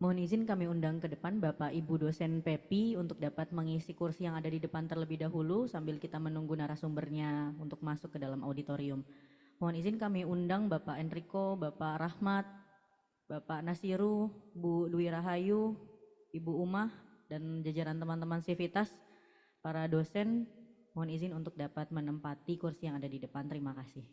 Mohon izin kami undang ke depan Bapak Ibu dosen Pepi untuk dapat mengisi kursi yang ada di depan terlebih dahulu sambil kita menunggu narasumbernya untuk masuk ke dalam auditorium. Mohon izin kami undang Bapak Enrico, Bapak Rahmat, Bapak Nasiru, Bu Dwi Rahayu, Ibu Umah, dan jajaran teman-teman Sivitas, para dosen, mohon izin untuk dapat menempati kursi yang ada di depan. Terima kasih.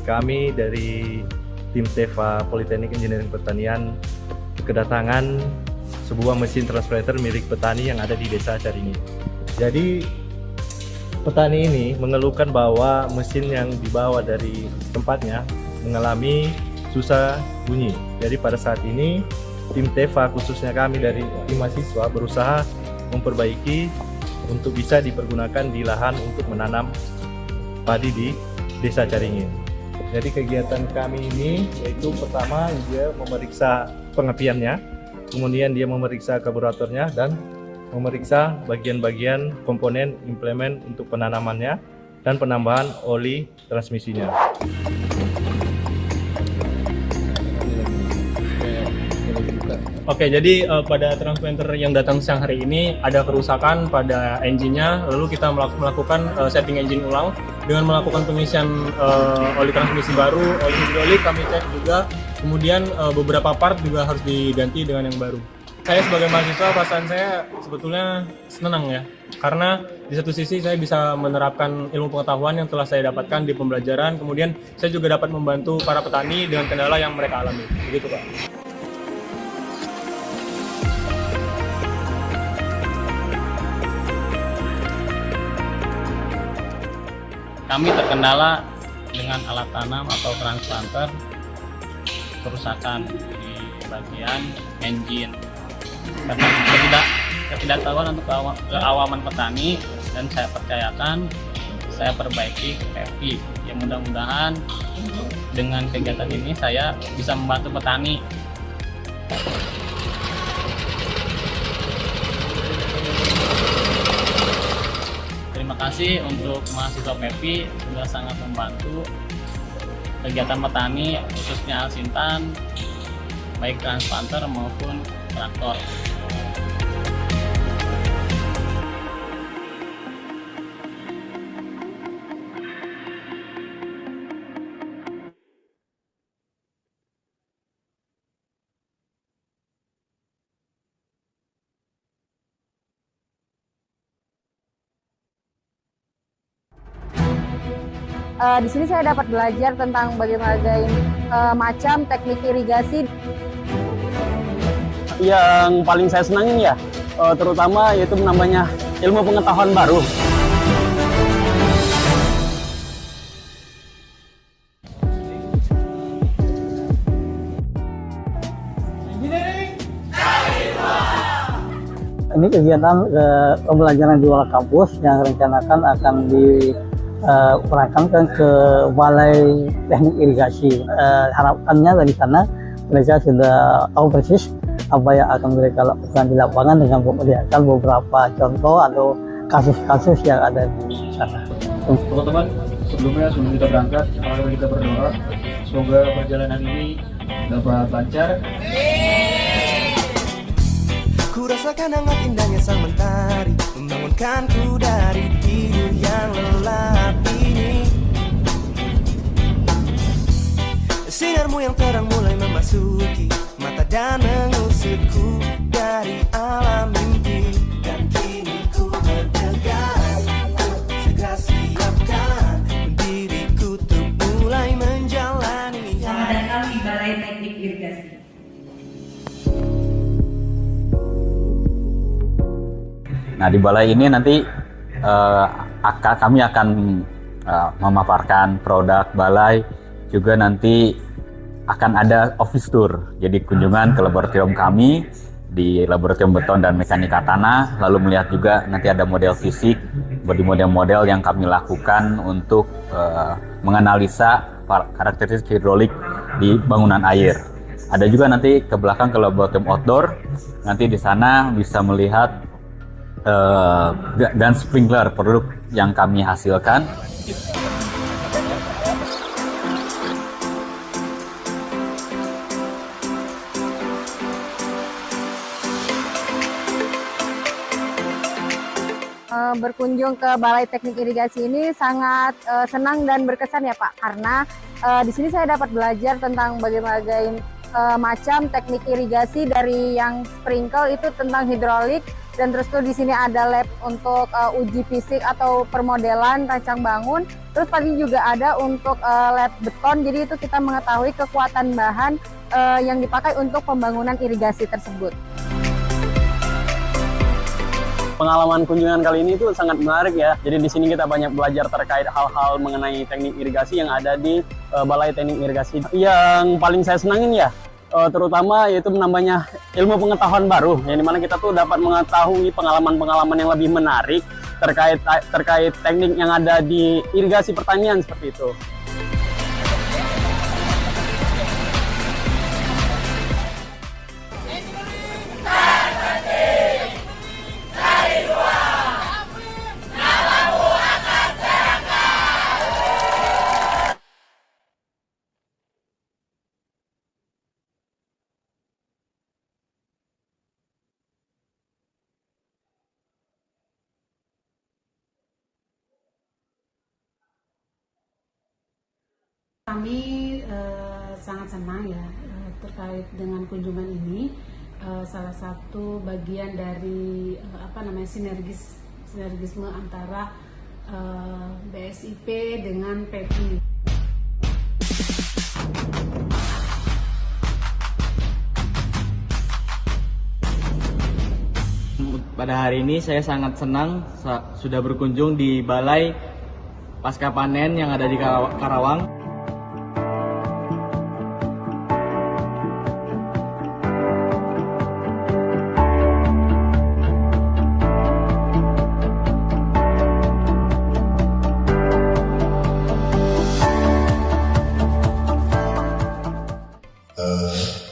Kami dari tim TEVA Politeknik Engineering Pertanian kedatangan sebuah mesin transplanter milik petani yang ada di Desa Caringin. Jadi petani ini mengeluhkan bahwa mesin yang dibawa dari tempatnya mengalami susah bunyi. Jadi pada saat ini tim TEVA khususnya kami dari tim mahasiswa berusaha memperbaiki untuk bisa dipergunakan di lahan untuk menanam padi di Desa Caringin. Jadi kegiatan kami ini yaitu pertama dia memeriksa pengapiannya, kemudian dia memeriksa karburatornya dan memeriksa bagian-bagian komponen implemen untuk penanamannya dan penambahan oli transmisinya. Oke, jadi pada transplanter yang datang siang hari ini ada kerusakan pada engine-nya, lalu kita melakukan setting engine ulang dengan melakukan pengisian oli transmisi baru, oli hidrolik kami cek juga, kemudian beberapa part juga harus diganti dengan yang baru. Saya sebagai mahasiswa, perasaan saya sebetulnya senang ya, karena di satu sisi saya bisa menerapkan ilmu pengetahuan yang telah saya dapatkan di pembelajaran, kemudian saya juga dapat membantu para petani dengan kendala yang mereka alami. Begitu, Pak. Kami terkendala dengan alat tanam atau transplanter kerusakan di bagian engine. Karena ketidaktahuan untuk keawaman petani, dan saya percayakan, saya perbaiki ke Pepi. Ya, mudah-mudahan dengan kegiatan ini saya bisa membantu petani. Terima kasih untuk mahasiswa Pepi, sudah sangat membantu kegiatan petani, khususnya Alsintan, baik transplanter maupun traktor. Di sini saya dapat belajar tentang berbagai macam teknik irigasi. Yang paling saya senangin ya, terutama yaitu namanya ilmu pengetahuan baru. Ini kegiatan pembelajaran di luar kampus yang rencanakan akan diperagakan ke Balai Teknik Irigasi. Harapannya dari sana mereka sudah tahu persis apa yang akan mereka lakukan di lapangan dengan memperlihatkan beberapa contoh atau kasus-kasus yang ada di sana. Teman-teman, sebelum kita berangkat, mari kita berdoa semoga perjalanan ini dapat lancar. Ku rasakan hangat indahnya sang mentari membangunkanku dari tidur yang lelap ini. Sinarmu yang terang mulai memasuki mata dan mengusirku dari alam mimpi. Dan kini ku bergegas, segera siapkan diriku untuk mulai menjalani. Selamat datang di Balai Teknik Irigasi. Nah, di balai ini nanti kami akan memaparkan produk balai, juga nanti akan ada office tour. Jadi kunjungan ke laboratorium kami di Laboratorium Beton dan Mekanika Tanah, lalu melihat juga nanti ada model fisik, model-model yang kami lakukan untuk menganalisa karakteristik hidrolik di bangunan air. Ada juga nanti ke belakang ke laboratorium outdoor, nanti di sana bisa melihat dan sprinkler produk yang kami hasilkan. Berkunjung ke Balai Teknik Irigasi ini sangat senang dan berkesan ya Pak, karena di sini saya dapat belajar tentang berbagai macam teknik irigasi, dari yang sprinkle itu tentang hidrolik, dan terus tuh di sini ada lab untuk uji fisik atau permodelan rancang bangun. Terus tadi juga ada untuk lab beton, jadi itu kita mengetahui kekuatan bahan yang dipakai untuk pembangunan irigasi tersebut. Pengalaman kunjungan kali ini itu sangat menarik ya. Jadi di sini kita banyak belajar terkait hal-hal mengenai teknik irigasi yang ada di Balai Teknik Irigasi. Yang paling saya senangin ya, terutama yaitu namanya ilmu pengetahuan baru, yang dimana kita tuh dapat mengetahui pengalaman-pengalaman yang lebih menarik terkait teknik yang ada di irigasi pertanian seperti itu. Kami sangat senang ya terkait dengan kunjungan ini, salah satu bagian dari sinergisme antara BSIP dengan Pepi. Pada hari ini saya sangat senang sudah berkunjung di Balai Pasca Panen yang ada di Karawang.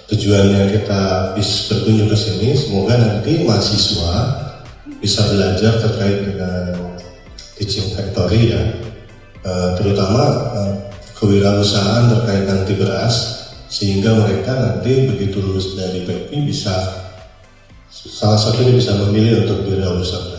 Tujuannya kita bisa berkunjung ke sini, semoga nanti mahasiswa bisa belajar terkait dengan teaching factory ya, terutama kewirausahaan terkait nanti beras, sehingga mereka nanti begitu lulus dari Pepi bisa salah satunya bisa memilih untuk wirausaha beras.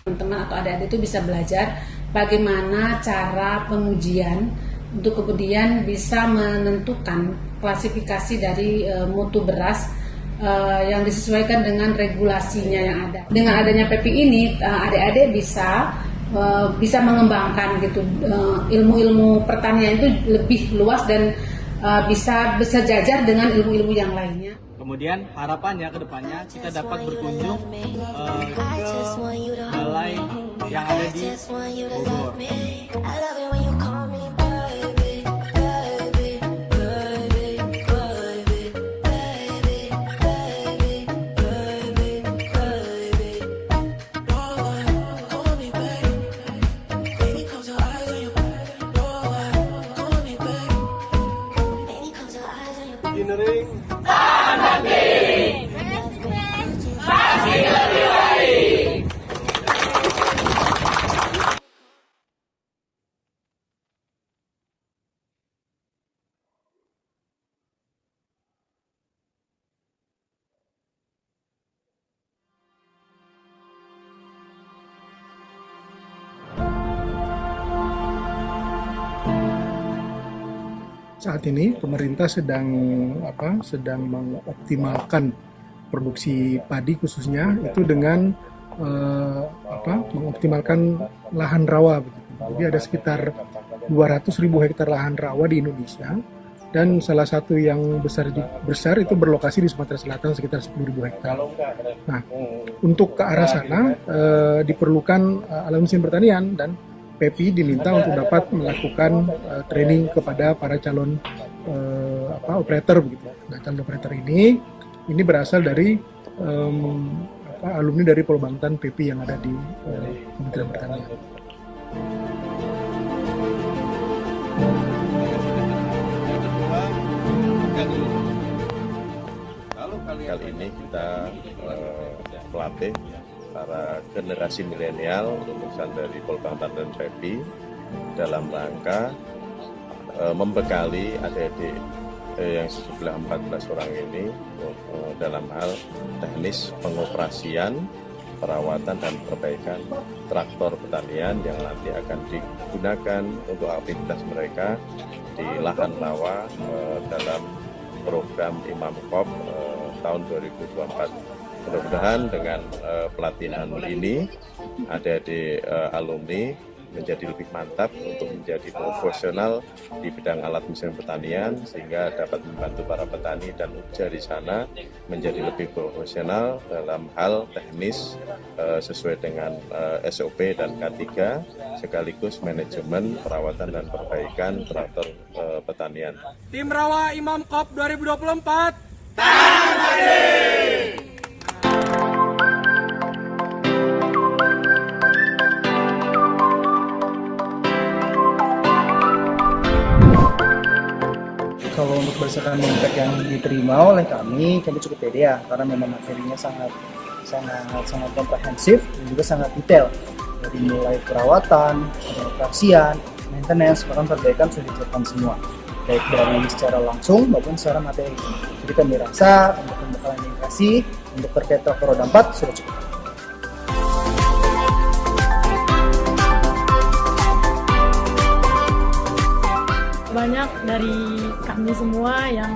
Teman-teman atau adik-adik itu bisa belajar bagaimana cara pengujian untuk kemudian bisa menentukan klasifikasi dari mutu beras yang disesuaikan dengan regulasinya yang ada. Dengan adanya Pepi ini, adik-adik bisa mengembangkan gitu ilmu-ilmu pertanian itu lebih luas dan bisa bersejajar dengan ilmu-ilmu yang lainnya. Kemudian harapannya ke depannya kita dapat berkunjung ke balai yang ada di Bogor. Saat ini pemerintah sedang mengoptimalkan produksi padi khususnya itu dengan mengoptimalkan lahan rawa begitu. Jadi ada sekitar 200.000 hektar lahan rawa di Indonesia dan salah satu yang besar itu berlokasi di Sumatera Selatan sekitar 10.000 hektar. Nah, untuk ke arah sana diperlukan alat mesin pertanian dan Pepi diminta untuk dapat melakukan training kepada para calon operator begitu. Nah, calon operator ini berasal dari alumni dari Polbangtan Pepi yang ada di Kementerian Pertanian. Kali ini kita pelatih para generasi milenial lulusan dari Polbangtan dan Pepi dalam rangka membekali adik-adik yang sejumlah 14 orang ini dalam hal teknis pengoperasian, perawatan dan perbaikan traktor pertanian yang nanti akan digunakan untuk aktivitas mereka di lahan rawa dalam program Imam Kop tahun 2024. Mudah-mudahan dengan pelatihan ini adik-adik alumni menjadi lebih mantap untuk menjadi profesional di bidang alat mesin pertanian, sehingga dapat membantu para petani dan usaha di sana menjadi lebih profesional dalam hal teknis sesuai dengan SOP dan K3, sekaligus manajemen perawatan dan perbaikan traktor pertanian. Tim Rawa Imam Cup 2024. Kalau untuk berdasarkan impact yang diterima oleh kami cukup pede ya, karena memang materinya sangat komprehensif dan juga sangat detail. Dari mulai perawatan, operasian, maintenance, bahkan perbaikan sudah dilakukan semua, baik dari secara langsung maupun secara materi. Jadi kami rasa untuk pembekalan imigrasi untuk terkait traktor roda 4 sudah cukup. Banyak dari kami semua yang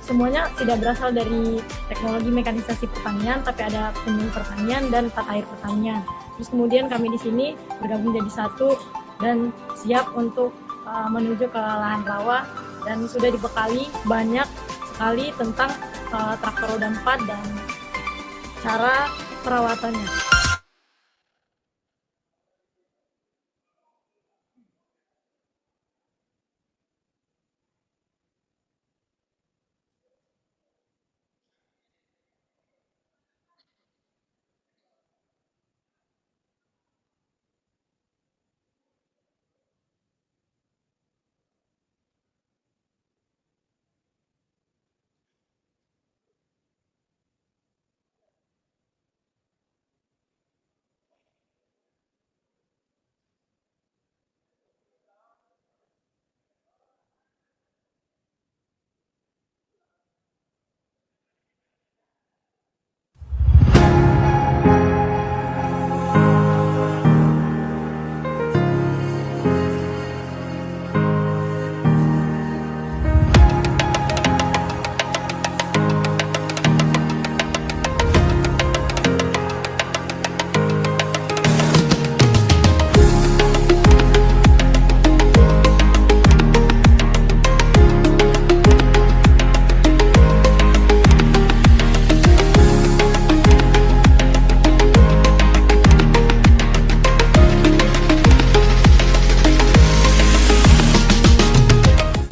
semuanya tidak berasal dari teknologi mekanisasi pertanian, tapi ada penyu pertanian dan tata air pertanian. Terus kemudian kami di sini bergabung jadi satu dan siap untuk menuju ke lahan rawa, dan sudah dibekali banyak sekali tentang traktor roda 4 dan cara perawatannya.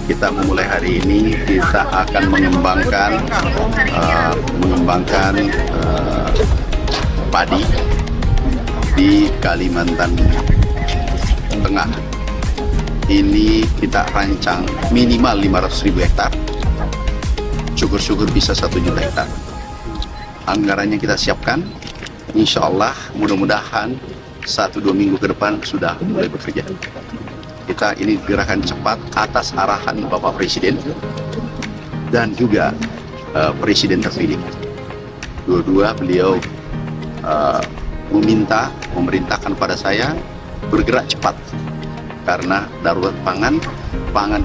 Kita memulai hari ini, kita akan mengembangkan padi di Kalimantan Tengah. Ini kita rancang minimal 500.000 hektar, syukur-syukur bisa 1 juta hektar. Anggarannya kita siapkan, insya Allah mudah-mudahan 1-2 minggu ke depan sudah mulai bekerja. Kita ini gerakan cepat atas arahan Bapak Presiden dan juga Presiden terpilih. Dua-dua beliau memerintahkan pada saya bergerak cepat karena darurat pangan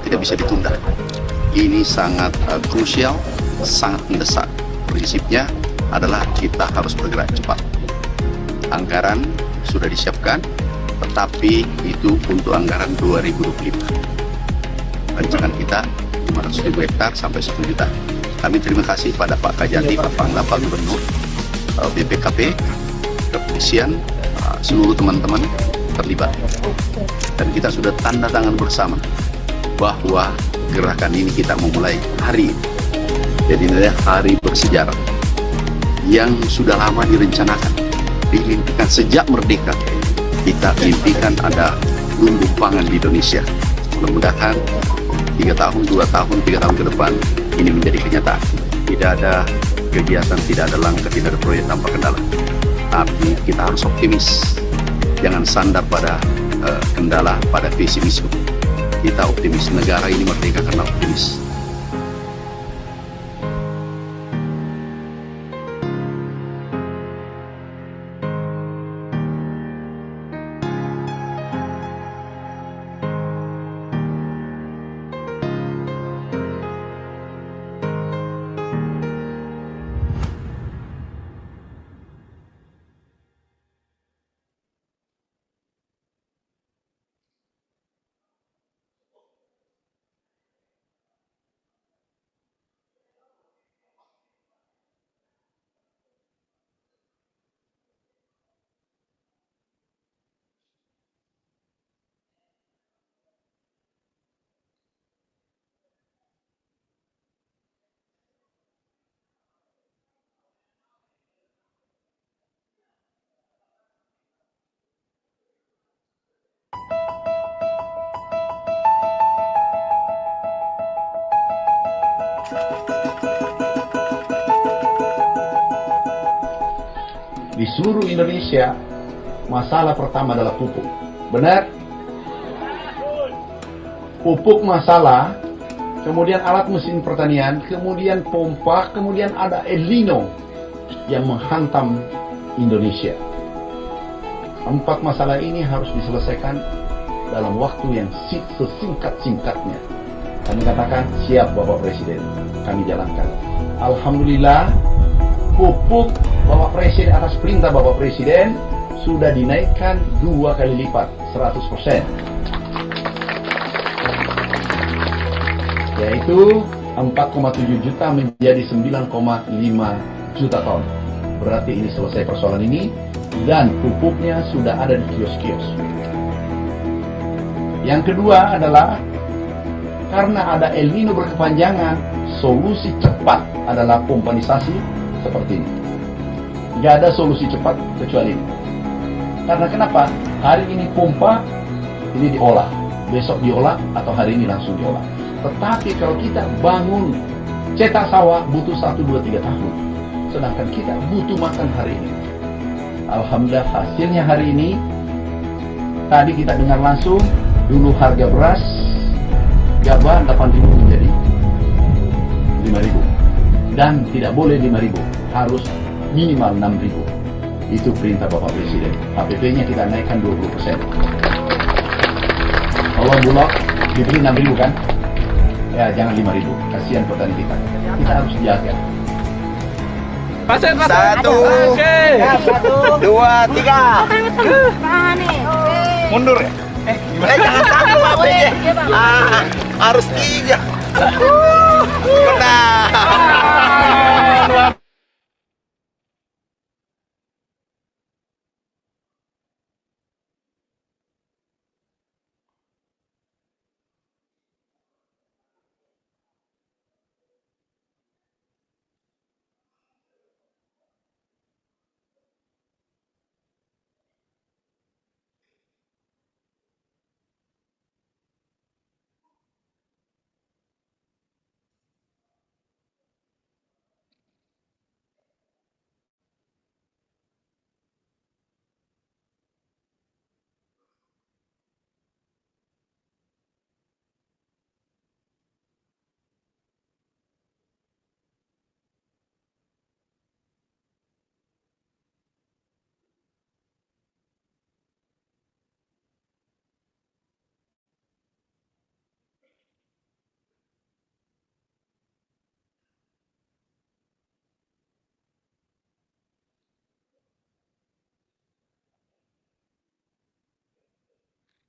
tidak bisa ditunda. Ini sangat krusial, sangat mendesak. Prinsipnya adalah kita harus bergerak cepat. Anggaran sudah disiapkan, tetapi itu untuk anggaran 2025. Rancangan kita 500.000 hektar sampai 1 juta. Kami terima kasih pada Pak Kajati, Pak Pangdam, Pak Gubernur, BPKP, kepolisian, seluruh teman-teman terlibat. Dan kita sudah tanda tangan bersama bahwa gerakan ini kita memulai hari ini. Jadi ini adalah hari bersejarah yang sudah lama direncanakan, dimimpikan sejak merdeka. Kita impikan ada lumbung pangan di Indonesia. Mudah-mudahan 3 tahun, 2 tahun, 3 tahun ke depan ini menjadi kenyataan. Tidak ada kegiatan, tidak ada langkah, tidak ada proyek tanpa kendala. Tapi kita harus optimis. Jangan sandar pada kendala, pada pesimisme. Kita optimis, negara ini merdeka karena optimis. Di seluruh Indonesia, masalah pertama adalah pupuk. Benar? Pupuk masalah, kemudian alat mesin pertanian, kemudian pompa, kemudian ada El Nino yang menghantam Indonesia. 4 masalah ini harus diselesaikan dalam waktu yang sesingkat-singkatnya. Kami katakan, siap Bapak Presiden, kami jalankan. Alhamdulillah, pupuk Bapak Presiden atas perintah Bapak Presiden sudah dinaikkan 2 kali lipat, 100%. Yaitu 4,7 juta menjadi 9,5 juta ton. Berarti ini selesai persoalan ini, dan pupuknya sudah ada di kios-kios. Yang kedua adalah karena ada El Nino berkepanjangan, solusi cepat adalah pompanisasi seperti ini. Gak ada solusi cepat kecuali ini. Karena kenapa? Hari ini pompa, ini diolah, besok diolah, atau hari ini langsung diolah. Tetapi kalau kita bangun cetak sawah butuh 1, 2, 3 tahun. Sedangkan kita butuh makan hari ini. Alhamdulillah hasilnya hari ini, tadi kita dengar langsung, dulu harga beras gabah 8.000 menjadi 5.000. Dan tidak boleh 5.000, harus minimal 6.000. Itu perintah Bapak Presiden. HPP-nya kita naikkan 20%. Kalau Bulog dibeli 6.000 kan? Ya jangan 5.000, kasihan petani kita. Kita harus jaga. Satu, dua, tiga. Mundur ya? Gimana? Jangan satu Pak Boy. Harus 3. Benar.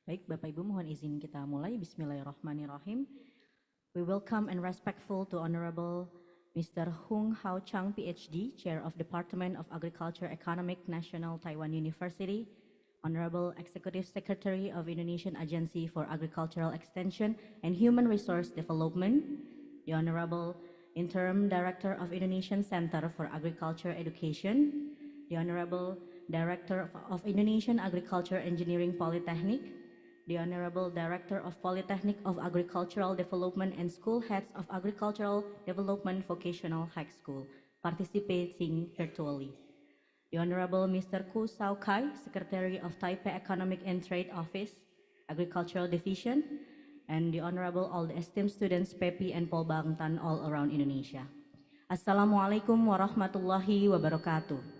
Baik, Bapak Ibu mohon izin kita mulai. Bismillahirrahmanirrahim. We welcome and respectful to Honorable Mr. Hung Hao Chang, PhD, Chair of Department of Agriculture Economic, National Taiwan University, Honorable Executive Secretary of Indonesian Agency for Agricultural Extension and Human Resource Development, the Honorable Interim Director of Indonesian Center for Agriculture Education, the Honorable Director of Indonesian Agriculture Engineering Polytechnic, the Honorable Director of Polytechnic of Agricultural Development and School Heads of Agricultural Development Vocational High School, participating virtually. The Honorable Mr. Ku Sao Kai, Secretary of Taipei Economic and Trade Office, Agricultural Division, and the Honorable all the esteemed students Pepi and Paul Bangtan all around Indonesia. Assalamualaikum warahmatullahi wabarakatuh.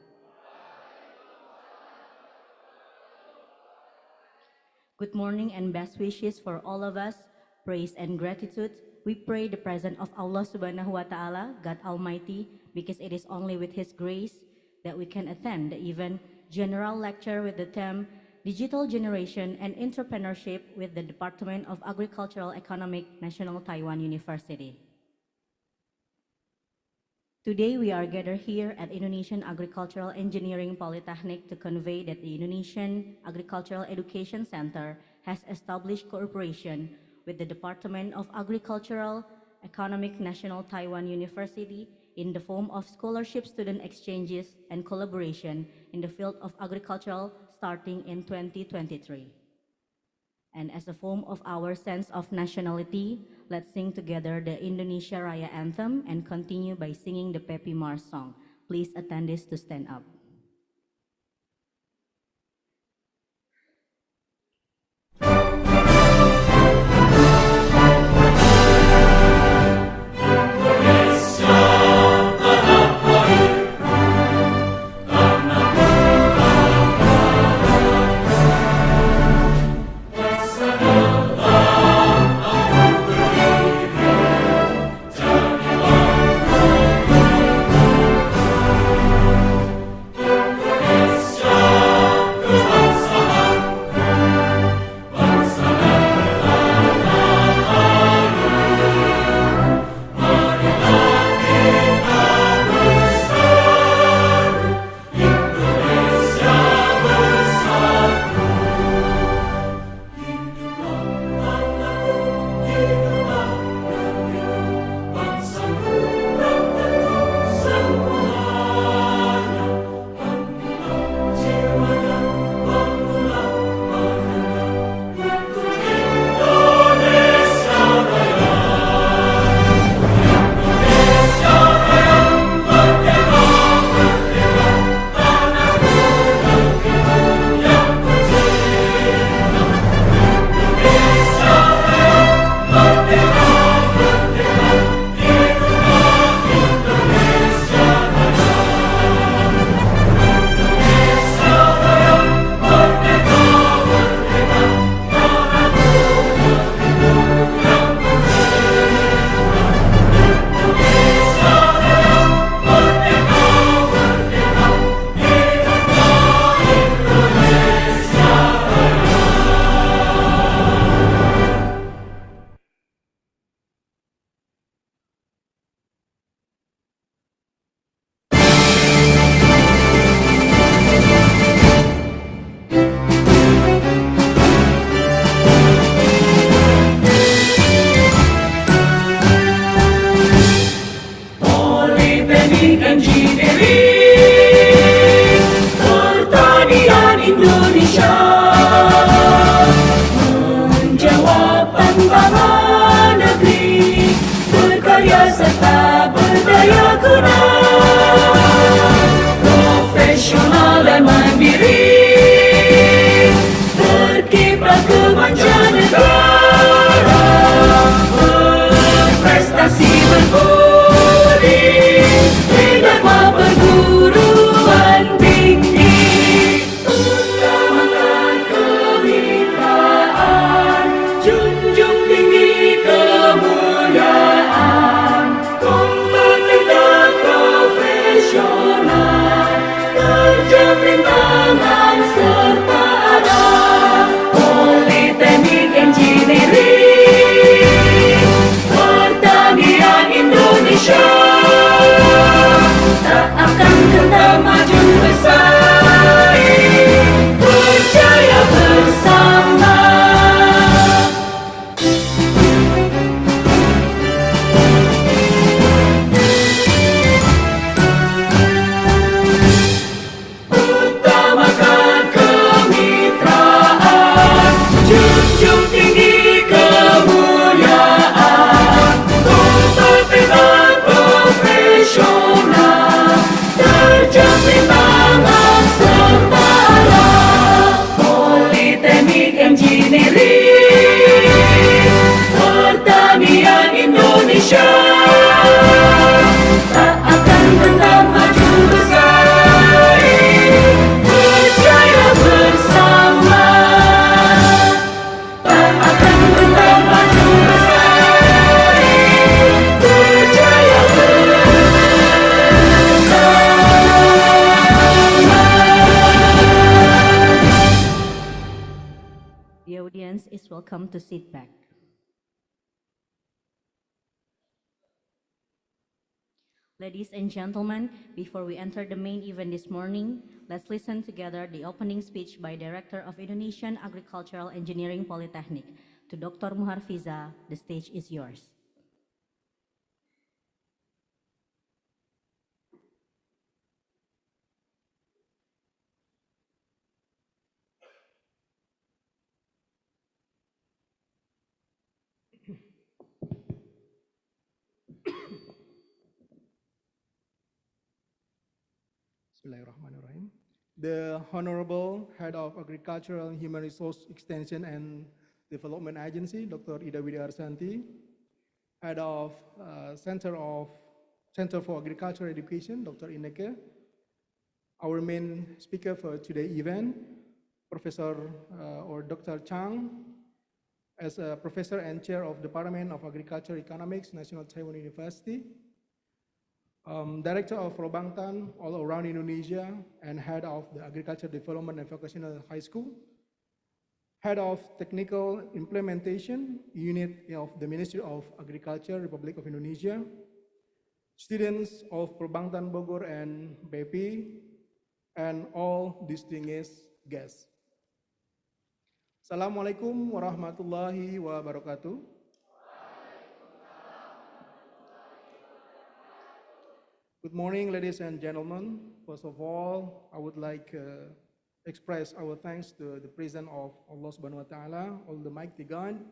Good morning and best wishes for all of us, praise and gratitude. We pray the presence of Allah Subhanahu wa Ta'ala, God Almighty, because it is only with His grace that we can attend the event general lecture with the theme Digital Generation and Entrepreneurship with the Department of Agricultural Economic, National Taiwan University. Today we are gathered here at Indonesian Agricultural Engineering Polytechnic to convey that the Indonesian Agricultural Education Center has established cooperation with the Department of Agricultural Economic, National Taiwan University in the form of scholarship student exchanges and collaboration in the field of agricultural starting in 2023. And as a form of our sense of nationality, let's sing together the Indonesia Raya anthem and continue by singing the Pepi Mars song. Please attendees to stand up. The audience is welcome to sit back. Ladies and gentlemen, before we enter the main event this morning, let's listen together the opening speech by Director of Indonesian Agricultural Engineering Polytechnic. To Dr. Muharfiza, the stage is yours. Bismillahirrahmanirrahim. The Honorable Head of Agricultural and Human Resource Extension and Development Agency, Dr. Ida Widiarsanti, Head of Center for Agricultural Education, Dr. Ineke, our main speaker for today's event, Professor or Dr. Chang, as a Professor and Chair of Department of Agriculture Economics, National Taiwan University, Director of Robangtan all around Indonesia, and Head of the Agriculture Development and Vocational High School, Head of Technical Implementation Unit of the Ministry of Agriculture, Republic of Indonesia, students of Probangtan Bogor and Pepi, and all distinguished guests. Assalamualaikum warahmatullahi wabarakatuh. Good morning, ladies and gentlemen. First of all, I would like to express our thanks to the presence of Allah Subhanahu wa Ta'ala, Almighty God,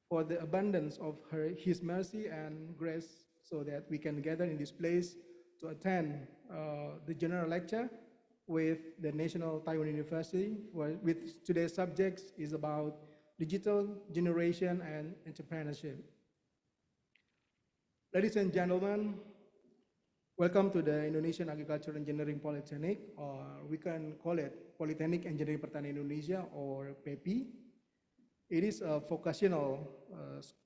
for the abundance of His mercy and grace so that we can gather in this place to attend the general lecture with the National Taiwan University, with today's subjects is about digital generation and entrepreneurship. Ladies and gentlemen, welcome to the Indonesian Agricultural Engineering Polytechnic, or we can call it Polytechnic Engineering Pertanian Indonesia, or Pepi. It is a vocational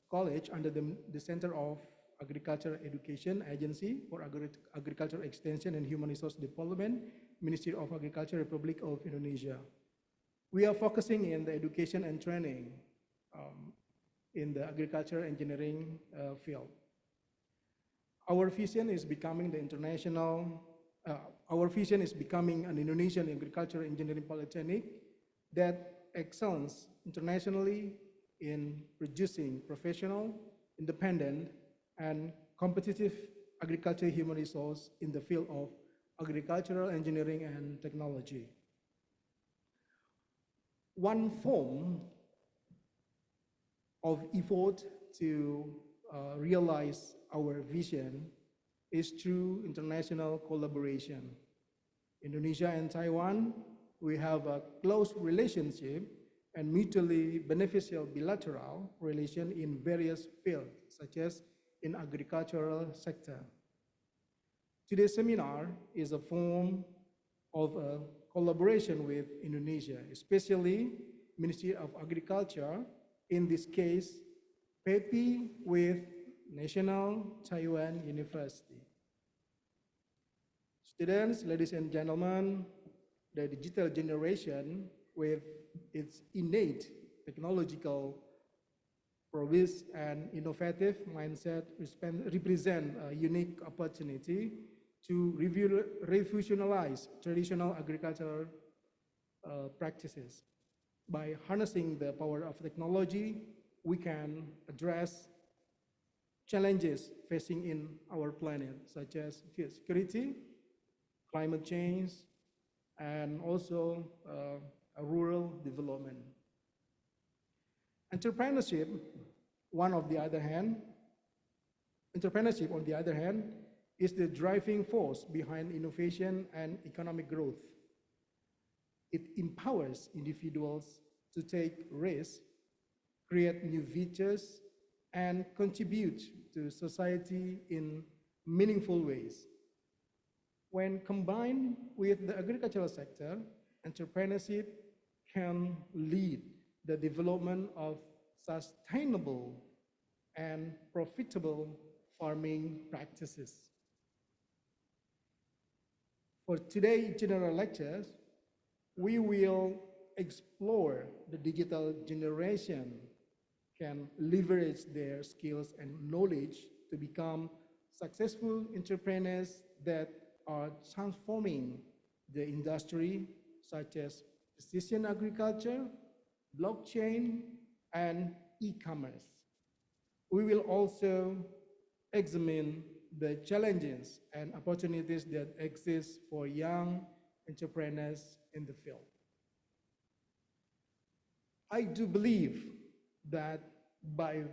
college under the Center of Agricultural Education Agency for Agricultural Extension and Human Resource Development, Ministry of Agriculture, Republic of Indonesia. We are focusing in the education and training in the agriculture engineering field. Our vision is becoming an Indonesian agricultural engineering polytechnic that excels internationally in producing professional, independent, and competitive agricultural human resource in the field of agricultural engineering and technology. One form of effort to realize our vision is through international collaboration. Indonesia and Taiwan, we have a close relationship and mutually beneficial bilateral relation in various fields, such as in agricultural sector. Today's seminar is a form of a collaboration with Indonesia, especially Ministry of Agriculture, in this case, Pepi with National Taiwan University. Students, ladies and gentlemen, the digital generation with its innate technological prowess and innovative mindset represent a unique opportunity to revolutionize traditional agricultural practices. By harnessing the power of technology, we can address challenges facing in our planet, such as food security, climate change, and also rural development. Entrepreneurship, on the other hand, is the driving force behind innovation and economic growth. It empowers individuals to take risks, create new features, and contribute to society in meaningful ways. When combined with the agricultural sector, entrepreneurship can lead the development of sustainable and profitable farming practices. For today's general lectures, we will explore the digital generation can leverage their skills and knowledge to become successful entrepreneurs that are transforming the industry, such as precision agriculture, blockchain, and e-commerce. We will also examine the challenges and opportunities that exist for young entrepreneurs in the field. I do believe that by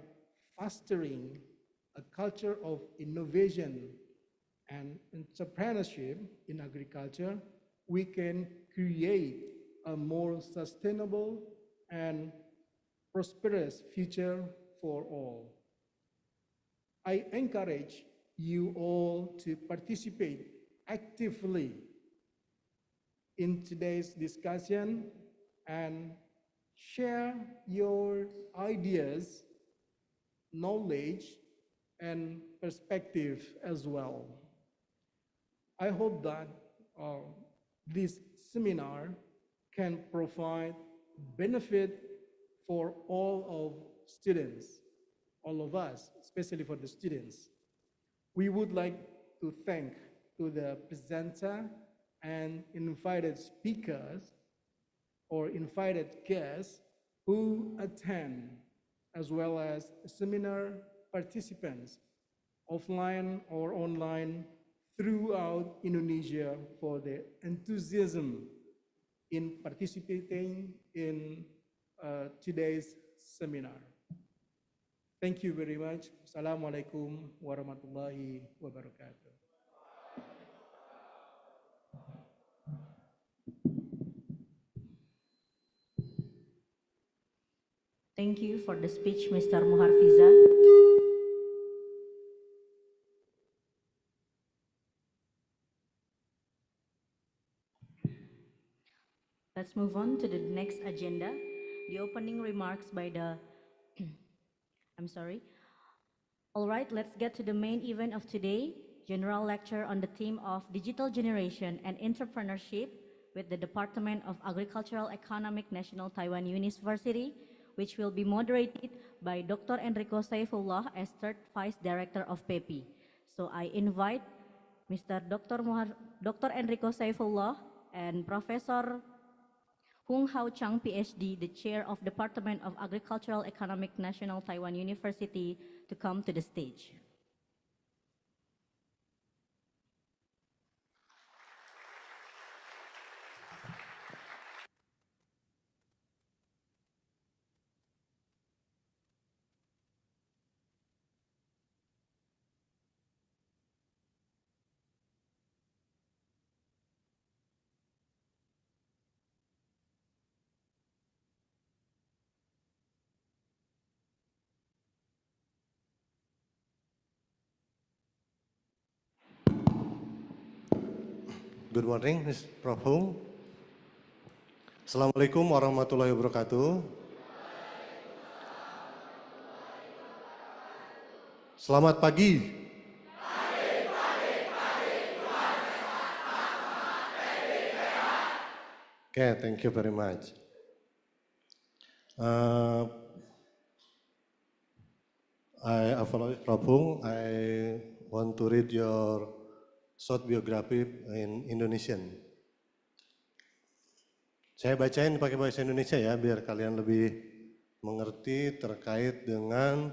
fostering a culture of innovation and entrepreneurship in agriculture, we can create a more sustainable and prosperous future for all. I encourage you all to participate actively in today's discussion and share your ideas, knowledge, and perspective as well. I hope that this seminar can provide benefit for all of students, all of us, especially for the students. We would like to thank to the presenter and invited speakers or invited guests who attend, as well as seminar participants, offline or online, throughout Indonesia for the enthusiasm in participating in today's seminar. Thank you very much. Assalamualaikum warahmatullahi wabarakatuh. Thank you for the speech, Mr. Muharfiza. Let's move on to the next agenda, the opening remarks by the, I'm sorry. All right, let's get to the main event of today, general lecture on the theme of digital generation and entrepreneurship with the Department of Agricultural Economic National Taiwan University, which will be moderated by Dr. Enrico Saifullah as third Vice Director of Pepi. So I invite Mr. Dr. Enrico Saifullah and Professor Hung Hao Chang, PhD, the Chair of Department of Agricultural Economic National Taiwan University, to come to the stage. Good morning, Ms. Prof. Hung. Assalamualaikum warahmatullahi wabarakatuh. Selamat pagi. Okay, thank you very much. I apologize, Prof. Hung. I want to read your short biography in Indonesian. Saya bacain pakai bahasa Indonesia ya, biar kalian lebih mengerti terkait dengan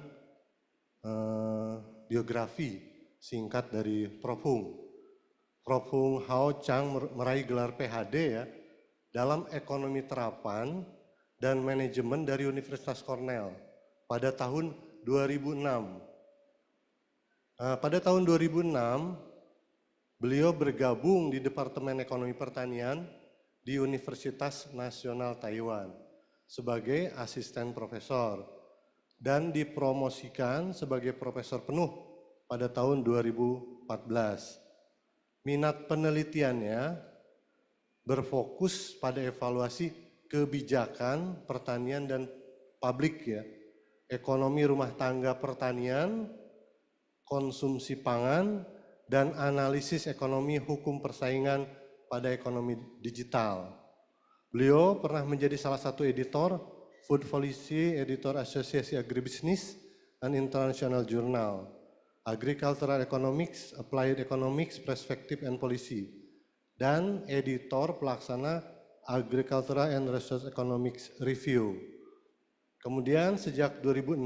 biografi singkat dari Prof. Hung. Prof. Hung Hao Chang meraih gelar PhD ya, dalam ekonomi terapan dan manajemen dari Universitas Cornell pada tahun 2006. Pada tahun 2006, beliau bergabung di Departemen Ekonomi Pertanian di Universitas Nasional Taiwan sebagai asisten profesor dan dipromosikan sebagai profesor penuh pada tahun 2014. Minat penelitiannya berfokus pada evaluasi kebijakan pertanian dan publik ya, ekonomi rumah tangga pertanian, konsumsi pangan, dan analisis ekonomi hukum persaingan pada ekonomi digital. Beliau pernah menjadi salah satu editor Food Policy, editor Asosiasi Agribisnis and International Journal, Agricultural Economics, Applied Economics, Perspective and Policy, dan editor pelaksana Agricultural and Resource Economics Review. Kemudian sejak 2006,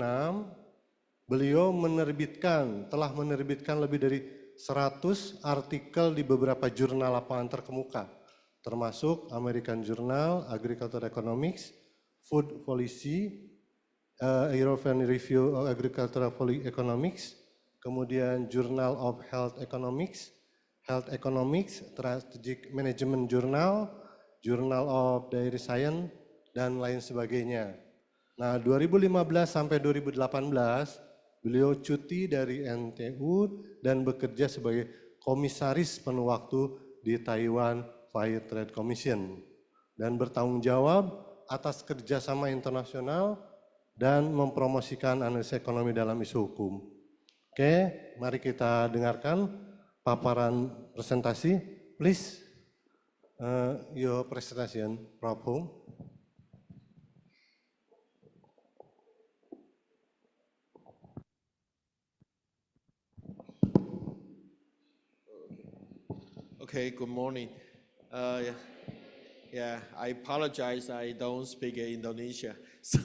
beliau telah menerbitkan lebih dari 100 artikel di beberapa jurnal lapangan terkemuka, termasuk American Journal, Agricultural Economics, Food Policy, European Review of Agricultural Economics, kemudian Journal of Health Economics, Health Economics, Strategic Management Journal, Journal of Dairy Science, dan lain sebagainya. Nah, 2015 sampai 2018, beliau cuti dari NTU dan bekerja sebagai komisaris penuh waktu di Taiwan Fair Trade Commission dan bertanggung jawab atas kerjasama internasional dan mempromosikan analisis ekonomi dalam isu hukum. Oke, mari kita dengarkan paparan presentasi. Please, your presentation, Prof. Hung. Okay, good morning. Yeah, I apologize, I don't speak Indonesia, so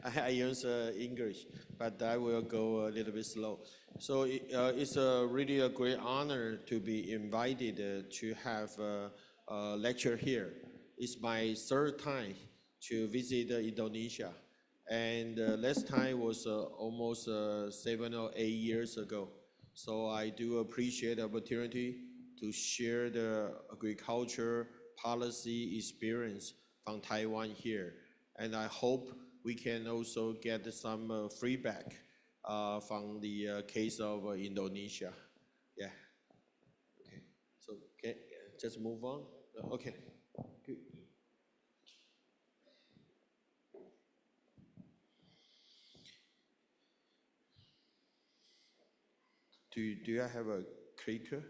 I use English, but I will go a little bit slow. So it's really a great honor to be invited to have a lecture here. It's my third time to visit Indonesia, and last time was almost 7 or 8 years ago. So I do appreciate the opportunity to share the agriculture policy experience from Taiwan here. And I hope we can also get some feedback from the case of Indonesia. Yeah. Okay. So just move on. Okay. Good. Do I have a clicker?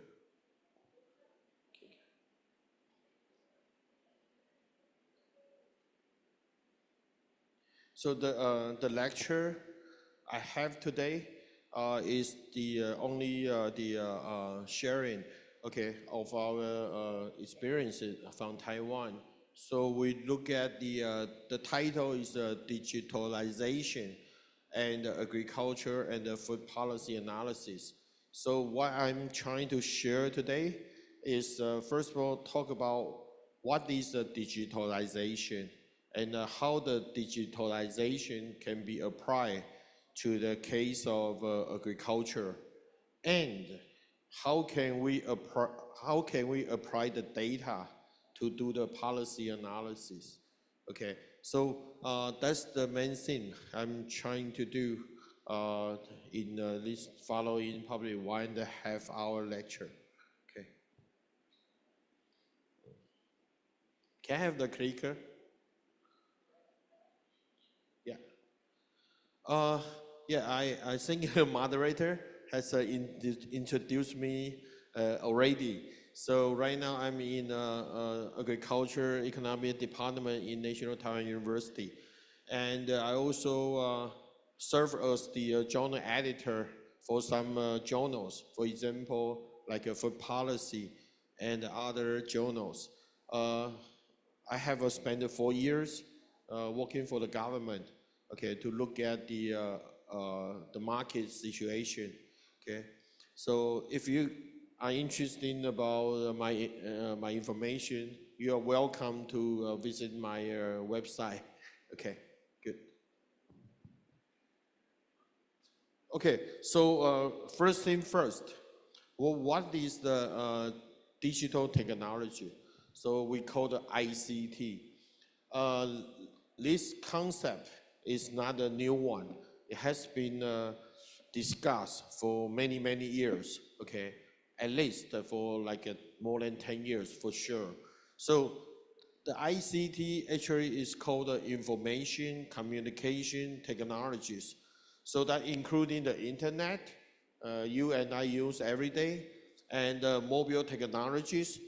So the lecture I have today is the only the sharing, okay, of our experiences from Taiwan. So we look at the title is digitalization and agriculture and the food policy analysis. So what I'm trying to share today is first of all talk about what is the digitalization and how the digitalization can be applied to the case of agriculture, and how can we apply the data to do the policy analysis. Okay, so that's the main thing I'm trying to do in this following probably 1.5 hour lecture. Okay, can I have the clicker? Yeah, I think the moderator has introduced me already. So right now I'm in Agriculture Economic Department in National Taiwan University. And I also serve as the journal editor for some journals, for example, like Food Policy and other journals. I have spent 4 years working for the government, okay, to look at the market situation, okay. So if you are interested about my information, you are welcome to visit my website. Okay, good. Okay, so first thing first, well, what is the digital technology? So we call it ICT. This concept is not a new one. It has been discussed for many, many years, okay? At least for like more than 10 years for sure. So the ICT actually is called Information Communication Technologies. So that including the internet, you and I use every day, and mobile technologies,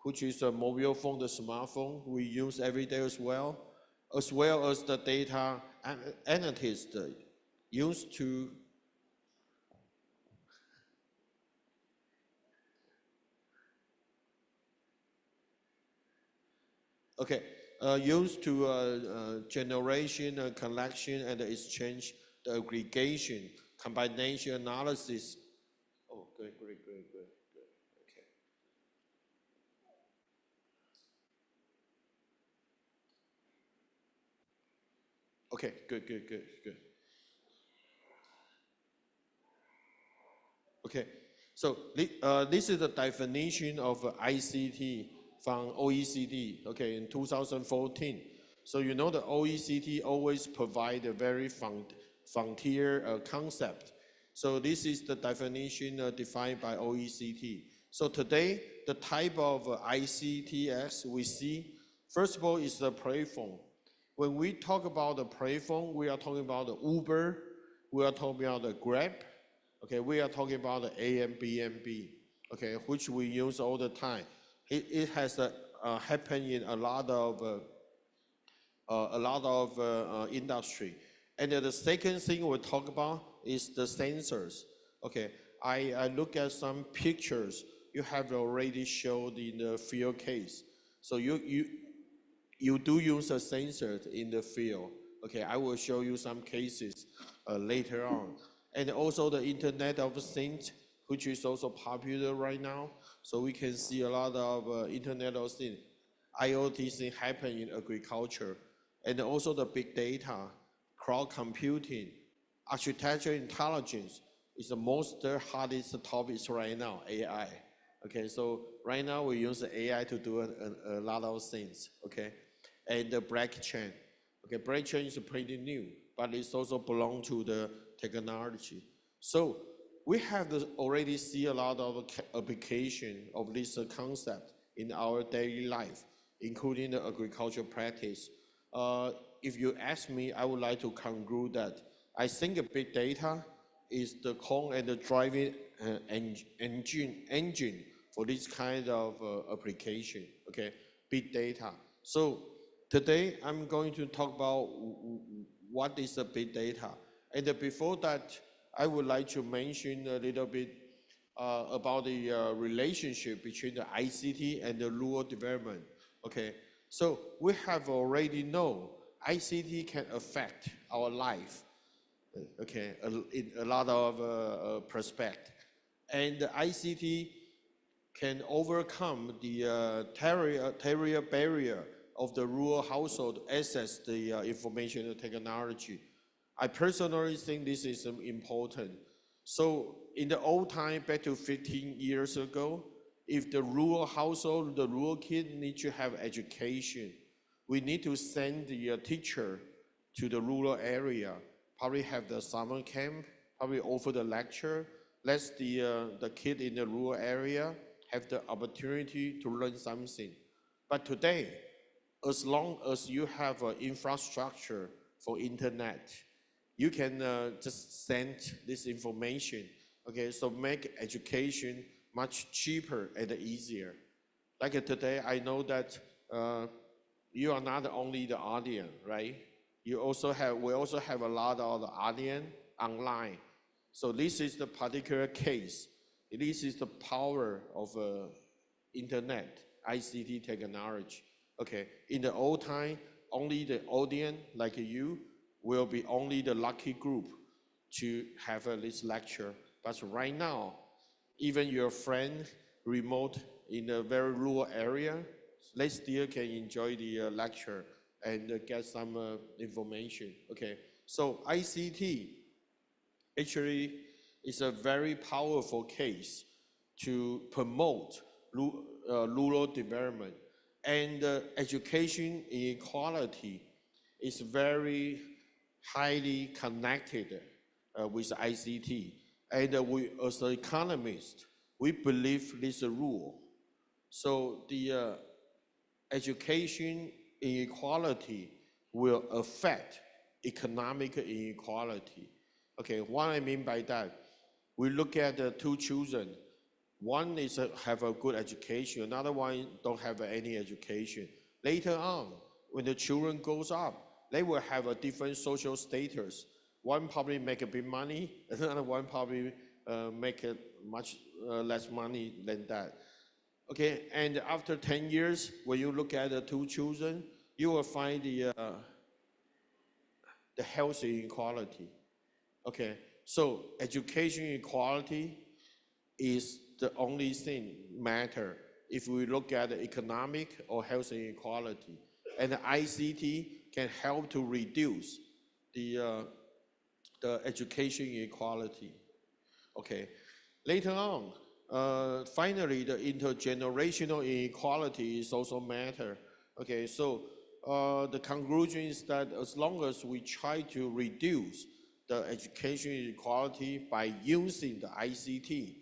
which is a mobile phone, the smartphone we use every day as well as the data analysts used to generation, collection, and exchange, the aggregation, combination analysis. Oh, great. Okay, good. Okay, So this is the definition of ICT from OECD, okay, in 2014. So you know the OECD always provide a very frontier concept. So this is the definition defined by OECD. So today, the type of ICTX we see, first of all, is the platform. When we talk about the platform, we are talking about the Uber, we are talking about the Grab, okay, we are talking about the Airbnb, okay, which we use all the time. It has happened in a lot of industry. And the second thing we'll talk about is the sensors. Okay, I look at some pictures you have already showed in the field case. So you do use a sensor in the field. Okay, I will show you some cases later on. And also the Internet of Things, which is also popular right now. So we can see a lot of Internet of Things, IoT things happen in agriculture. And also the big data, cloud computing, architectural intelligence is the most hottest topics right now, AI. Okay, so right now we use AI to do a lot of things, okay? And the blockchain. Okay, blockchain is pretty new, but it's also belong to the technology. So we have already see a lot of application of this concept in our daily life, including the agricultural practice. If you ask me, I would like to conclude that I think big data is the core and the driving engine for this kind of application, okay, big data. So today I'm going to talk about what is the big data. And before that, I would like to mention a little bit about the relationship between the ICT and the rural development, okay. So we have already know ICT can affect our life, okay, in a lot of perspective. And the ICT can overcome the territorial barrier of the rural household to access the information technology. I personally think this is important. So in the old time, back to 15 years ago, if the rural household, the rural kid need to have education, we need to send the teacher to the rural area, probably have the summer camp, probably offer the lecture, let the kid in the rural area have the opportunity to learn something. But today, as long as you have an infrastructure for internet, you can just send this information, okay, so make education much cheaper and easier. Like today, I know that you are not only the audience, right? We also have a lot of the audience online. So this is the particular case. This is the power of internet, ICT technology. Okay, in the old time, only the audience like you will be only the lucky group to have this lecture. But right now, even your friend remote in a very rural area, they still can enjoy the lecture and get some information. Okay, so ICT actually is a very powerful case to promote rural development, and education inequality is very highly connected with ICT. And we, as an economist, we believe this rule. So the education inequality will affect economic inequality. Okay, what I mean by that, we look at the two children. One is have a good education, another one don't have any education. Later on, when the children grows up, they will have a different social status. One probably make a big money, another one probably make much less money than that. Okay, and after 10 years, when you look at the two children, you will find the health inequality. Okay, so education equality is the only thing matter if we look at the economic or health inequality. And the ICT can help to reduce the education inequality. Okay, Later on, finally, the intergenerational inequality is also matter. Okay, so the conclusion is that as long as we try to reduce the education inequality by using the ICT,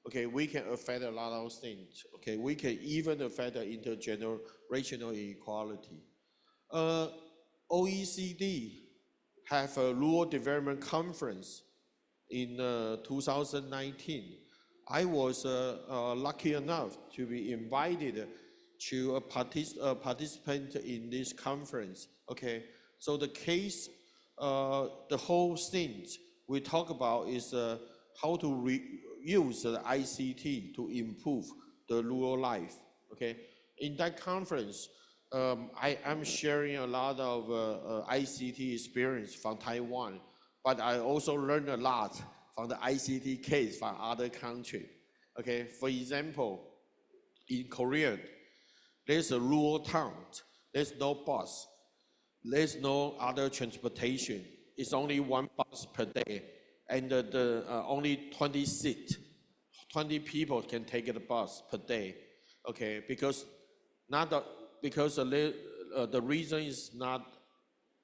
okay, we can affect a lot of things. Okay, we can even affect the intergenerational inequality. OECD have a rural development conference in 2019. I was lucky enough to be invited to a participant in this conference. Okay, so the case, the whole thing we talk about is how to use the ICT to improve the rural life. Okay, in that conference, I am sharing a lot of ICT experience from Taiwan, but I also learned a lot from the ICT case from other countries. Okay, for example, in Korea, there's a rural town, there's no bus, there's no other transportation. It's only one bus per day, and only 20 seats, 20 people can take the bus per day. Okay, because the reason is not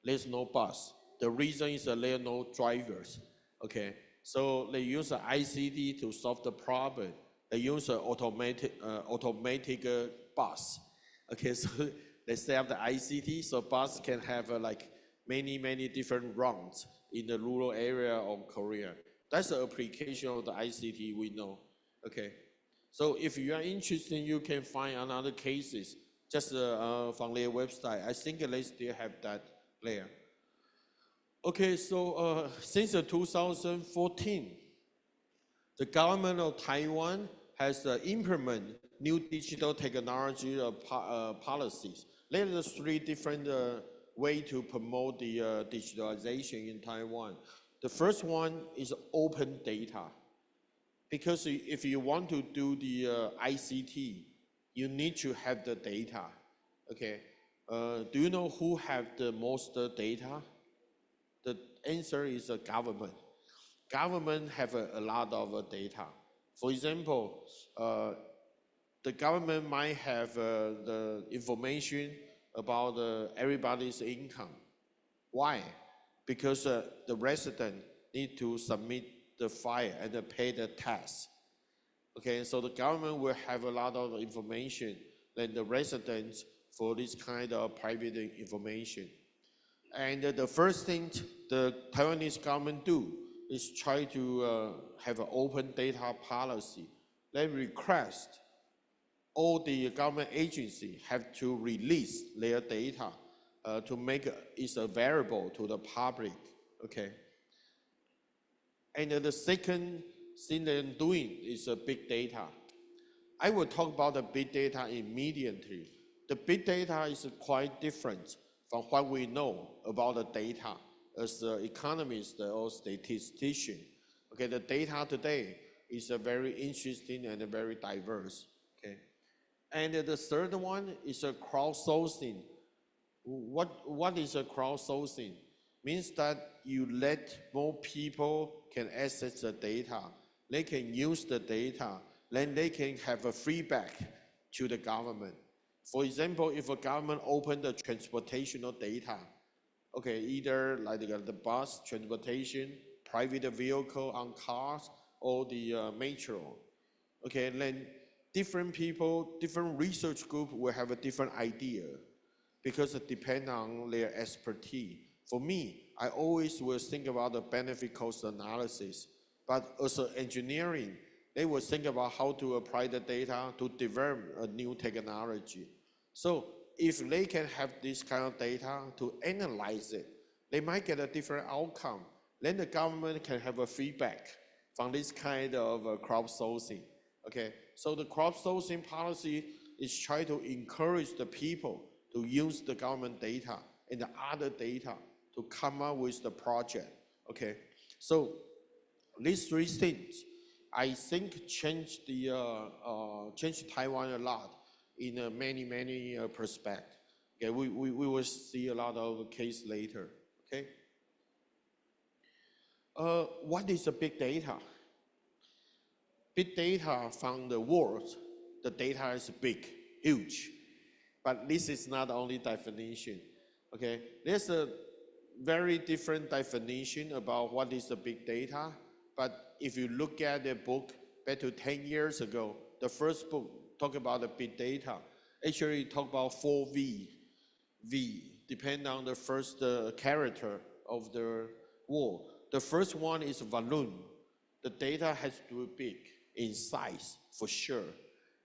there's no bus. The reason is that there are no drivers. Okay, so they use the ICT to solve the problem. They use an automatic bus. Okay, so they set up the ICT so bus can have like many different routes in the rural area of Korea. That's the application of the ICT we know. Okay, so if you are interested, you can find another cases just from their website. I think they still have that there. Okay, so since 2014, the government of Taiwan has implemented new digital technology policies. There are three different ways to promote the digitalization in Taiwan. The first one is open data. Because if you want to do the ICT, you need to have the data. Okay, do you know who have the most data? The answer is the government. Government have a lot of data. For example, the government might have the information about everybody's income. Why? Because the resident need to submit the file and pay the tax. Okay, so the government will have a lot of information than the residents for this kind of private information. And the first thing the Taiwanese government do is try to have an open data policy. They request all the government agencies have to release their data to make it available to the public. Okay. And the second thing they're doing is big data. I will talk about the big data immediately. The big data is quite different from what we know about the data as economists or statistician. Okay, the data today is very interesting and very diverse. Okay, and the third one is crowdsourcing. What is crowdsourcing? Means that you let more people can access the data. They can use the data. Then they can have a feedback to the government. For example, if a government open the transportational data, okay, either like the bus transportation, private vehicle on cars, or the metro, okay, then different people, different research group will have a different idea because it depends on their expertise. For me, I always will think about the benefit cost analysis, but as engineering, they will think about how to apply the data to develop a new technology. So if they can have this kind of data to analyze it, they might get a different outcome. Then the government can have a feedback from this kind of crowdsourcing. Okay, so the crowdsourcing policy is trying to encourage the people to use the government data and the other data to come up with the project. Okay, so these three things, I think, change Taiwan a lot in many perspectives. Okay, we will see a lot of case later. Okay, what is the big data? big data from the world, the data is big, huge. But this is not the only definition. Okay, there's a very different definition about what is the big data. But if you look at the book back to 10 years ago, the first book talk about the big data. Actually talk about 4V. V, depend on the first character of the word. The first one is volume. The data has to be big in size, for sure.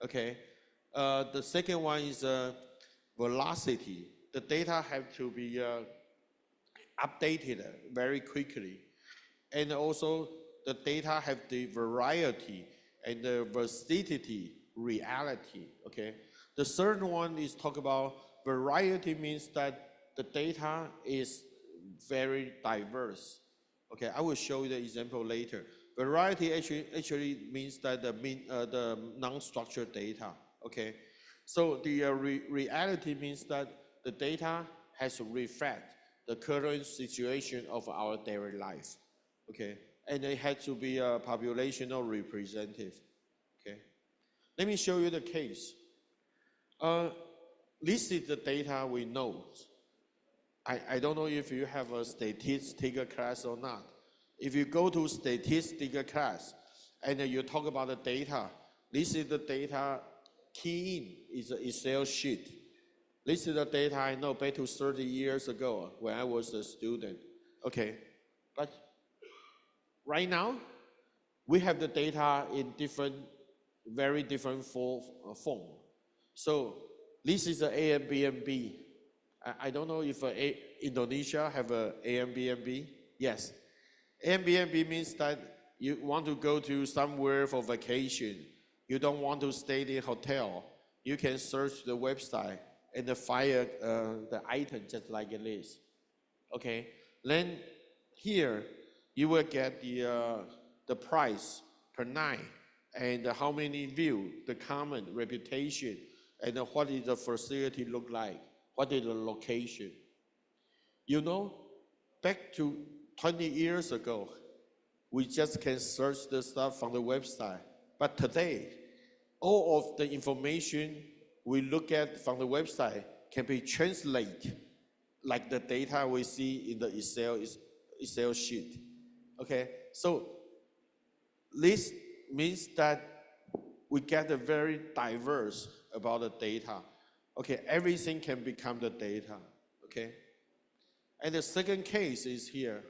Okay. The second one is velocity. The data have to be updated very quickly. And also the data have the variety and the versatility, reality, okay? The third one is talk about variety, means that the data is very diverse. Okay, I will show you the example later. Variety actually means that the non-structured data, okay? So the reality means that the data has to reflect the current situation of our daily life, okay? And it has to be a populational representative, okay? Let me show you the case. This is the data we know. I don't know if you have a statistical class or not. If you go to statistical class and you talk about the data, this is the data key in is an Excel sheet. This is the data I know back to 30 years ago when I was a student. Okay, but right now, we have the data in very different form. So this is the Airbnb. I don't know if Indonesia have a Airbnb. Yes. Airbnb means that you want to go to somewhere for vacation. You don't want to stay in a hotel. You can search the website and find the item just like this. Okay. Then here you will get the price per night and how many view, the comment, reputation, and what is the facility look like, what is the location. You know, back to 20 years ago, we just can search the stuff from the website. But today, all of the information we look at from the website can be translated like the data we see in the Excel sheet. Okay, so this means that we get a very diverse about the data. Okay, everything can become the data. Okay, and the second case is here.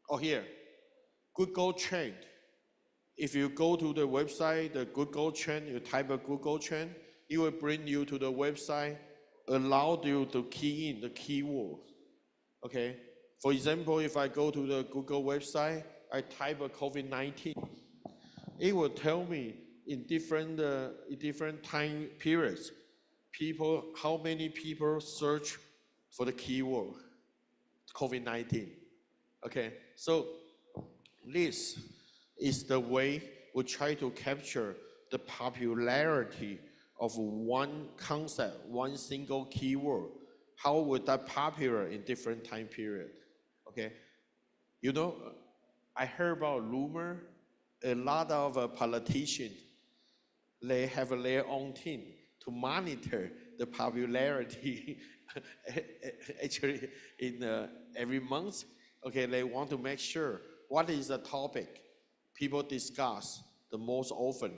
Oh, here, Google Trend. If you go to the website, the Google Trend, you type a Google Trend, it will bring you to the website, allow you to key in the keyword. Okay, for example, if I go to the Google website, I type a COVID-19, it will tell me in different time periods, how many people search for the keyword COVID-19. Okay, so this is the way we try to capture the popularity of one concept, one single keyword. How would that popular in different time period? Okay, you know, I heard about rumor. A lot of politicians, they have their own team to monitor the popularity. Actually, in every month, okay, they want to make sure what is the topic people discuss the most often.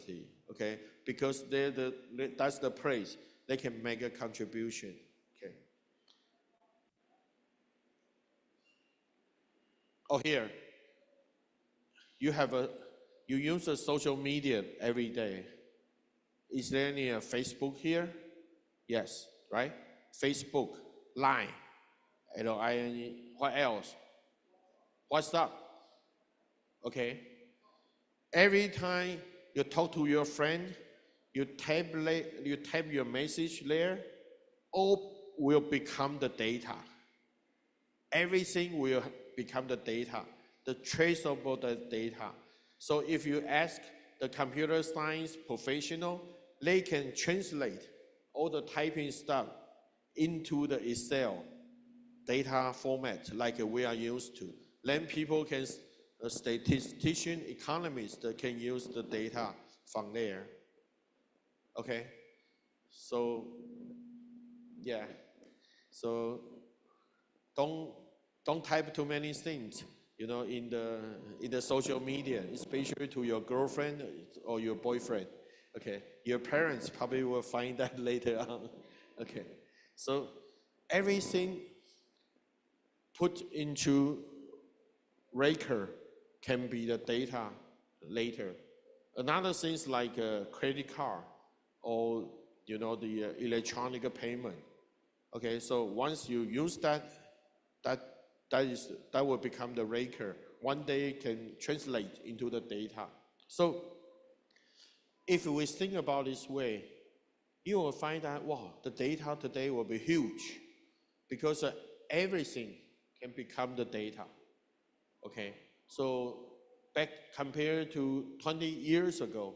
Okay, because that's the place they can make a contribution. Okay. Oh, here, you use the social media every day. Is there any Facebook here? Yes, right? Facebook, Line, LINE, what else? WhatsApp. Okay. Every time you talk to your friend, you type your message there, all will become the data. Everything will become the data, the traceable data. So if you ask the computer science professional, they can translate all the typing stuff into the Excel data format like we are used to. Then people can a statistician, economist can use the data from there. Okay, so yeah, so don't type too many things, you know, in the social media, especially to your girlfriend or your boyfriend. Okay, your parents probably will find that later on. Okay, so everything put into Raker can be the data later. Another things like a credit card or you know the electronic payment. Okay, so once you use that will become the Raker. One day it can translate into the data. So if we think about this way, you will find that wow, the data today will be huge because everything can become the data. Okay, so back compared to 20 years ago,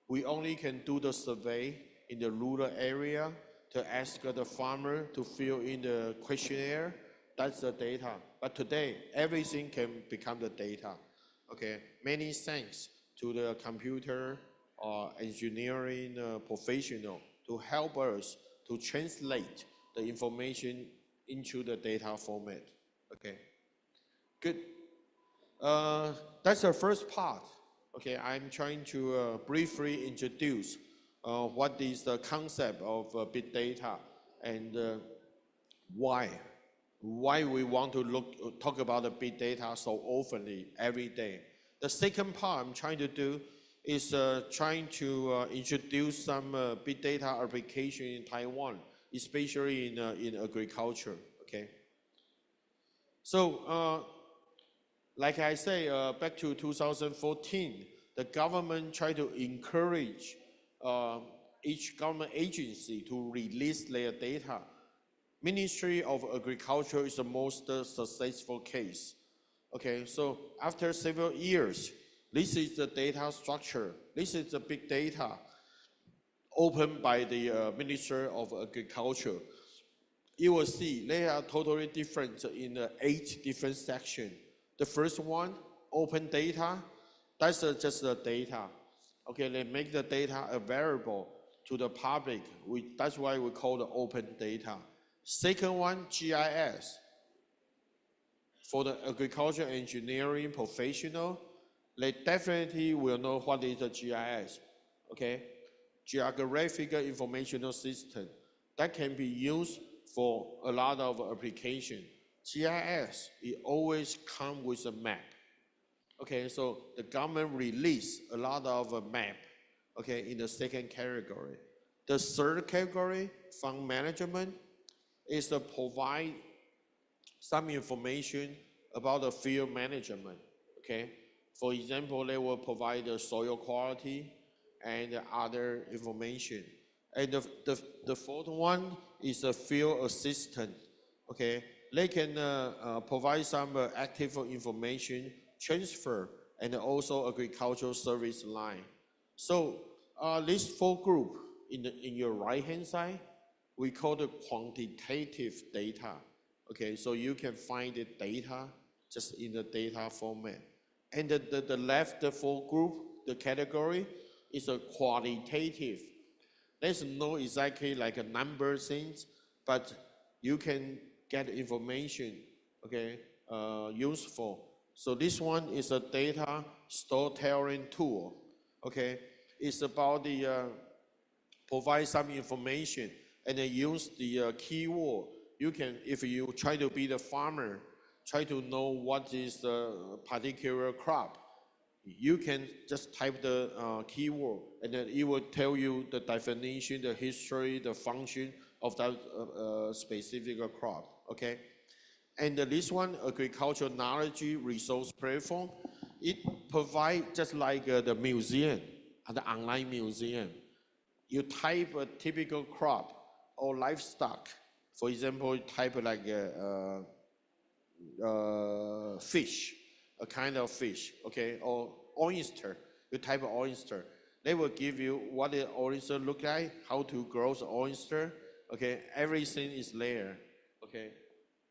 we only can do the survey in the rural area to ask the farmer to fill in the questionnaire. That's the data. But today, everything can become the data. Okay, many thanks to the computer or engineering professional to help us to translate the information into the data format. Okay, good. That's the first part. Okay, I'm trying to briefly introduce what is the concept of big data and why we want to talk about the big data so oftenly every day. The second part I'm trying to do is trying to introduce some big data application in Taiwan, especially in agriculture. Okay, so like I say, back to 2014, the government tried to encourage each government agency to release their data. Ministry of Agriculture is the most successful case. Okay, so after several years, this is the data structure. This is the big data opened by the Ministry of Agriculture. You will see they are totally different in 8 different sections. The first one, open data, that's just the data. Okay, they make the data available to the public. That's why we call the open data. Second one, GIS. For the agriculture engineering professional, they definitely will know what is the GIS. Okay, Geographical Informational System. That can be used for a lot of applications. GIS, it always comes with a map. Okay, so the government released a lot of map, okay, in the second category. The third category, fund management, is to provide some information about the field management, okay? For example, they will provide the soil quality and other information. And the fourth one is a field assistant, okay? They can provide some active information transfer and also agricultural service line. So these 4 groups in your right-hand side, we call the quantitative data. Okay, so you can find the data just in the data format. And the left 4 group, the category, is a qualitative. There's no exactly like a number things, but you can get information, okay, useful. So this one is a data storytelling tool, okay? It's about the provide some information and then use the keyword. You can, if you try to be the farmer, try to know what is the particular crop, you can just type the keyword and then it will tell you the definition, the history, the function of that specific crop, okay? And this one, Agricultural Knowledge Resource Platform, it provides just like the museum, the online museum. You type a typical crop or livestock. For example, you type like fish, a kind of fish, okay, or oyster. You type oyster. They will give you what the oyster look like, how to grow the oyster, okay, everything is there, okay.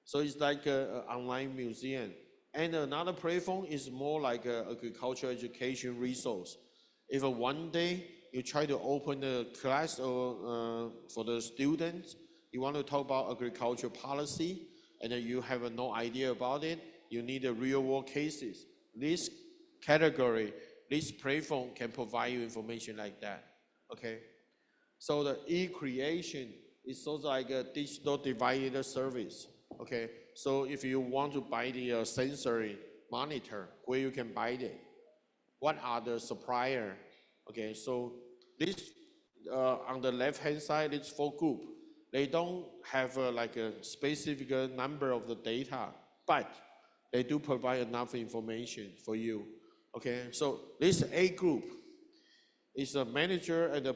So it's like an online museum. And another platform is more like a agricultural education resource. If one day you try to open a class or for the students, you want to talk about agriculture policy, and you have no idea about it, you need a real world cases. This category, this platform can provide you information like that, okay? So the e-creation is sort of like a digital divided service, okay? So if you want to buy the sensory monitor, where you can buy it? What are the supplier? Okay, so this on the left-hand side, it's for group. They don't have like a specific number of the data, but they do provide enough information for you. Okay, so this A group is a manager and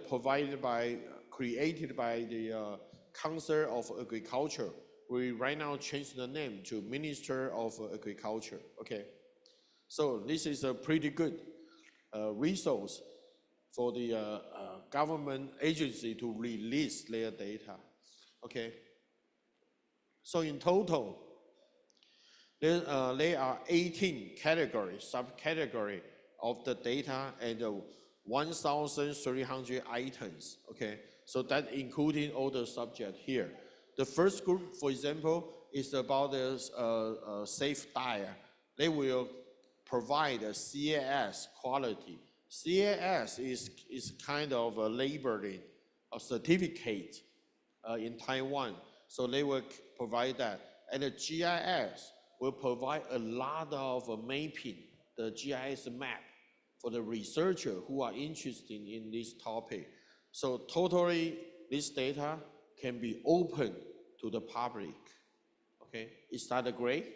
created by the Council of Agriculture. We right now changed the name to Minister of Agriculture. Okay, so this is a pretty good resource for the government agency to release their data. Okay, so in total, there are 18 categories, subcategory of the data, and 1,300 items. Okay, so that including all the subject here. The first group, for example, is about the safe diet. They will provide a CAS quality. CAS is kind of a labeling, a certificate in Taiwan. So they will provide that. And the GIS will provide a lot of mapping, the GIS map for the researcher who are interested in this topic. So totally, this data can be open to the public. Okay, is that great?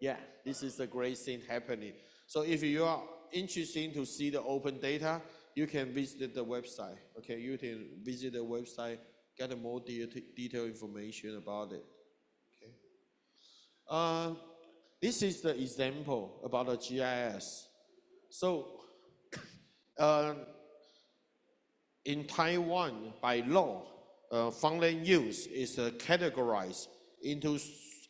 Yeah, this is a great thing happening. So if you are interested to see the open data, you can visit the website. Okay, you can visit the website, get more detailed information about it. Okay. This is the example about the GIS. So in Taiwan, by law, farmland use is categorized into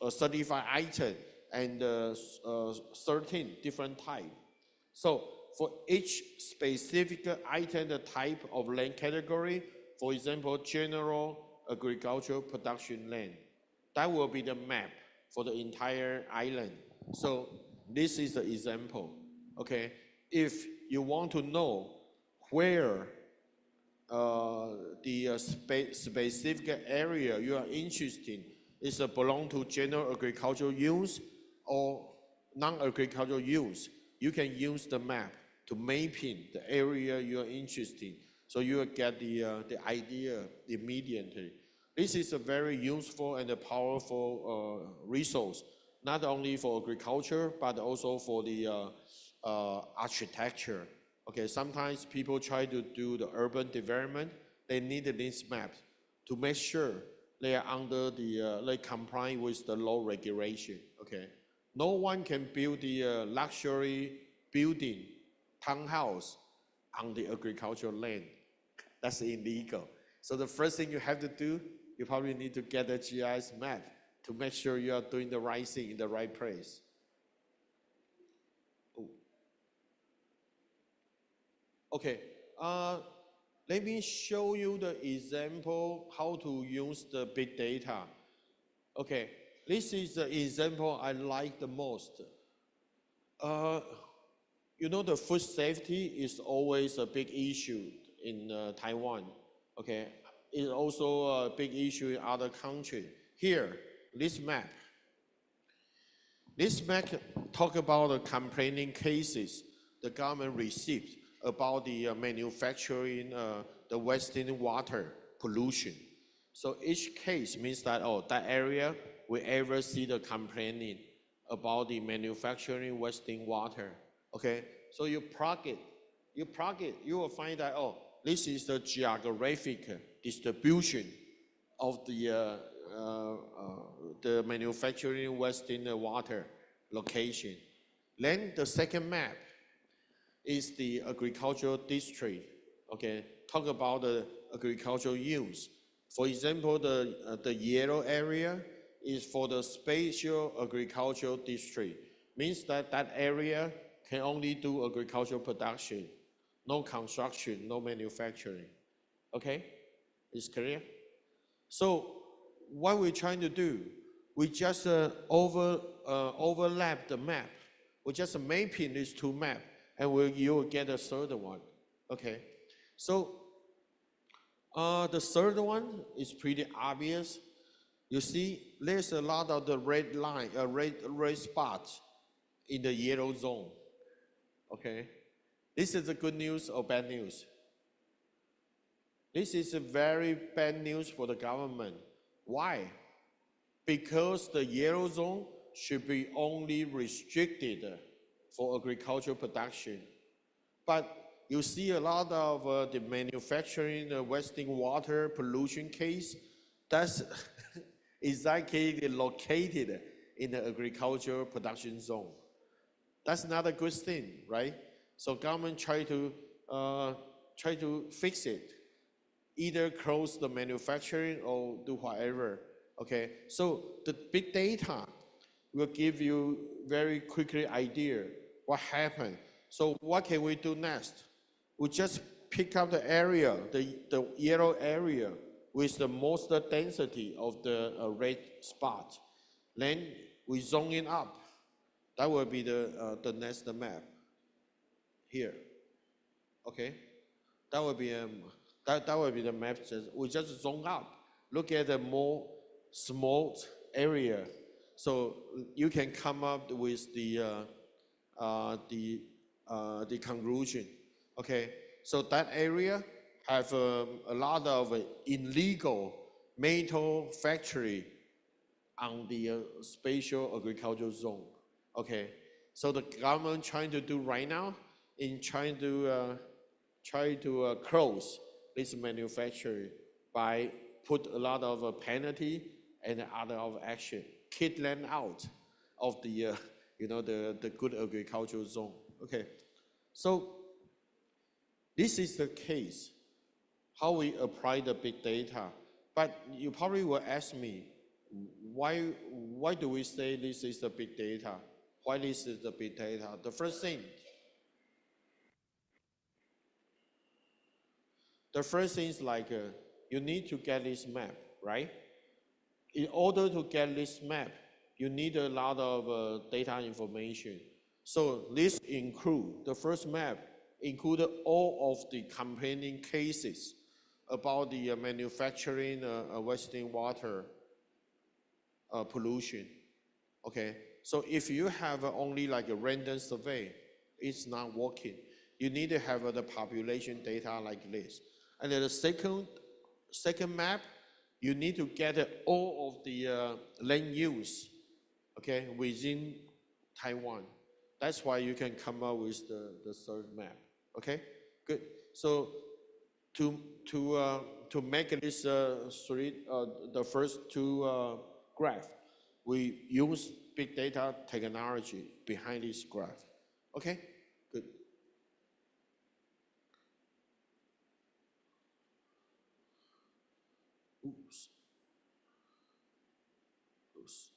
35 items and 13 different types. So for each specific item, the type of land category, for example, general agricultural production land, that will be the map for the entire island. So this is the example, okay? If you want to know where the specific area you are interested in is belong to general agricultural use or non-agricultural use, you can use the map to mapping the area you are interested in. So you will get the idea immediately. This is a very useful and a powerful resource, not only for agriculture, but also for the architecture. Okay, sometimes people try to do the urban development, they need this map to make sure they are under the, they comply with the law regulation, okay? No one can build the luxury building, townhouse on the agricultural land. That's illegal. So the first thing you have to do, you probably need to get a GIS map to make sure you are doing the right thing in the right place. Ooh. Okay, let me show you the example how to use the big data. Okay, this is the example I like the most. You know, the food safety is always a big issue in Taiwan. Okay, it's also a big issue in other countries. Here, this map talk about the complaining cases the government received about the manufacturing, the wasting water pollution. So each case means that, oh, that area we ever see the complaining about the manufacturing wasting water. Okay, so you plug it, you will find that, oh, this is the geographic distribution of the manufacturing wasting water location. Then the second map is the agricultural district. Okay, talk about the agricultural use. For example, the yellow area is for the spatial agricultural district. means that that area can only do agricultural production, no construction, no manufacturing. Okay, it's clear? So what we're trying to do, we just overlap the map. We just mapping these two maps, and you will get a third one. Okay, so the third one is pretty obvious. You see, there's a lot of the red line, red spots in the yellow zone. Okay, this is the good news or bad news? This is a very bad news for the government. Why? Because the yellow zone should be only restricted for agricultural production. But you see a lot of the manufacturing, wasting water, pollution case, that's exactly located in the agricultural production zone. That's not a good thing, right? So government try to fix it, either close the manufacturing or do whatever. Okay, so the big data will give you very quickly idea what happened. So what can we do next? We just pick up the area, the yellow area with the most density of the red spot. Then we zone it up. That will be the next map here. Okay, that will be that will be the map. We just zone up. Look at the more small area, so you can come up with the conclusion. Okay, so that area have a lot of illegal metal factory on the spatial agricultural zone. Okay, so the government trying to do right now in trying to close this manufacturing by put a lot of penalty and other of action, kick them out of the the good agricultural zone. Okay, so this is the case how we apply the big data. But you probably will ask me, why do we say this is the big data? Why this is the big data? The first thing is like you need to get this map, right? In order to get this map, you need a lot of data information. So this include, the first map included all of the complaining cases about the manufacturing wasting water pollution. Okay, so if you have only like a random survey, it's not working. You need to have the population data like this. And then the second map, you need to get all of the land use, okay, within Taiwan. That's why you can come up with the third map. Okay, good. So to make this the first two graph, we use big data technology behind this graph. Okay, good. Oops. Oops.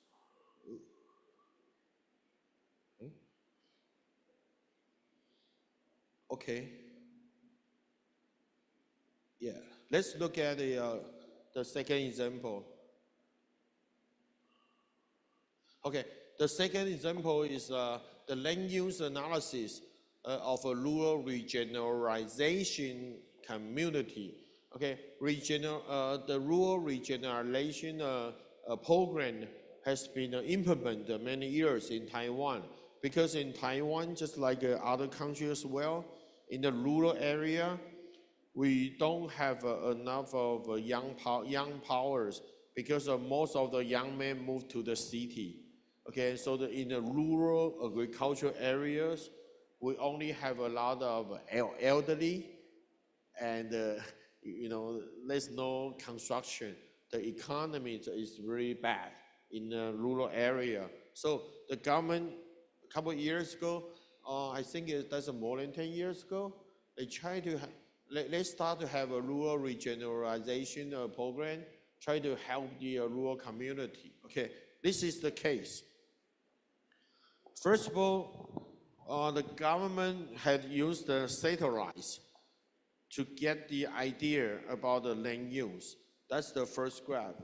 Okay. Yeah. Let's look at the second example. Okay. The second example is the land use analysis of a rural regeneration community. Okay. The rural regeneration program has been implemented many years in Taiwan. Because in Taiwan, just like other countries as well, in the rural area, we don't have enough of young powers because most of the young men move to the city. Okay, so in the rural agricultural areas, we only have a lot of elderly, and there's no construction. The economy is really bad in the rural area. So the government, a couple of years ago, I think that's more than 10 years ago, they try to they start to have a rural regeneration program, try to help the rural community. Okay, this is the case. first of all, the government had used the satellites to get the idea about the land use. That's the first graph.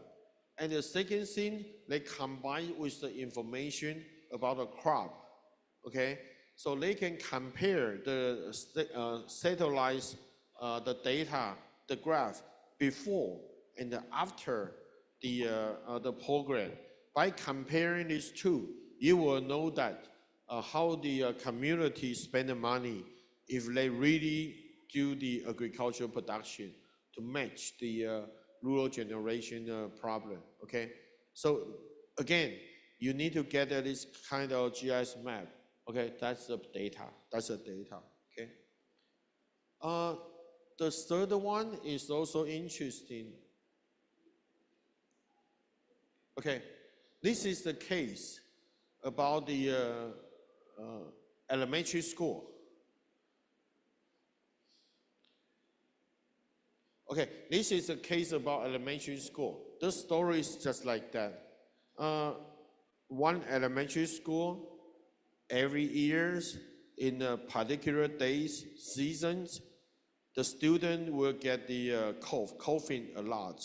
And the second thing, they combine with the information about the crop, okay? So they can compare the satellites, the data, the graph before and after the program. By comparing these two, you will know that how the community spend the money if they really do the agricultural production to match the rural generation problem, okay? So again, you need to get this kind of GIS map, okay? That's the data, okay? The third one is also interesting. Okay, this is the case about the elementary school. Okay, this is a case about elementary school. The story is just like that. One elementary school, every year, in a particular days, seasons, the student will get the coughing a lot,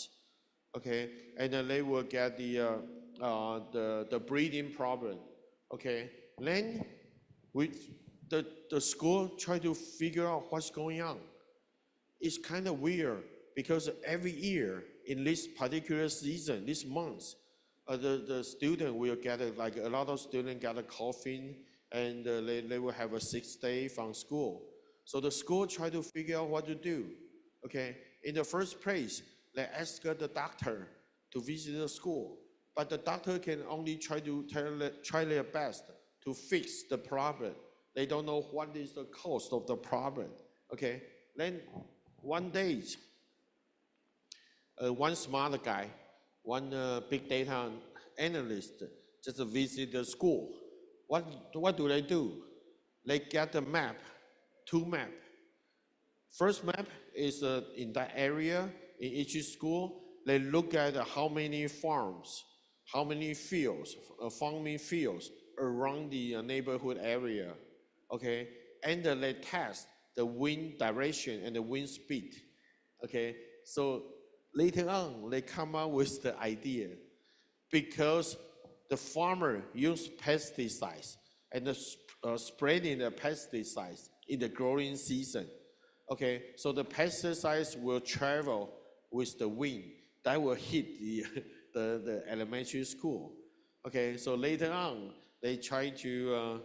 okay, and then they will get the breathing problem, okay. Then the school try to figure out what's going on. It's kind of weird because every year in this particular season, this month, the student will get like a lot of students get a coughing, and they will have a 6 day from school. So the school try to figure out what to do. Okay, in the first place, they ask the doctor to visit the school, but the doctor can only try their best to fix the problem. They don't know what is the cause of the problem. Okay, then one day, one smart guy, one big data analyst just visit the school. What do? They get a map, 2 maps. First map is in that area, in each school. They look at how many farms, how many fields, farming fields around the neighborhood area, okay? And they test the wind direction and the wind speed, okay? So later on, they come up with the idea, because the farmer used pesticides and spreading the pesticides in the growing season. Okay, so the pesticides will travel with the wind. That will hit the elementary school. Okay, so later on, they try to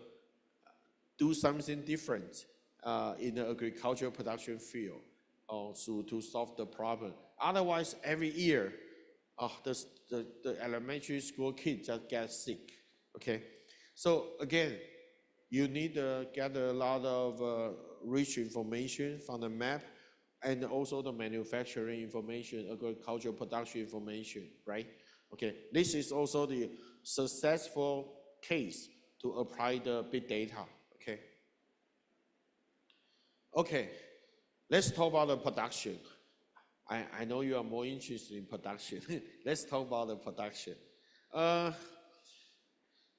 do something different in the agricultural production field to solve the problem. Otherwise, every year, the elementary school kids just get sick, okay? So again, you need to get a lot of rich information from the map, and also the manufacturing information, agricultural production information, right? Okay, this is also the successful case to apply the big data, okay? Okay, let's talk about the production. I know you are more interested in production. Let's talk about the production.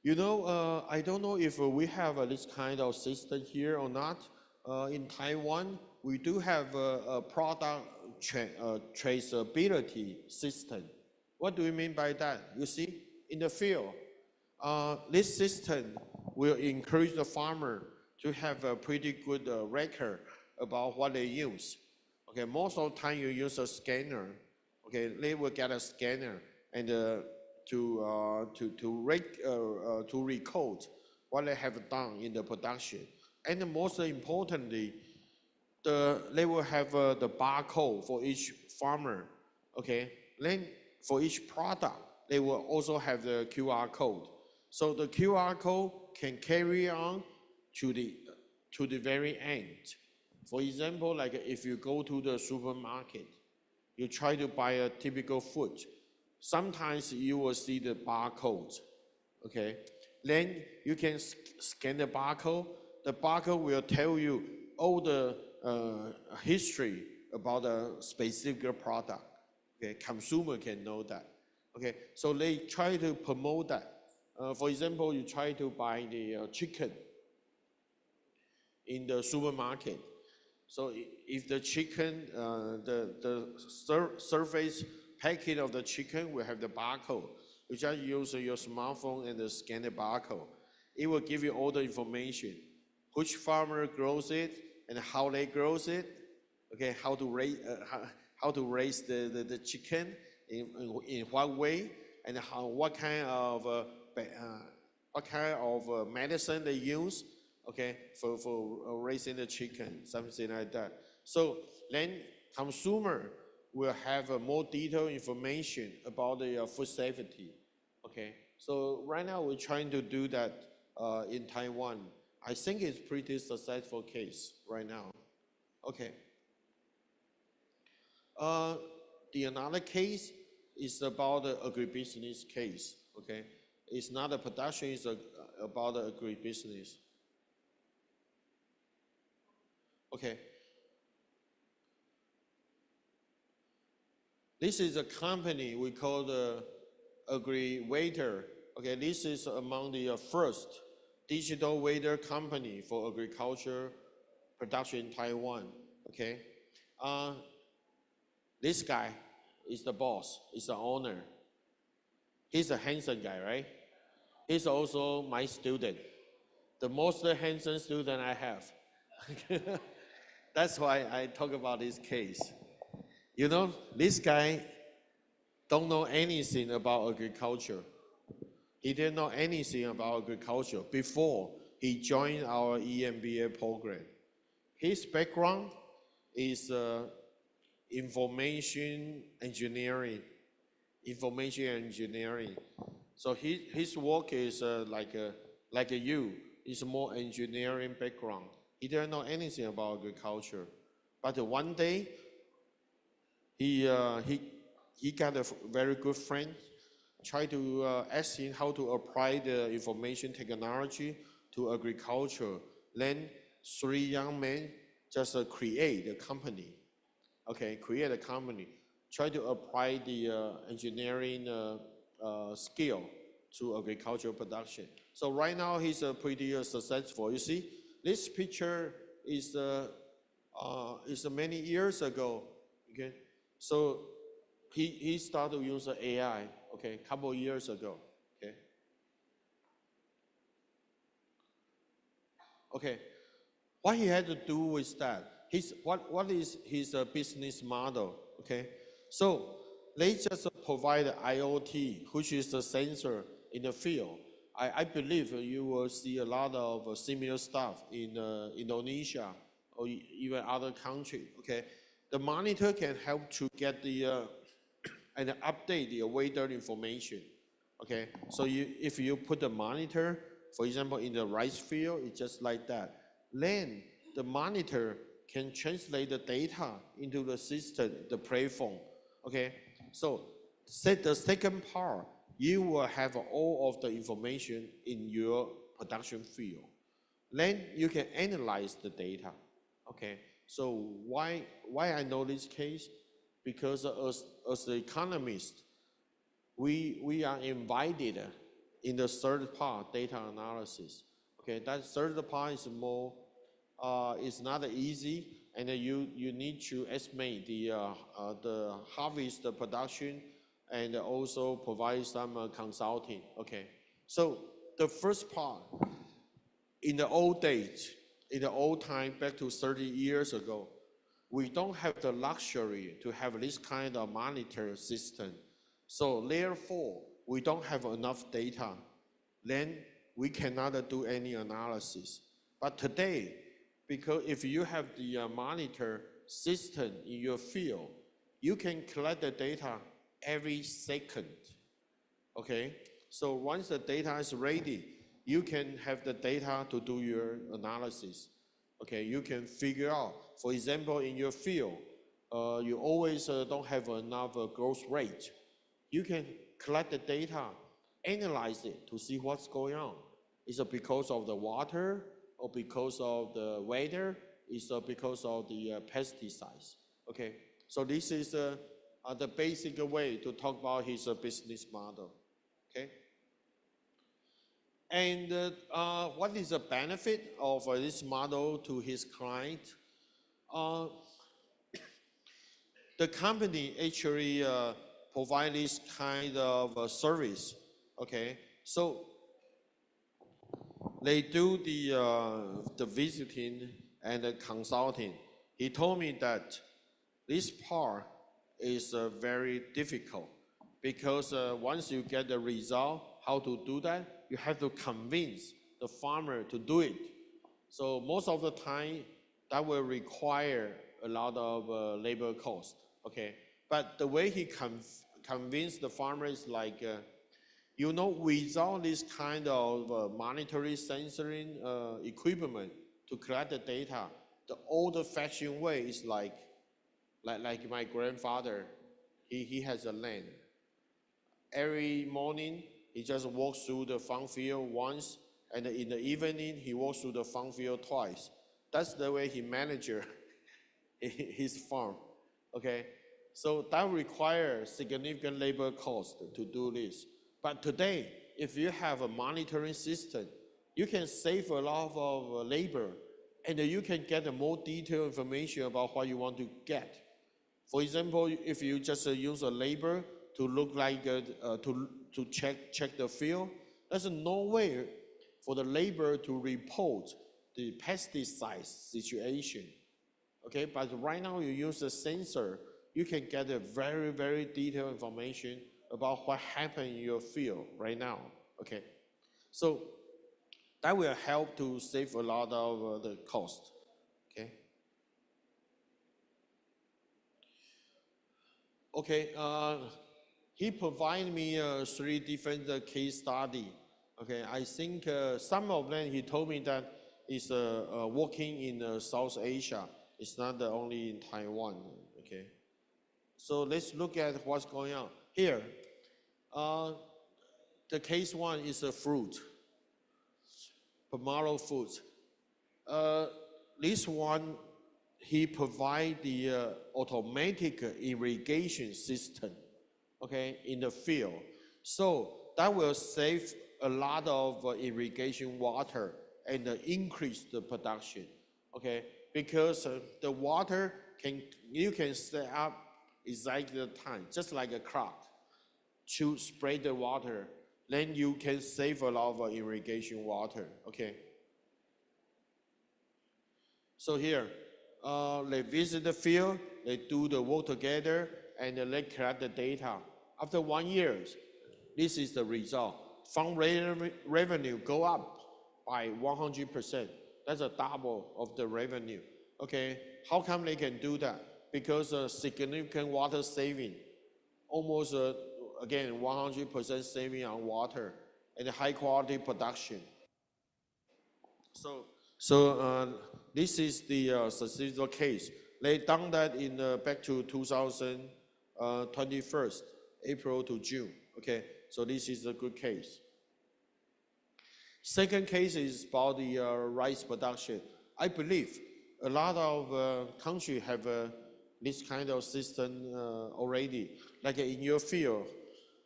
You know, I don't know if we have this kind of system here or not. In Taiwan, we do have a product traceability system. What do we mean by that? You see, in the field, this system will encourage the farmer to have a pretty good record about what they use. Okay, most of the time you use a scanner. Okay, they will get a scanner and to record what they have done in the production. And most importantly, they will have the barcode for each farmer. Okay, then for each product, they will also have the QR code. So the QR code can carry on to the very end. For example, like if you go to the supermarket, you try to buy a typical food, sometimes you will see the barcode, okay? Then you can scan the barcode. The barcode will tell you all the history about a specific product, okay? Consumer can know that, okay? So they try to promote that For example, you try to buy the chicken in the supermarket. So if the chicken, surface packet of the chicken will have the barcode, you just use your smartphone and scan the barcode. It will give you all the information, which farmer grows it and how they grows it, okay, how to raise the chicken, in what way, and what kind of medicine they use, okay, for raising the chicken, something like that. So then consumer will have more detailed information about the food safety, okay. So right now we're trying to do that in Taiwan. I think it's pretty successful case right now, okay. The another case is about the agribusiness case, okay. It's not a production, it's about the agribusiness. Okay. This is a company we call the AgriWaiter. Okay, this is among the first digital waiter company for agriculture production in Taiwan. Okay. This guy is the boss, is the owner. He's a handsome guy, right? He's also my student, the most handsome student I have. That's why I talk about this case. You know, this guy don't know anything about agriculture. He didn't know anything about agriculture before he joined our EMBA program. His background is information engineering. So his work is like you. It's more engineering background. He didn't know anything about agriculture, but one day he got a very good friend. Tried to ask him how to apply the information technology to agriculture. Then 3 young men just create a company. Okay, create a company. Try to apply the engineering skill to agricultural production. So right now he's pretty successful. You see, this picture is many years ago. Okay, so he started to use AI. Okay, a couple of years ago. Okay. Okay, what he had to do with that? What is his business model? Okay, so they just provide IoT, which is the sensor in the field. I believe you will see a lot of similar stuff in Indonesia or even other countries. Okay, the monitor can help to get the and update the weather information. Okay, so if you put the monitor, for example, in the rice field, it's just like that. Then the monitor can translate the data into the system, the platform. Okay, so the second part, you will have all of the information in your production field. Then you can analyze the data. Okay, so why I know this case? Because as the economist, we are invited in the third part, data analysis. Okay, that third part is more, it's not easy, and you need to estimate the harvest, the production, and also provide some consulting. Okay, so the first part, in the old days, in the old time, back to 30 years ago, we don't have the luxury to have this kind of monitor system. So therefore, we don't have enough data. Then we cannot do any analysis. But today, because if you have the monitor system in your field, you can collect the data every second. Okay, so once the data is ready, you can have the data to do your analysis. Okay, you can figure out, for example, in your field, you always don't have enough growth rate. You can collect the data, analyze it to see what's going on. Is it because of the water, or because of the weather? Is it because of the pesticides? Okay, so this is the basic way to talk about his business model. Okay. And what is the benefit of this model to his client? The company actually provide this kind of service. Okay, so they do the visiting and the consulting. He told me that this part is very difficult because once you get the result, how to do that, you have to convince the farmer to do it. So most of the time, that will require a lot of labor cost. Okay, but the way he convinced the farmer is like, you know, without this kind of monitoring, sensoring equipment to collect the data, the old-fashioned way is like my grandfather. He has a land. Every morning, he just walks through the farm field once, and in the evening, he walks through the farm field twice. That's the way he manages his farm. Okay, so that requires significant labor cost to do this. But today, if you have a monitoring system, you can save a lot of labor, and you can get a more detailed information about what you want to get. For example, if you just use a label to look like to check the field, there's no way for the label to report the pesticide situation. Okay, but right now you use a sensor, you can get a very, very detailed information about what happened in your field right now. Okay, so that will help to save a lot of the cost. Okay. Okay, he provided me 3 different case study. Okay, I think some of them he told me that is working in South Asia. It's not only in Taiwan. Okay, so let's look at what's going on here. The case 1 is a fruit, pomelo fruit. This one, he provide the automatic irrigation system, okay, in the field. So that will save a lot of irrigation water and increase the production, okay, because the water you can set up exactly the time, just like a crop, to spray the water, then you can save a lot of irrigation water, okay. So here, they visit the field, they do the work together, and they collect the data. After 1 year, this is the result. Farm revenue go up by 100%. That's a double of the revenue. Okay, how come they can do that? Because significant water saving, almost again 100% saving on water, and high quality production. So this is the statistical case. They done that in back to 2021, April to June. Okay, so this is a good case. Second case is about the rice production. I believe a lot of countries have this kind of system already. Like in your field,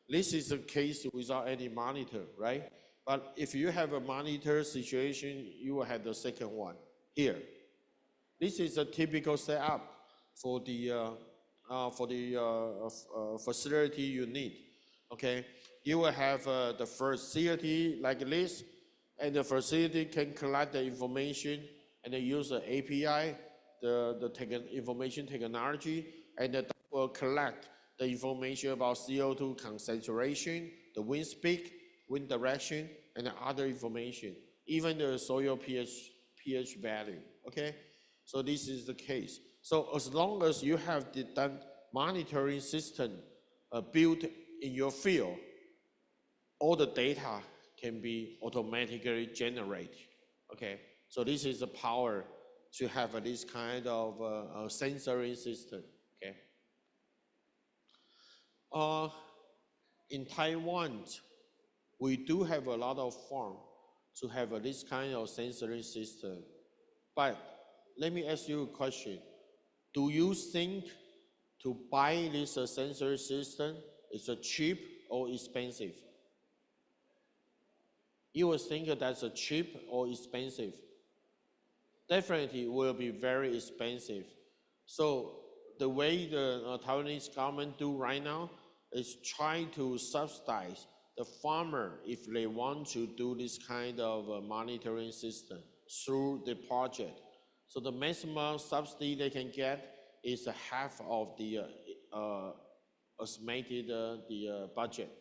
this is a case without any monitor, right? But if you have a monitor situation, you will have the second one here. This is a typical setup for the facility you need. Okay, you will have the facility like this, and the facility can collect the information and they use the API, the information technology, and that will collect the information about CO2 concentration, the wind speed, wind direction, and the other information, even the soil pH value. Okay, so this is the case. So as long as you have that monitoring system built in your field, all the data can be automatically generated. Okay, so this is the power to have this kind of sensory system. Okay. In Taiwan, we do have a lot of farms to have this kind of sensory system. But let me ask you a question. Do you think to buy this sensory system is cheap or expensive? you will think that's a cheap or expensive. Definitely will be very expensive. So the way the Taiwanese government do right now is try to subsidize the farmer if they want to do this kind of monitoring system through the project. So the maximum subsidy they can get is half of the estimated the budget.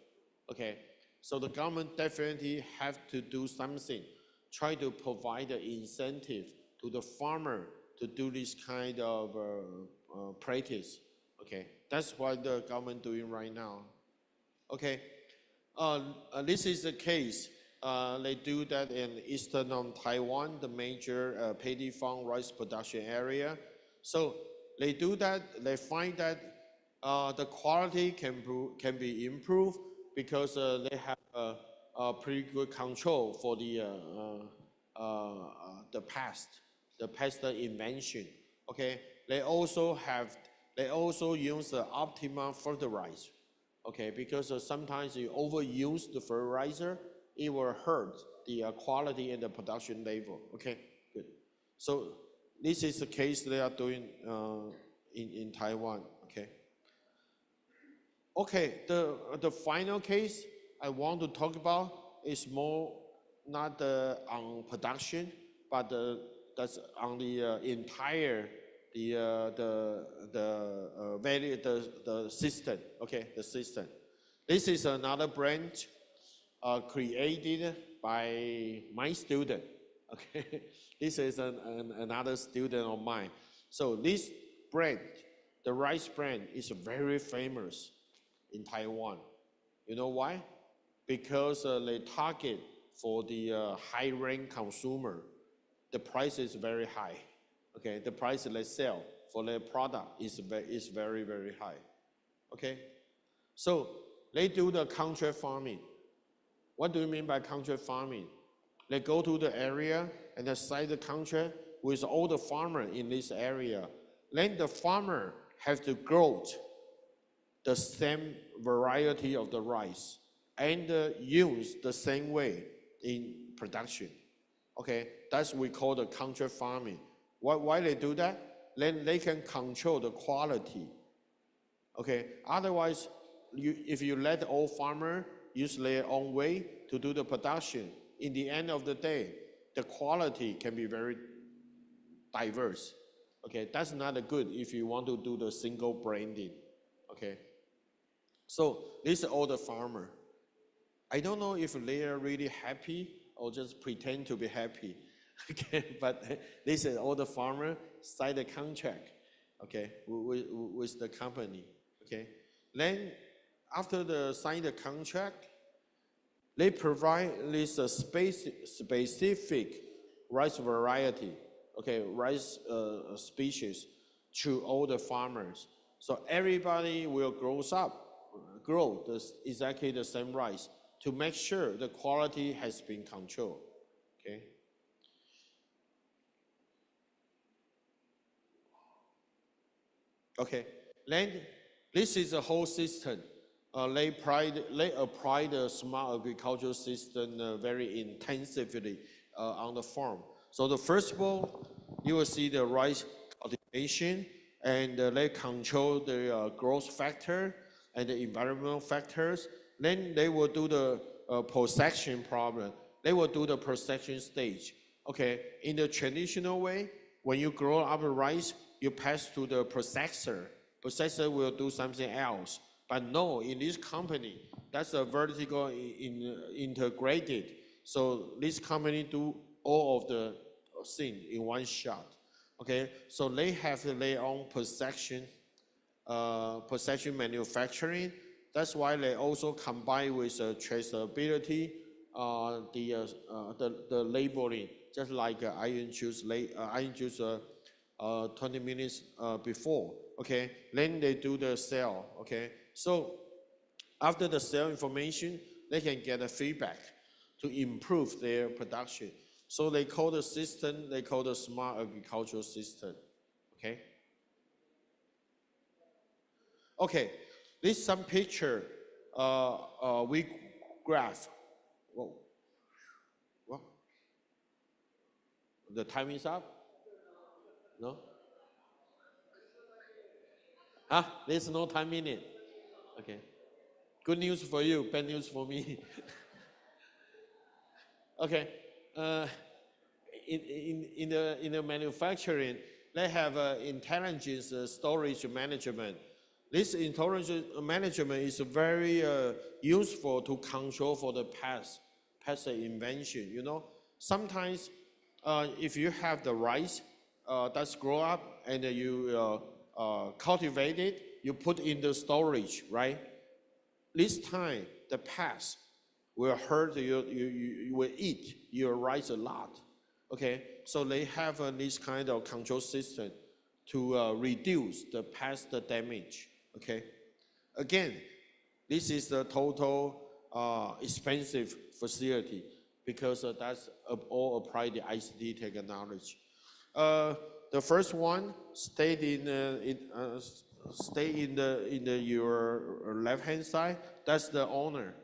Okay, so the government definitely have to do something, try to provide the incentive to the farmer to do this kind of practice. Okay, that's what the government doing right now. Okay, this is the case. They do that in eastern Taiwan, the major paddy farm rice production area. So they do that. They find that the quality can be improved because they have a pretty good control for the pest invention. Okay, they also use the optimal fertilizer. Okay, because sometimes you overuse the fertilizer, it will hurt the quality and the production level. Okay, good. So this is the case they are doing in Taiwan. Okay. Okay, the final case I want to talk about is more not on production, but that's on the entire the system. Okay, the system. This is another branch created by my student. Okay, this is another student of mine. So this brand, the rice brand, is very famous in Taiwan. You know why? Because they target for the high-rank consumer. The price is very high. Okay, the price they sell for their product is very, very high. Okay, so they do the contract farming. What do you mean by contract farming? They go to the area and they sign the contract with all the farmers in this area. Then the farmer has to grow the same variety of the rice and use the same way in production. Okay, that's what we call the contract farming. Why they do that? Then they can control the quality. Okay, otherwise, if you let all farmers use their own way to do the production, in the end of the day, the quality can be very diverse. Okay, that's not good if you want to do the single branding. Okay, so this is all the farmer. I don't know if they are really happy or just pretend to be happy. Okay, but this is all the farmer sign the contract. Okay, with the company. Okay, then after the sign the contract, they provide this specific rice variety, okay, rice species to all the farmers. So everybody will grow exactly the same rice to make sure the quality has been controlled. Okay. Okay. Then this is the whole system. They apply the smart agricultural system very intensively on the farm. So the first of all, you will see the rice cultivation, and they control the growth factor and the environmental factors. Then they will do the processing problem. They will do the processing stage. Okay, in the traditional way, when you grow up the rice, you pass to the processor. Processor will do something else. But no, in this company, that's a vertical integrated. So this company do all of the thing in one shot. Okay, so they have their own processing manufacturing. That's why they also combine with traceability, the labeling, just like I introduced 20 minutes before. Okay, then they do the sale. Okay, so after the sale information, they can get a feedback to improve their production. So they call the system, they call the smart agricultural system. Okay. Okay, this is some picture we graph. Whoa. The time is up? No? There's no time in it. Okay. Good news for you, bad news for me. Okay. In the manufacturing, they have intelligence storage management. This intelligence management is very useful to control for the past invention. You know, sometimes if you have the rice that's grow up and you cultivate it, you put in the storage, right? This time, the pest will hurt you will eat your rice a lot. Okay, so they have this kind of control system to reduce the pest damage. Okay, again, this is the total expensive facility because that's all applied the ICT technology. The first one stayed in your left hand side. That's the owner,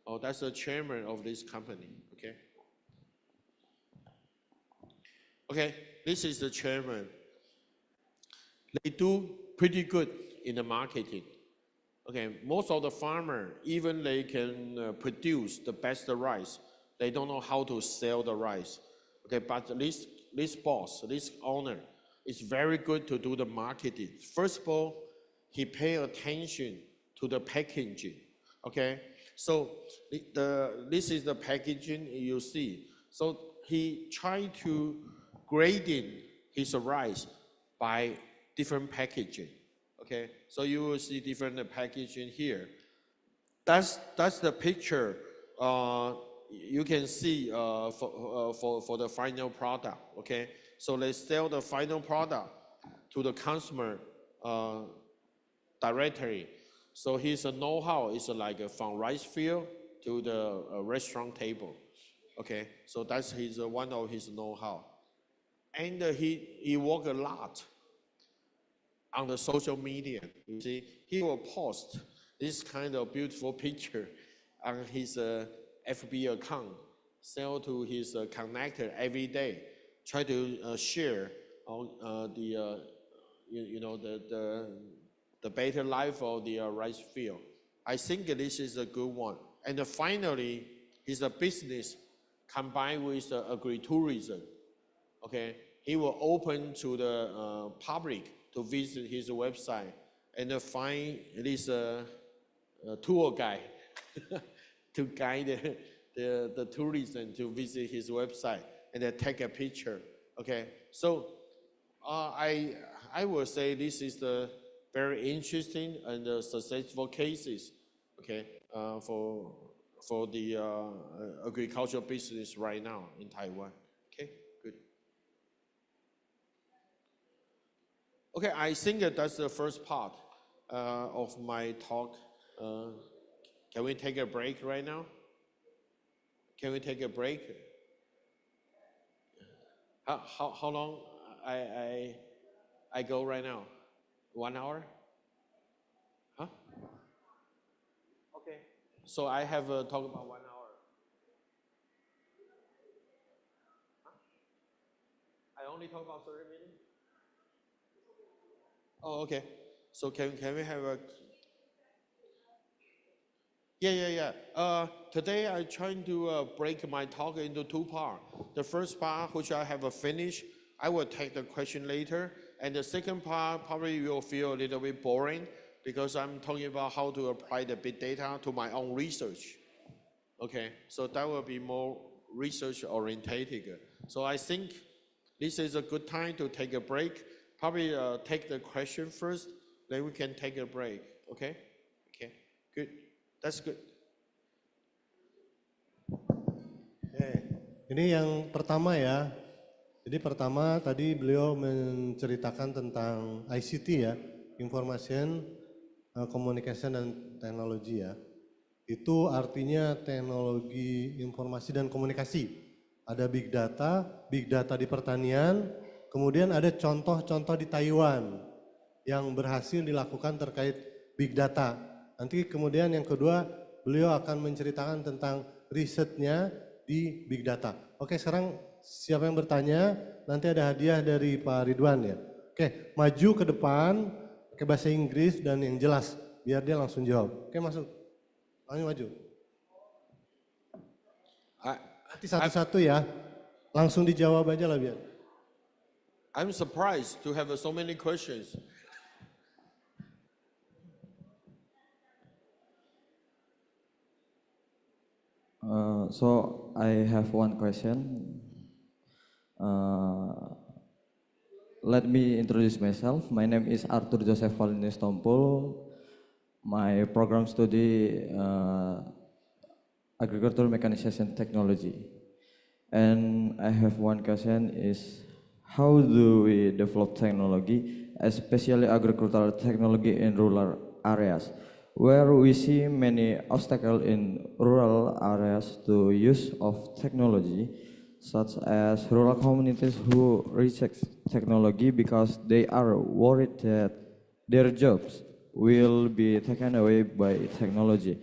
or that's the chairman of this company. Okay. Okay, this is the chairman. They do pretty good in the marketing. Okay, most of the farmer, even they can produce the best rice, they don't know how to sell the rice. Okay, but this boss, this owner, is very good to do the marketing. First of all, he pay attention to the packaging. Okay, so this is the packaging you see. So he tried to grading his rice by different packaging. Okay, so you will see different packaging here. That's the picture you can see for the final product. Okay, so they sell the final product to the consumer directly. So his know-how is like from rice field to the restaurant table. Okay, so that's one of his know-how. And he work a lot on the social media. You see, he will post this kind of beautiful picture on his FB account, sell to his connector every day, try to share the better life of the rice field. I think this is a good one. And finally, his business combined with agritourism. Okay, he will open to the public to visit his website and find this tour guide to guide the tourism to visit his website and then take a picture. Okay, so I will say this is the very interesting and successful cases. Okay, for the agricultural business right now in Taiwan. Okay, good. Okay, I think that's the first part of my talk. Can we take a break right now? Can we take a break? How long I go right now? 1 hour? Huh? Okay. So I have a talk about 1 hour. Huh? I only talk about 30 minutes? Oh, okay. So can we have a... Yeah. Today I'm trying to break my talk into two parts. The first part, which I have finished, I will take the question later. And the second part probably you'll feel a little bit boring because I'm talking about how to apply the big data to my own research. Okay, so that will be more research orientated. So I think this is a good time to take a break. Probably take the question first, then we can take a break. Okay? Okay, good. That's good. Ini yang pertama ya. Jadi pertama tadi beliau menceritakan tentang ICT ya, Information, Communication dan Teknologi ya. Itu artinya teknologi informasi dan komunikasi. Ada big data di pertanian, kemudian ada contoh-contoh di Taiwan yang berhasil dilakukan terkait big data. Nanti kemudian yang kedua beliau akan menceritakan tentang risetnya di big data. Oke, sekarang siapa yang bertanya, nanti ada hadiah dari Pak Ridwan ya. Oke, maju ke depan, pakai bahasa Inggris dan yang jelas, biar dia langsung jawab. Oke, masuk. Ayo maju. Nanti satu-satu ya, langsung dijawab aja lah biar. I'm surprised to have so many questions. So I have one question. Let me introduce myself. My name is Arthur Joseph Paulinus Tompul. My program study agricultural mechanization technology. And I have one question is, how do we develop technology, especially agricultural technology in rural areas, where we see many obstacles in rural areas to use of technology, such as rural communities who reject technology because they are worried that their jobs will be taken away by technology,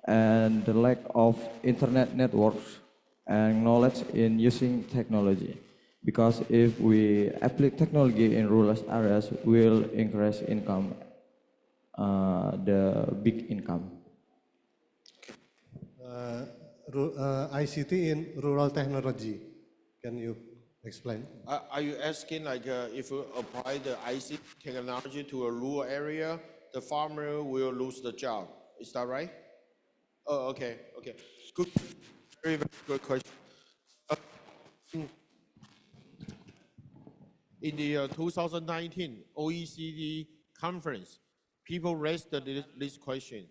and the lack of internet networks and knowledge in using technology. Because if we apply technology in rural areas, will increase income, the big income. ICT in rural technology. Can you explain? Are you asking like if we apply the ICT technology to a rural area, the farmer will lose the job? Is that right? Oh, okay. Good, very good question. In the 2019 OECD conference, people raised this question.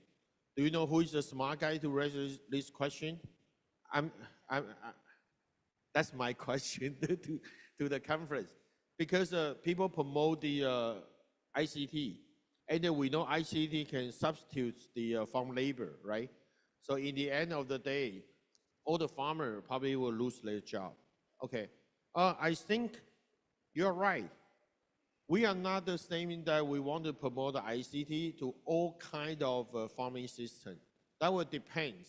Do you know who is the smart guy to raise this question? That's my question to the conference, because people promote the ICT, and then we know ICT can substitute the farm labor, right? So in the end of the day, all the farmers probably will lose their job. Okay, I think you're right. We are not the same that we want to promote the ICT to all kind of farming system. That would depend.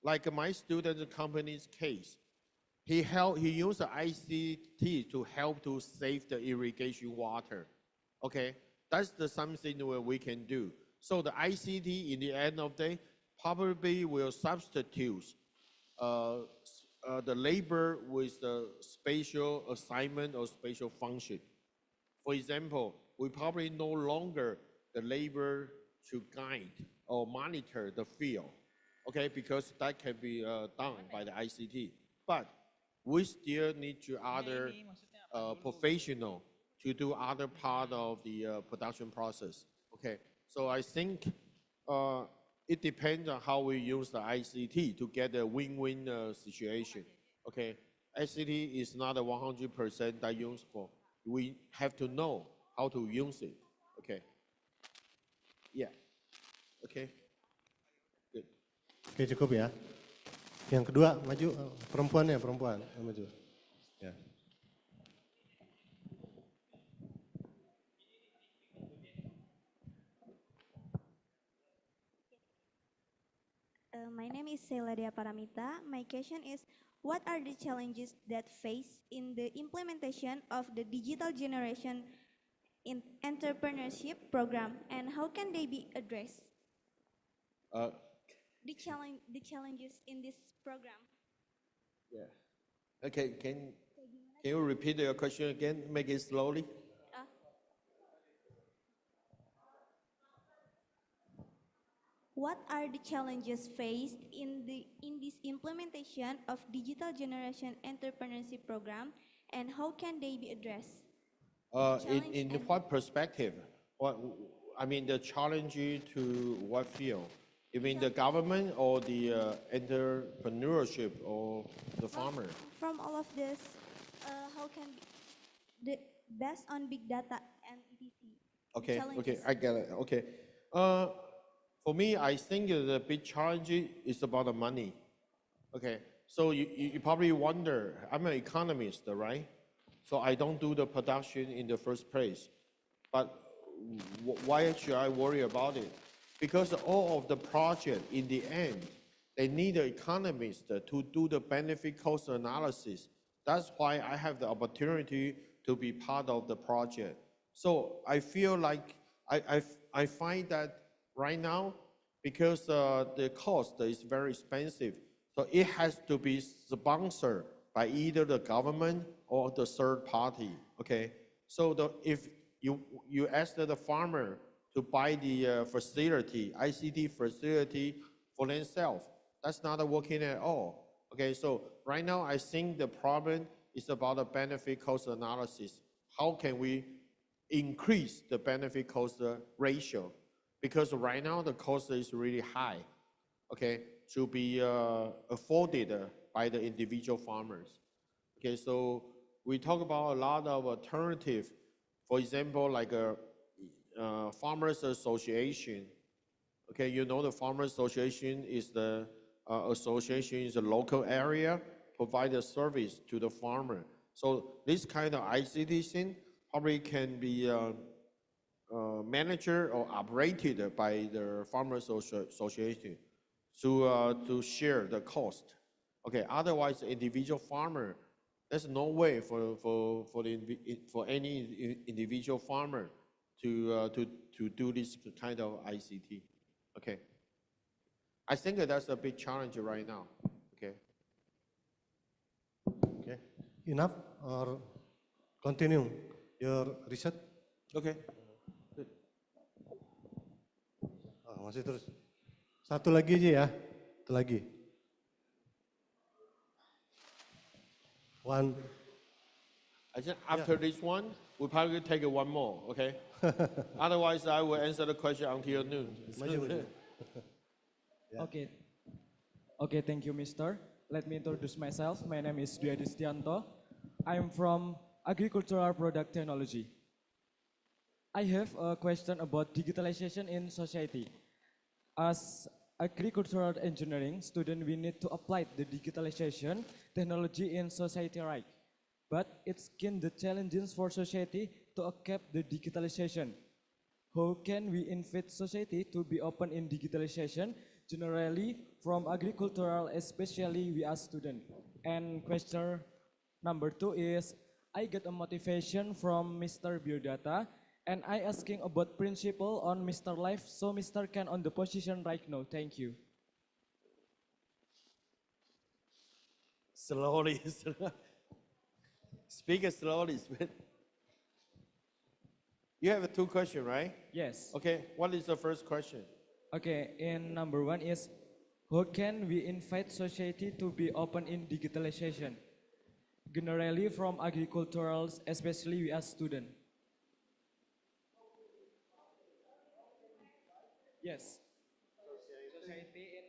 Like my student company's case, he used the ICT to help to save the irrigation water. Okay, that's something where we can do. So the ICT in the end of the day probably will substitute the labor with the spatial assignment or spatial function. For example, we probably no longer the labor to guide or monitor the field, okay, because that can be done by the ICT. But we still need to other professional to do other part of the production process. Okay, so I think it depends on how we use the ICT to get a win-win situation. Okay, ICT is not a 100% that useful. We have to know how to use it. Okay. Yeah. Okay. Good. Oke, cukup ya. Yang kedua, maju perempuan maju. Ya. My name is Celadia Paramita. My question is, what are the challenges that face in the implementation of the digital generation in entrepreneurship program, and how can they be addressed? The challenges in this program. Yeah. Okay. Can you repeat your question again? Make it slowly. What are the challenges faced in this implementation of digital generation entrepreneurship program, and how can they be addressed? In what perspective? The challenge to what field? You mean the government or the entrepreneurship or the farmer? From all of this, how can based on big data and etc. Okay, I get it. Okay. For me, I think the big challenge is about the money. Okay, so you probably wonder, I'm an economist, right? So I don't do the production in the first place. But why should I worry about it? Because all of the project, in the end, they need an economist to do the benefit cost analysis That's why I have the opportunity to be part of the project. So I feel like I find that right now, because the cost is very expensive, so it has to be sponsored by either the government or the third party. Okay, so if you ask the farmer to buy the facility, ICT facility for themselves, that's not working at all. Okay, so right now I think the problem is about the benefit cost analysis. How can we increase the benefit cost ratio? Because right now the cost is really high, okay, to be afforded by the individual farmers. Okay, so we talk about a lot of alternative. For example, like a farmers association. Okay, you know the farmers association is the association in the local area, provide a service to the farmer. So this kind of ICT thing probably can be managed or operated by the farmers association to share the cost. Okay, otherwise the individual farmer, there's no way for any individual farmer to do this kind of ICT. Okay. I think that's a big challenge right now. Okay. Okay. Enough or continue your research? Okay. Good. Masih terus. Satu lagi aja ya. Satu lagi. One. I think after this one, we'll probably take one more, okay? Otherwise, I will answer the question until noon. Okay. Okay, thank you, Mister. Let me introduce myself. My name is Dwi Adistianto. I'm from Agricultural Product Technology. I have a question about digitalization in society. As agricultural engineering student, we need to apply the digitalization technology in society, right? But it's can the challenges for society to accept the digitalization. How can we invite society to be open in digitalization, generally from agricultural, especially we as students? And question number 2 is, I get a motivation from Mr. Biodata, and I asking about principle on Mr. Life, so Mr. can on the position right now. Thank you. Slowly. Speak slowly. You have two questions, right? Yes. Okay, what is the first question? Okay, and number 1 is, how can we invite society to be open in digitalization? Generally from agriculturals, especially we as students. Yes. Society in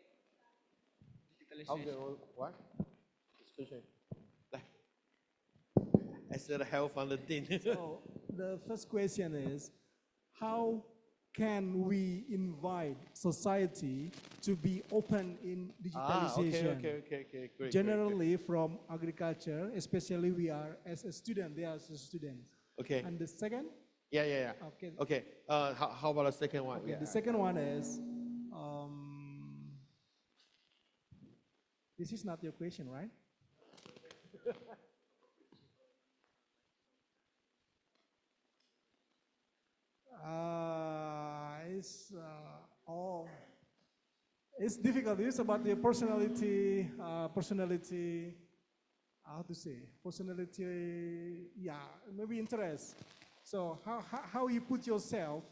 digitalization. Okay, what? Discussion. I said help on the thing. So the first question is, how can we invite society to be open in digitalization? Okay, great. Generally from agriculture, especially we are as a student, they are as a student. Okay. And the second? Yeah. Okay. How about the second one? Okay, the second one is, this is not your question, right? It's difficult. It's about your personality, how to say, personality, yeah, maybe interest. So how you put yourself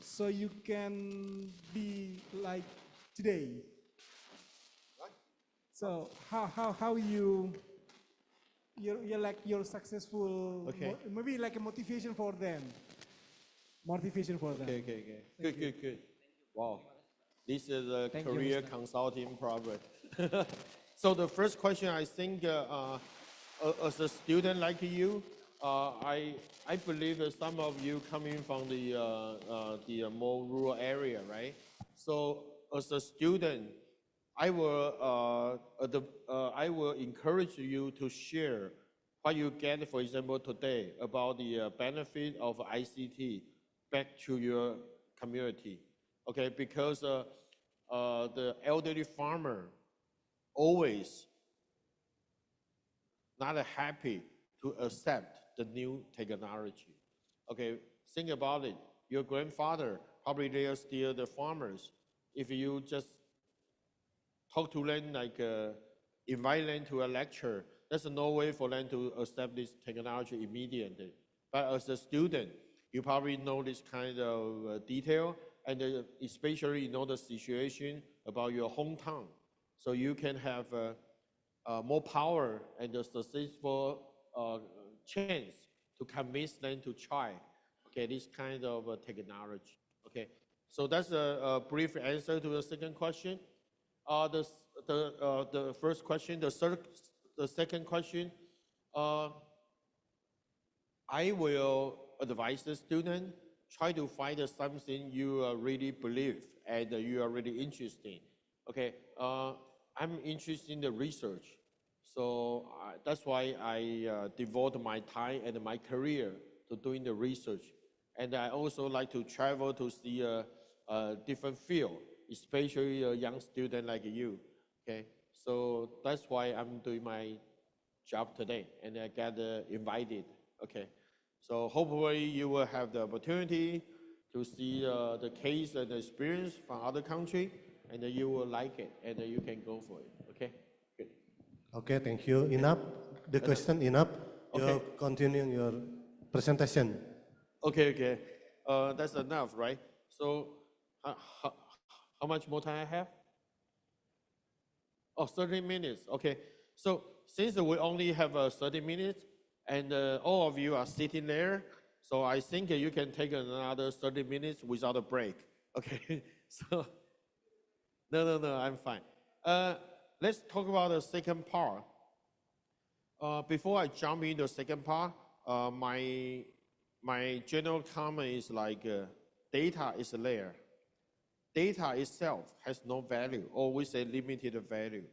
so you can be like today. So how you're like you're successful. Okay. Maybe like a motivation for them. Motivation for them. Okay. Good. Wow. This is a Thank you, career Mr. consulting project. So the first question, I think, as a student like you, I believe that some of you coming from the more rural area, right? So as a student, I will encourage you to share what you get, for example, today about the benefit of ICT back to your community. Okay, because the elderly farmer always not happy to accept the new technology. Okay, think about it. Your grandfather, probably they are still the farmers. If you just talk to them like invite them to a lecture, there's no way for them to accept this technology immediately. But as a student, you probably know this kind of detail, and especially you know the situation about your hometown. So you can have more power and a successful chance to convince them to try, okay, this kind of technology. Okay, so that's a brief answer to the second question. The first question, the second question, I will advise the student, try to find something you really believe and you are really interested in. Okay, I'm interested in the research. So that's why I devote my time and my career to doing the research. And I also like to travel to see a different field, especially a young student like you. Okay, so that's why I'm doing my job today, and I got invited. Okay, so hopefully you will have the opportunity to see the case and the experience from other country, and you will like it, and you can go for it. Okay, good. Okay, thank you. Enough. The question enough. Okay. You're continuing your presentation. Okay. That's enough, right? So, how much more time I have? Oh, 30 minutes. Okay. So, since we only have 30 minutes, and all of you are sitting there, so I think you can take another 30 minutes without a break. Okay. So, no, I'm fine. Let's talk about the second part. Before I jump into the second part, my general comment is like data is there. Data itself has no value, or we say limited value.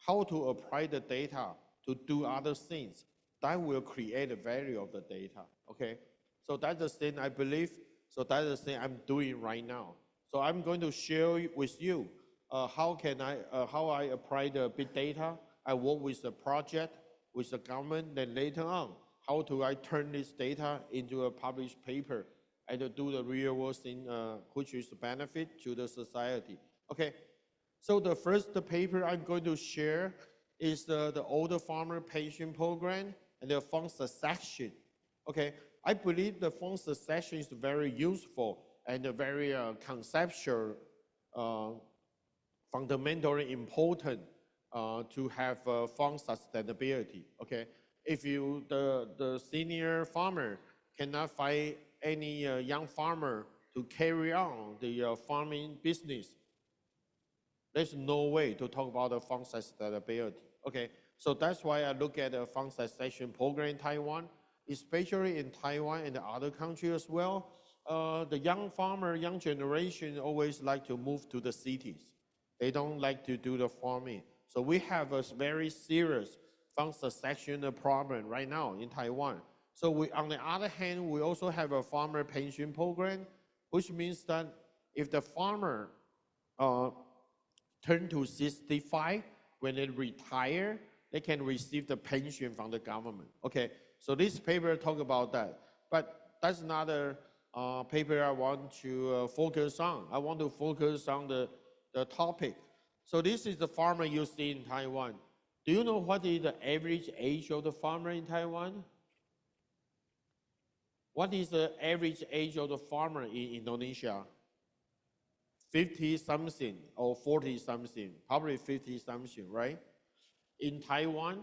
How to apply the data to do other things, that will create the value of the data, okay? So that's the thing I believe, so that's the thing I'm doing right now. So I'm going to share with you how I apply the big data. I work with the project, with the government, then later on, how do I turn this data into a published paper and do the real world thing, which is the benefit to the society. Okay, so the first paper I'm going to share is the older farmer pension program and the fund succession. Okay, I believe the fund succession is very useful and very conceptual, fundamentally important to have fund sustainability. Okay, if the senior farmer cannot find any young farmer to carry on the farming business, there's no way to talk about the fund sustainability. Okay, so that's why I look at the fund succession program in Taiwan, especially in Taiwan and other countries as well. The young farmer, young generation always like to move to the cities. They don't like to do the farming. So we have a very serious fund succession problem right now in Taiwan. So on the other hand, we also have a farmer pension program, which means that if the farmer turn to 65, when they retire, they can receive the pension from the government. Okay, so this paper talk about that, but that's not a paper I want to focus on. I want to focus on the topic. So this is the farmer you see in Taiwan. Do you know what is the average age of the farmer in Taiwan? What is the average age of the farmer in Indonesia? 50-something or 40-something, probably 50-something, right? In Taiwan,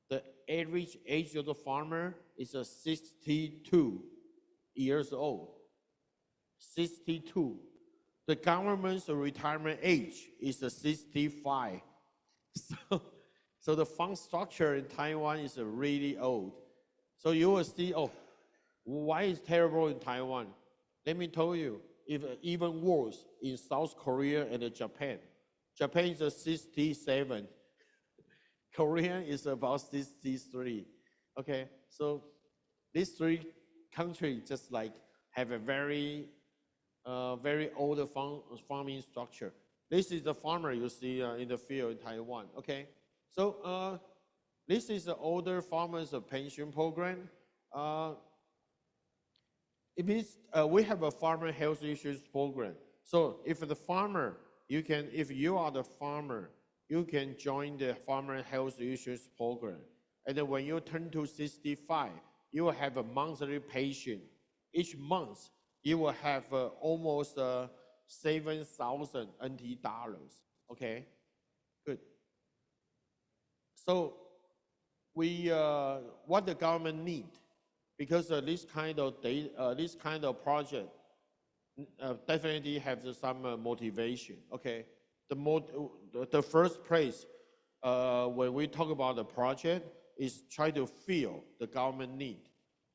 the average age of the farmer is 62 years old. 62. The government's retirement age is 65. So the fund structure in Taiwan is really old. So you will see, oh, why is terrible in Taiwan? Let me tell you, even worse in South Korea and Japan. Japan is 67. Korea is about 63. Okay, so these three countries just like have a very old farming structure. This is the farmer you see in the field in Taiwan. Okay, so This is the older farmers pension program. It means we have a farmer health insurance program. So if the farmer, if you are the farmer, you can join the farmer health insurance program. And then when you turn to 65, you will have a monthly pension. Each month, you will have almost 7,000 NT dollars. Okay, good. So what the government need, because this kind of project definitely have some motivation. Okay, the first place when we talk about the project is try to feel the government need.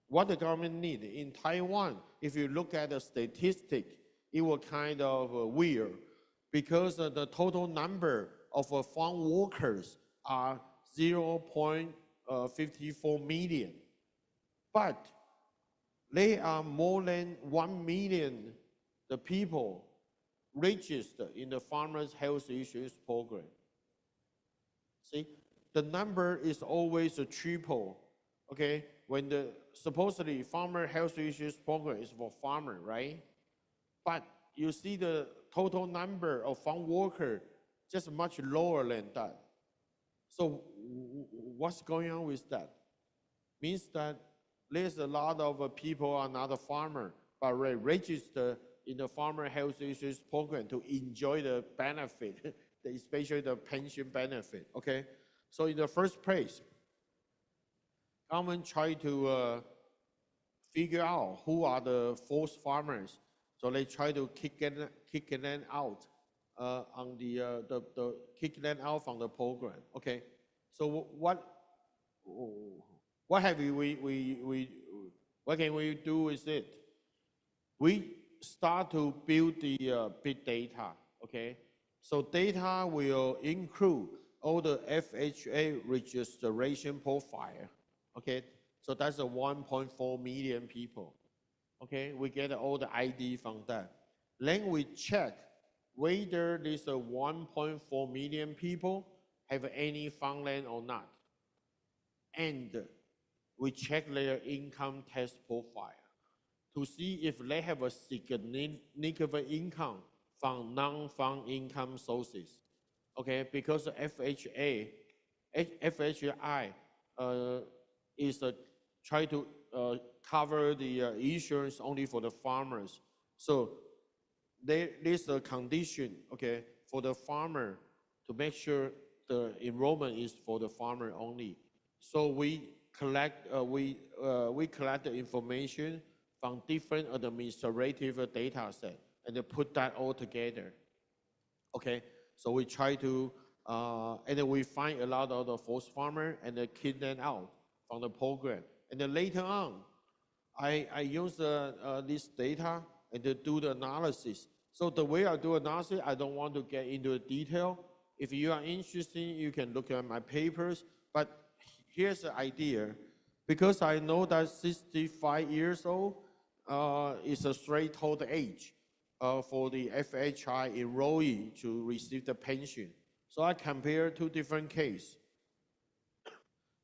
What the government need in Taiwan, if you look at the statistic, it will kind of weird, because the total number of farm workers are 0.54 million. But there are more than 1 million the people registered in the Farmers Health Insurance Program. See, the number is always a triple, okay? When the supposedly Farmer Health Insurance Program is for farmer, right? But you see the total number of farm workers just much lower than that. So what's going on with that? Means that there's a lot of people are not a farmer, but register in the Farmer Health Insurance Program to enjoy the benefit, especially the pension benefit, okay? So in the first place, government try to figure out who are the forced farmers. So they try to kick them out kick them out from the program. Okay. So what can we do with it? We start to build the big data. Okay. So data will include all the FHA registration profile. Okay. So that's a 1.4 million people. Okay, we get all the ID from that. Then we check whether these 1.4 million people have any farmland or not. And we check their income tax profile to see if they have a significant income from non-farm income sources. Okay, because FHI is try to cover the insurance only for the farmers. So there is a condition, okay, for the farmer to make sure the enrollment is for the farmer only. So we collect the information from different administrative data set and then put that all together. Okay, so we try to and then we find a lot of the forced farmer and then kick them out from the program. And then later on, I use this data and to do the analysis. So the way I do analysis, I don't want to get into the detail. If you are interested, you can look at my papers. But here's the idea. Because I know that 65 years old is a threshold age for the FHI enrollee to receive the pension. So I compare two different cases.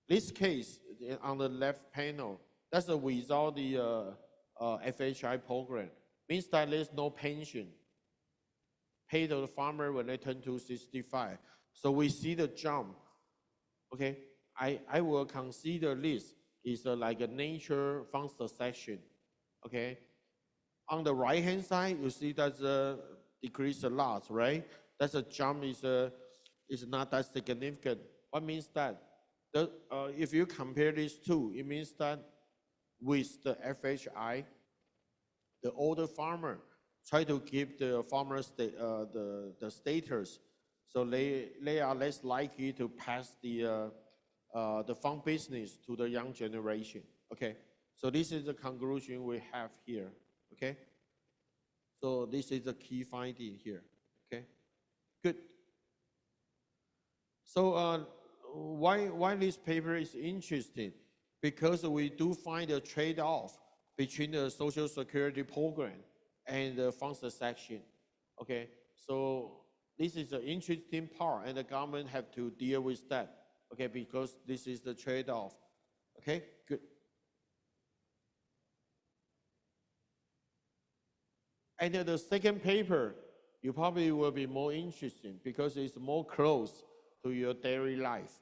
This case on the left panel, that's without the FHI program. Means that there's no pension paid to the farmer when they turn to 65. So we see the jump. Okay, I will consider this is like a nature farm succession. Okay, on the right hand side, you see that's decrease a lot, right? That's a jump is not that significant. What means that? If you compare these two, it means that with the FHI, the older farmer try to give the farmers the status, so they are less likely to pass the farm business to the young generation. Okay, so this is the conclusion we have here. Okay, so this is the key finding here. Okay, good. So why this paper is interesting? Because we do find a trade-off between the Social Security program and the farm succession. Okay, so this is an interesting part, and the government have to deal with that. okay, because this is the trade-off. Okay, good. And then the second paper, you probably will be more interesting because it's more close to your daily life.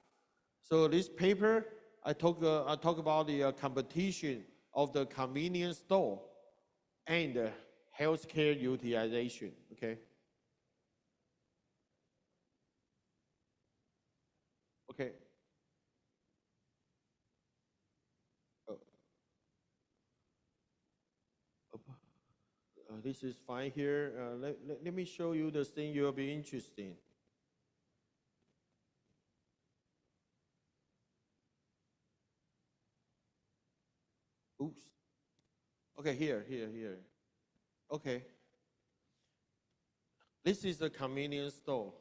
So this paper, I talk about the competition of the convenience store and healthcare utilization, okay? Okay. This is fine here. Let me show you the thing you'll be interested in. Oops. Okay, here. Okay. This is a convenience store.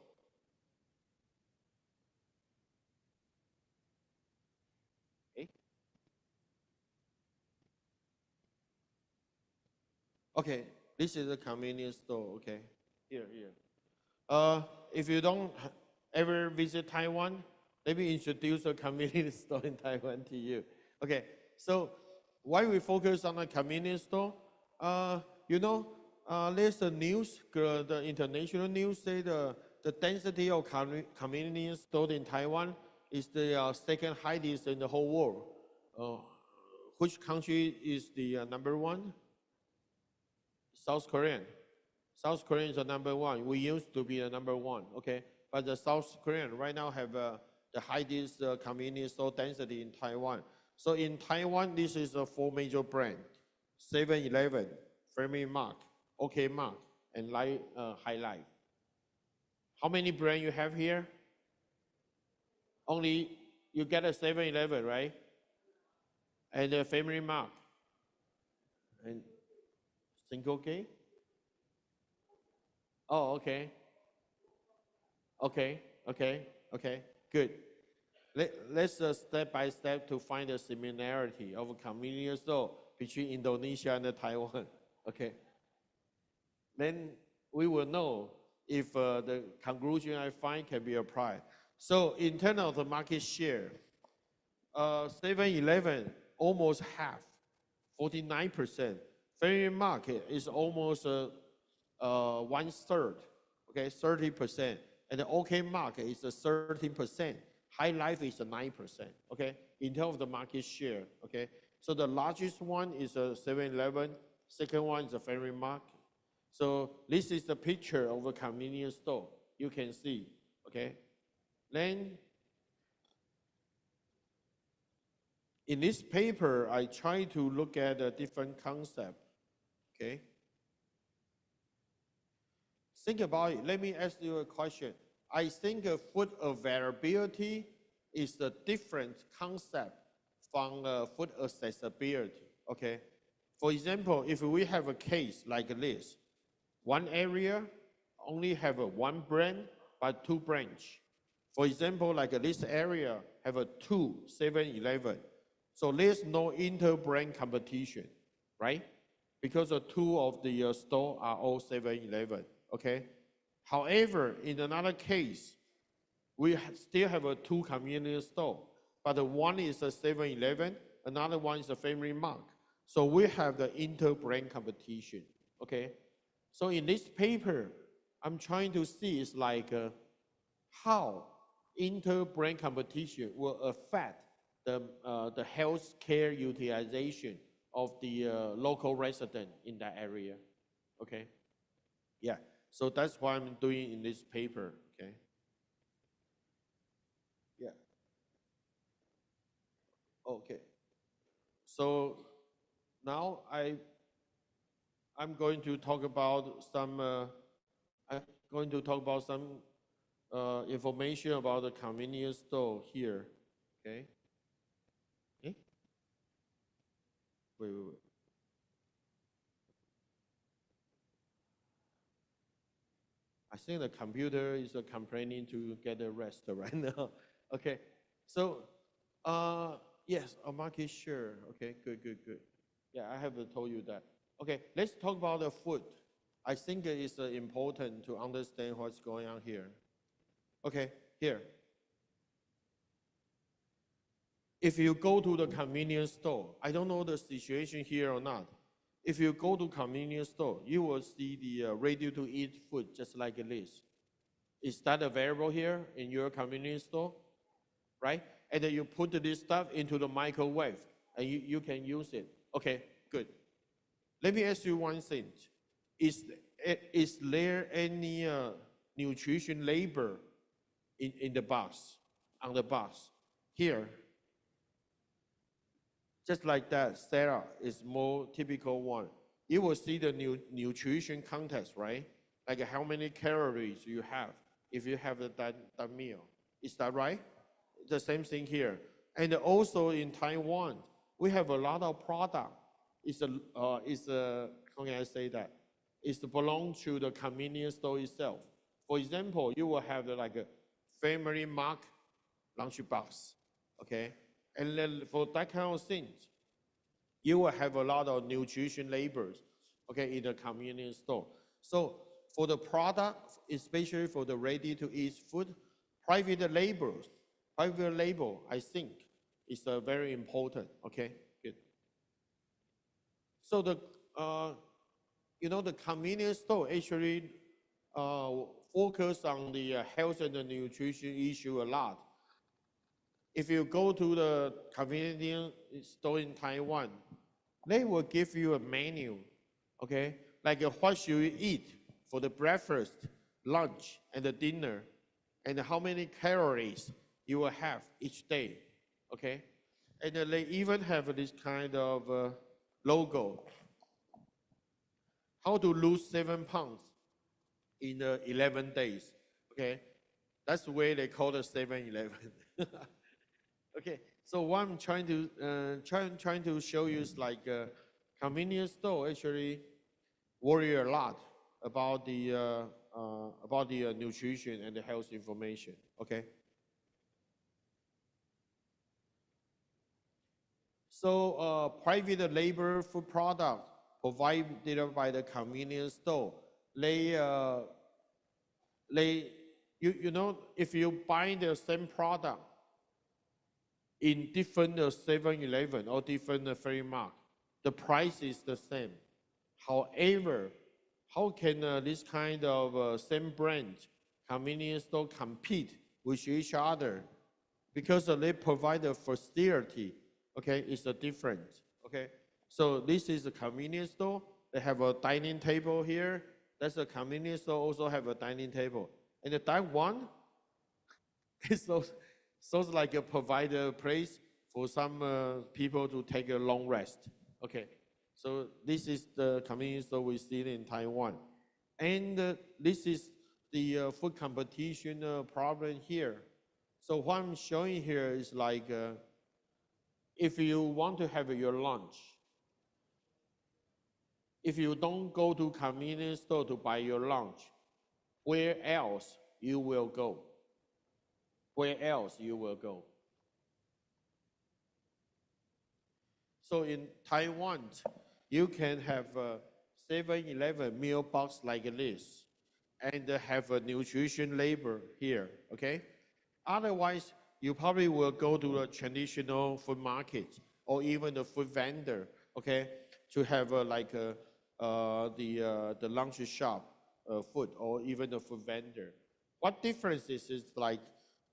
Okay, this is a convenience store, okay? Here. If you don't ever visit Taiwan, let me introduce a convenience store in Taiwan to you. Okay, so why we focus on a convenience store? There's a news, the international news say the density of convenience store in Taiwan is the second highest in the whole world. Which country is the number one? South Korean. South Korean is the number one. We used to be the number one, okay? But the South Korean right now have the highest convenience store density in Taiwan. So in Taiwan, this is a 4 major brands: 7-Eleven, Family Mart, OK Mart, and High Life. How many brands you have here? Only you get a 7-Eleven, right? And a Family Mart. And Single K? Oh, okay. Okay, good. Let's step by step to find the similarity of a convenience store between Indonesia and Taiwan. Okay. Then we will know if the conclusion I find can be applied. So in terms of the market share, 7-Eleven almost half, 49%. Family Market is almost 1/3, okay, 30%. And the OK Market is 13%. High Life is 9%, okay, in terms of the market share, okay. So the largest one is 7-Eleven, second one is a Family Market. So this is the picture of a convenience store. You can see, okay. Then in this paper, I try to look at a different concept, okay. Think about it. Let me ask you a question. I think food availability is a different concept from food accessibility, okay? For example, if we have a case like this, one area only have one brand, but 2 branches. For example, like this area have 2 7-Eleven. So there's no inter-brand competition, right? Because 2 of the store are all 7-Eleven, okay? However, in another case, we still have 2 convenience stores, but one is a 7-Eleven, another one is a Family Mart. So we have the inter-brand competition, okay? So in this paper, I'm trying to see is like how inter-brand competition will affect the healthcare utilization of the local resident in that area, okay? Yeah, so that's what I'm doing in this paper, okay? Yeah. Okay. So now I'm going to talk about some information about the convenience store here, okay? Eh? Wait. I think the computer is complaining to get a rest right now. Okay, so yes, a market share. Okay, good. Yeah, I have told you that. Okay, let's talk about the food. I think it is important to understand what's going on here. Okay, here. If you go to the convenience store, I don't know the situation here or not. If you go to convenience store, you will see the ready-to-eat food just like this. Is that available here in your convenience store? Right? And then you put this stuff into the microwave and you can use it. Okay, good. Let me ask you one thing. Is there any nutrition label in the box, on the box? Here, just like that, Sarah is more typical one. You will see the nutrition context, right? Like how many calories you have if you have that meal. Is that right? The same thing here. And also in Taiwan, we have a lot of product. How can I say that? It's belong to the convenience store itself. For example, you will have like a family mark lunch box, okay? And then for that kind of things, you will have a lot of nutrition labels, okay, in the convenience store. So for the product, especially for the ready-to-eat food, private label, I think, is very important, okay? Good. So the convenience store actually focus on the health and the nutrition issue a lot. If you go to the convenience store in Taiwan, they will give you a menu, okay? Like what should you eat for the breakfast, lunch, and the dinner, and how many calories you will have each day, okay? And they even have this kind of logo. How to lose 7 pounds in 11 days, okay? That's the way they call the 7-Eleven. Okay, so what I'm trying to show you is like convenience store actually worry a lot about the nutrition and the health information. Okay. So private label food product provided by the convenience store, you know, if you buy the same product in different 7-Eleven or different Free Mart, the price is the same. However, how can this kind of same brand convenience store compete with each other? Because they provide a facility, okay, it's a difference, okay? So this is a convenience store. They have a dining table here. That's a convenience store, also have a dining table. And that one is sounds like a provider place for some people to take a long rest. Okay, so this is the convenience store we see in Taiwan. And this is the food competition problem here. So what I'm showing here is like, if you want to have your lunch, if you don't go to convenience store to buy your lunch, where else you will go? Where else you will go? So in Taiwan, you can have a 7-Eleven meal box like this and have a nutrition label here, okay? Otherwise, you probably will go to a traditional food market or even the food vendor, okay, to have the lunch shop food or even the food vendor. What difference is like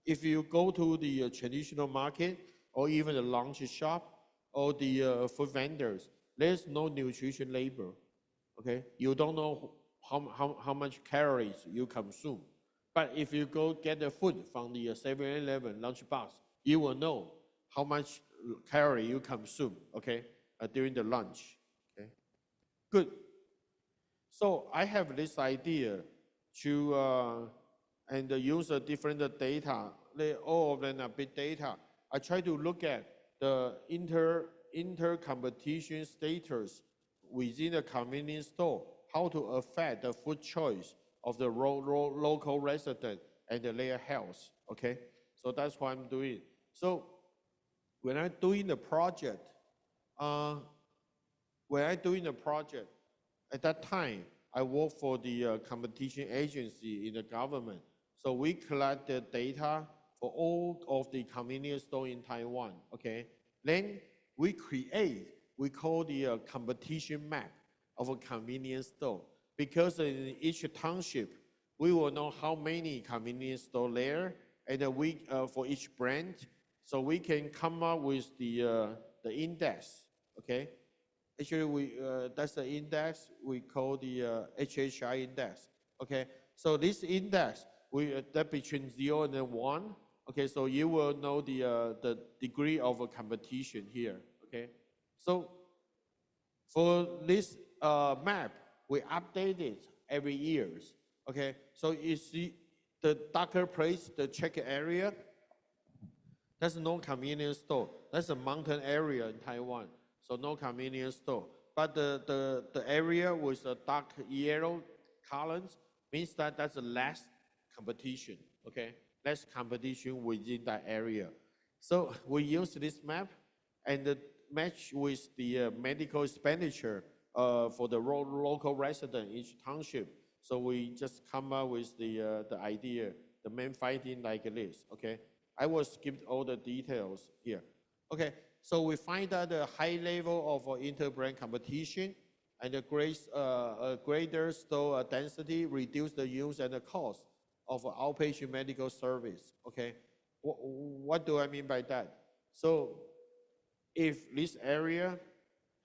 if you go to the traditional market or even the lunch shop or the food vendors, there's no nutrition label, okay? You don't know how much calories you consume. But if you go get the food from the 7-Eleven lunch box, you will know how much calorie you consume, okay, during the lunch, okay? Good. So I have this idea to and use a different data. All of them are big data. I try to look at the inter-competition status within the convenience store, how to affect the food choice of the local resident and their health, okay? So that's what I'm doing. So when I'm doing the project, at that time, I work for the competition agency in the government. So we collect the data for all of the convenience store in Taiwan, okay? Then we call the competition map of a convenience store, because in each township, we will know how many convenience store there, and for each brand, so we can come up with the index, okay? Actually, that's the index we call the HHI index, okay? So this index, that between 0 and 1, okay, so you will know the degree of a competition here, okay? So for this map, we update it every years, okay? So you see the darker place, the check area, that's no convenience store. That's a mountain area in Taiwan, so no convenience store. But the area with the dark yellow columns means that that's a less competition, okay? Less competition within that area. So we use this map and match with the medical expenditure for the local resident in each township. So we just come up with the idea, the main finding like this, okay? I will skip all the details here. Okay, so we find that the high level of inter-brand competition and a greater store density reduce the use and the cost of outpatient medical service, okay? What do I mean by that? So if this area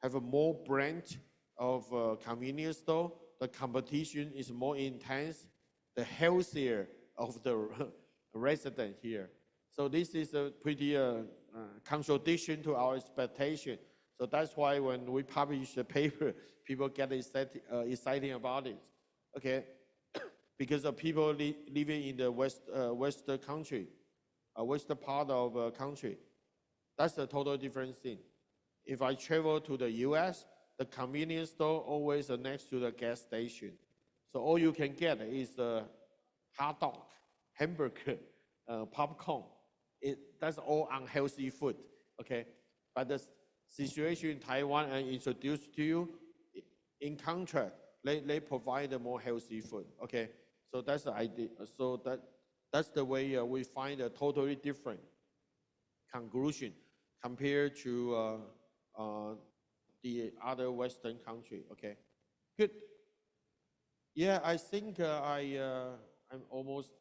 have a more brand of convenience store, the competition is more intense, the healthier of the resident here. So this is a pretty contradiction to our expectation. So that's why when we publish the paper, people get excited about it, okay? Because of people living in the western country, western part of country, that's a total different thing. If I travel to the US, the convenience store always next to the gas station. So all you can get is a hot dog, hamburger, popcorn. That's all unhealthy food, okay? But the situation in Taiwan I introduced to you, in contrast, they provide more healthy food, okay? So that's the idea. So that's the way we find a totally different conclusion compared to the other Western country, okay? Good. Yeah, I think I'm almost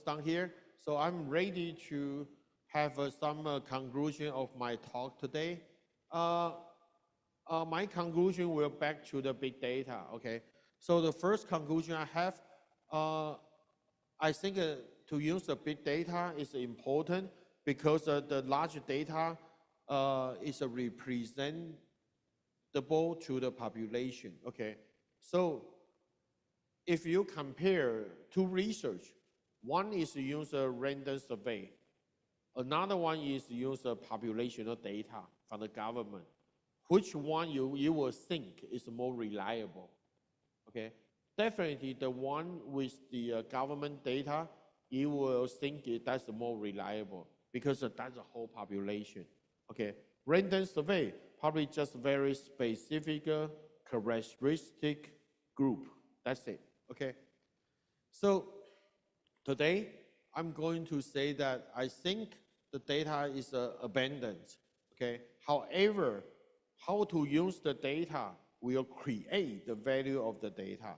done here. So I'm ready to have some conclusion of my talk today. My conclusion will back to the big data, okay? So the first conclusion I have, I think to use the big data is important because the large data is representable to the population, okay? So if you compare two research, one is to use a random survey. Another one is to use a populational data from the government. Which one you will think is more reliable? Okay, definitely the one with the government data, you will think that's more reliable because that's the whole population. Okay, random survey probably just very specific characteristic group. That's it. Okay, so today, I'm going to say that I think the data is abundant, okay? However, how to use the data will create the value of the data,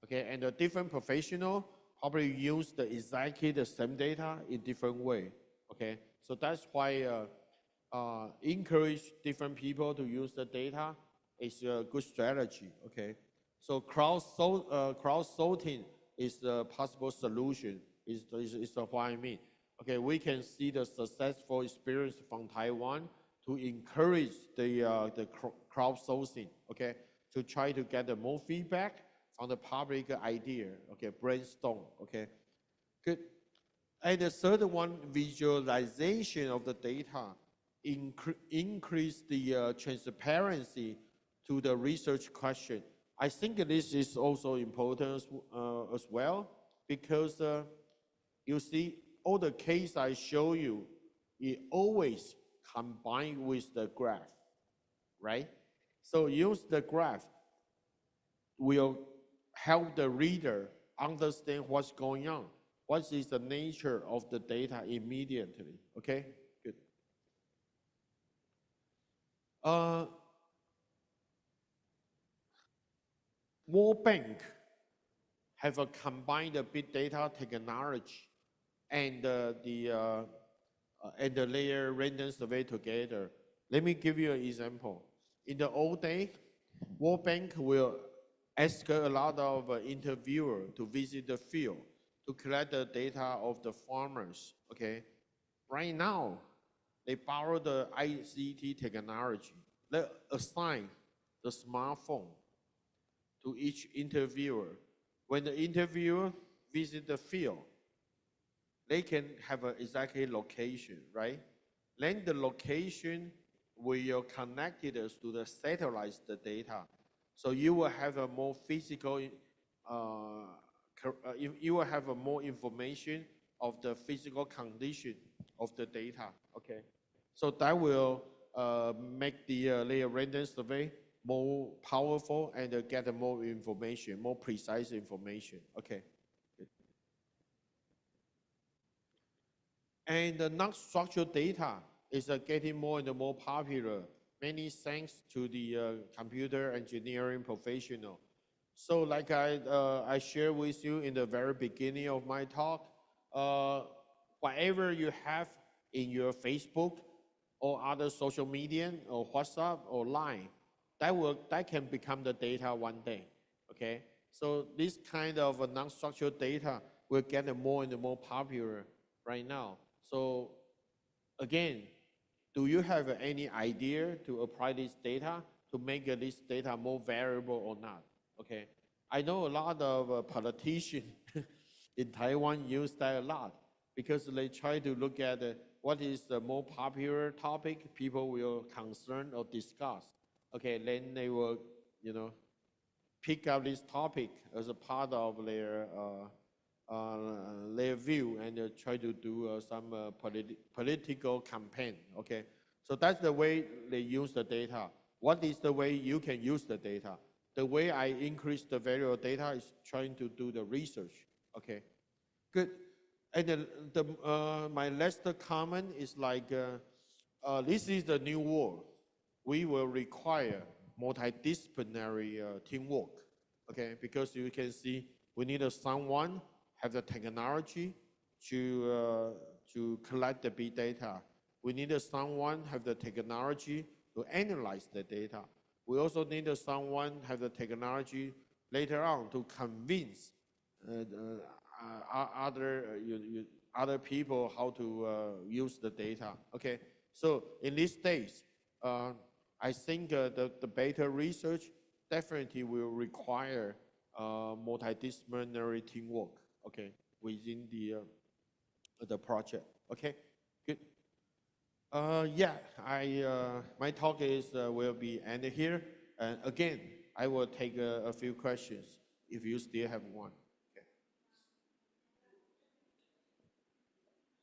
okay? And the different professional probably use exactly the same data in different way, okay? So that's why encourage different people to use the data is a good strategy, okay? So crowdsourcing is a possible solution, is what I mean. Okay, we can see the successful experience from Taiwan to encourage the crowdsourcing, okay, to try to get more feedback from the public idea, okay, brainstorm, okay. Good. And the third one, visualization of the data, increase the transparency to the research question. I think this is also important as well, because you see, all the case I show you, it always combined with the graph, right? So use the graph will help the reader understand what's going on what is the nature of the data immediately, okay? Good. World Bank have a combined big data technology and the layer random survey together. Let me give you an example. In the old day, World Bank will ask a lot of interviewers to visit the field to collect the data of the farmers, okay? Right now, they borrow the ICT technology. They assign the smartphone to each interviewer. When the interviewer visit the field, they can have an exact location, right? Then the location will connect it to the satellite data. So you will have a more physical, you will have a more information of the physical condition of the data, okay? So that will make the layer random survey more powerful and get more information, more precise information, okay? And the non-structured data is getting more and more popular, many thanks to the computer engineering professional. So like I shared with you in the very beginning of my talk, whatever you have in your Facebook or other social media or WhatsApp or Line, that can become the data one day, okay? So this kind of non-structured data will get more and more popular right now. So again, do you have any idea to apply this data to make this data more variable or not? Okay, I know a lot of politicians in Taiwan use that a lot because they try to look at what is the more popular topic people will concern or discuss. Okay, then they will, pick up this topic as a part of their view and try to do some political campaign, okay? So that's the way they use the data. What is the way you can use the data? The way I increase the value of data is trying to do the research, okay? Good. And my last comment is like, this is the new world. We will require multidisciplinary teamwork, okay? Because you can see we need someone have the technology to collect the big data. We need someone have the technology to analyze the data. We also need someone have the technology later on to convince other people how to use the data. Okay, so in these days, I think the better research definitely will require multidisciplinary teamwork. Okay, within the project. Okay, good. Yeah, my talk will be ended here. And again, I will take a few questions if you still have one.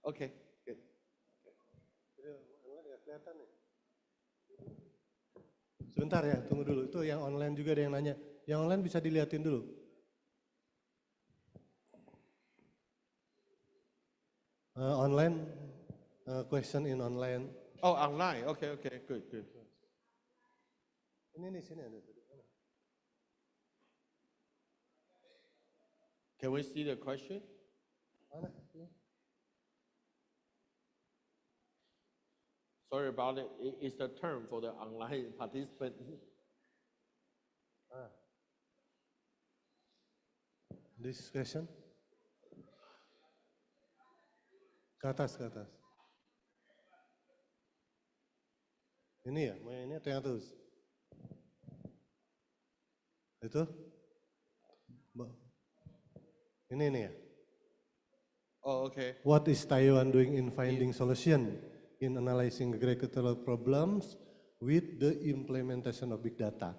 Okay, good. Sebentar ya, tunggu dulu. Itu yang online juga ada yang nanya. Yang online bisa dilihatin dulu. Online, question in online. Oh, online. Okay, good. Ini di sini ada. Can we see the question? Mana? Sorry about it. It's the term for the online participant. This question? Ke atas. Ini ya, mau yang ini atau yang atas? Itu? Ini ya? Oh, okay. What is Taiwan doing in finding solution in analyzing agricultural problems with the implementation of big data?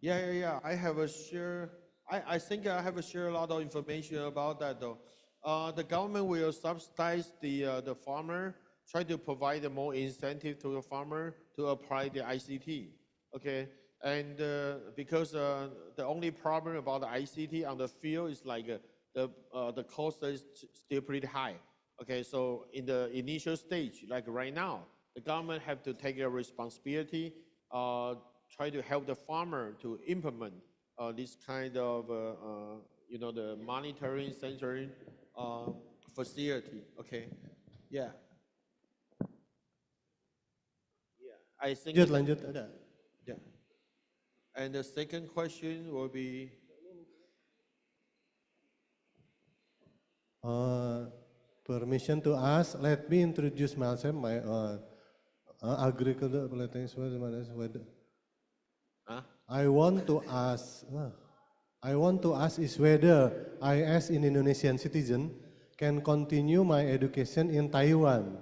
Yeah. I have a share. I think I have shared a lot of information about that though. The government will subsidize the farmer, try to provide more incentive to the farmer to apply the ICT. Okay, and because the only problem about the ICT on the field is like the cost is still pretty high. Okay, so in the initial stage, like right now, the government have to take a responsibility, try to help the farmer to implement this kind of, the monitoring, sensoring facility. Okay, yeah. Yeah, I think. Lanjut, ada. Yeah. And the second question will be. Permission to ask. Let me introduce myself. My agriculture. I want to ask. I want to ask is whether I, as an Indonesian citizen, can continue my education in Taiwan,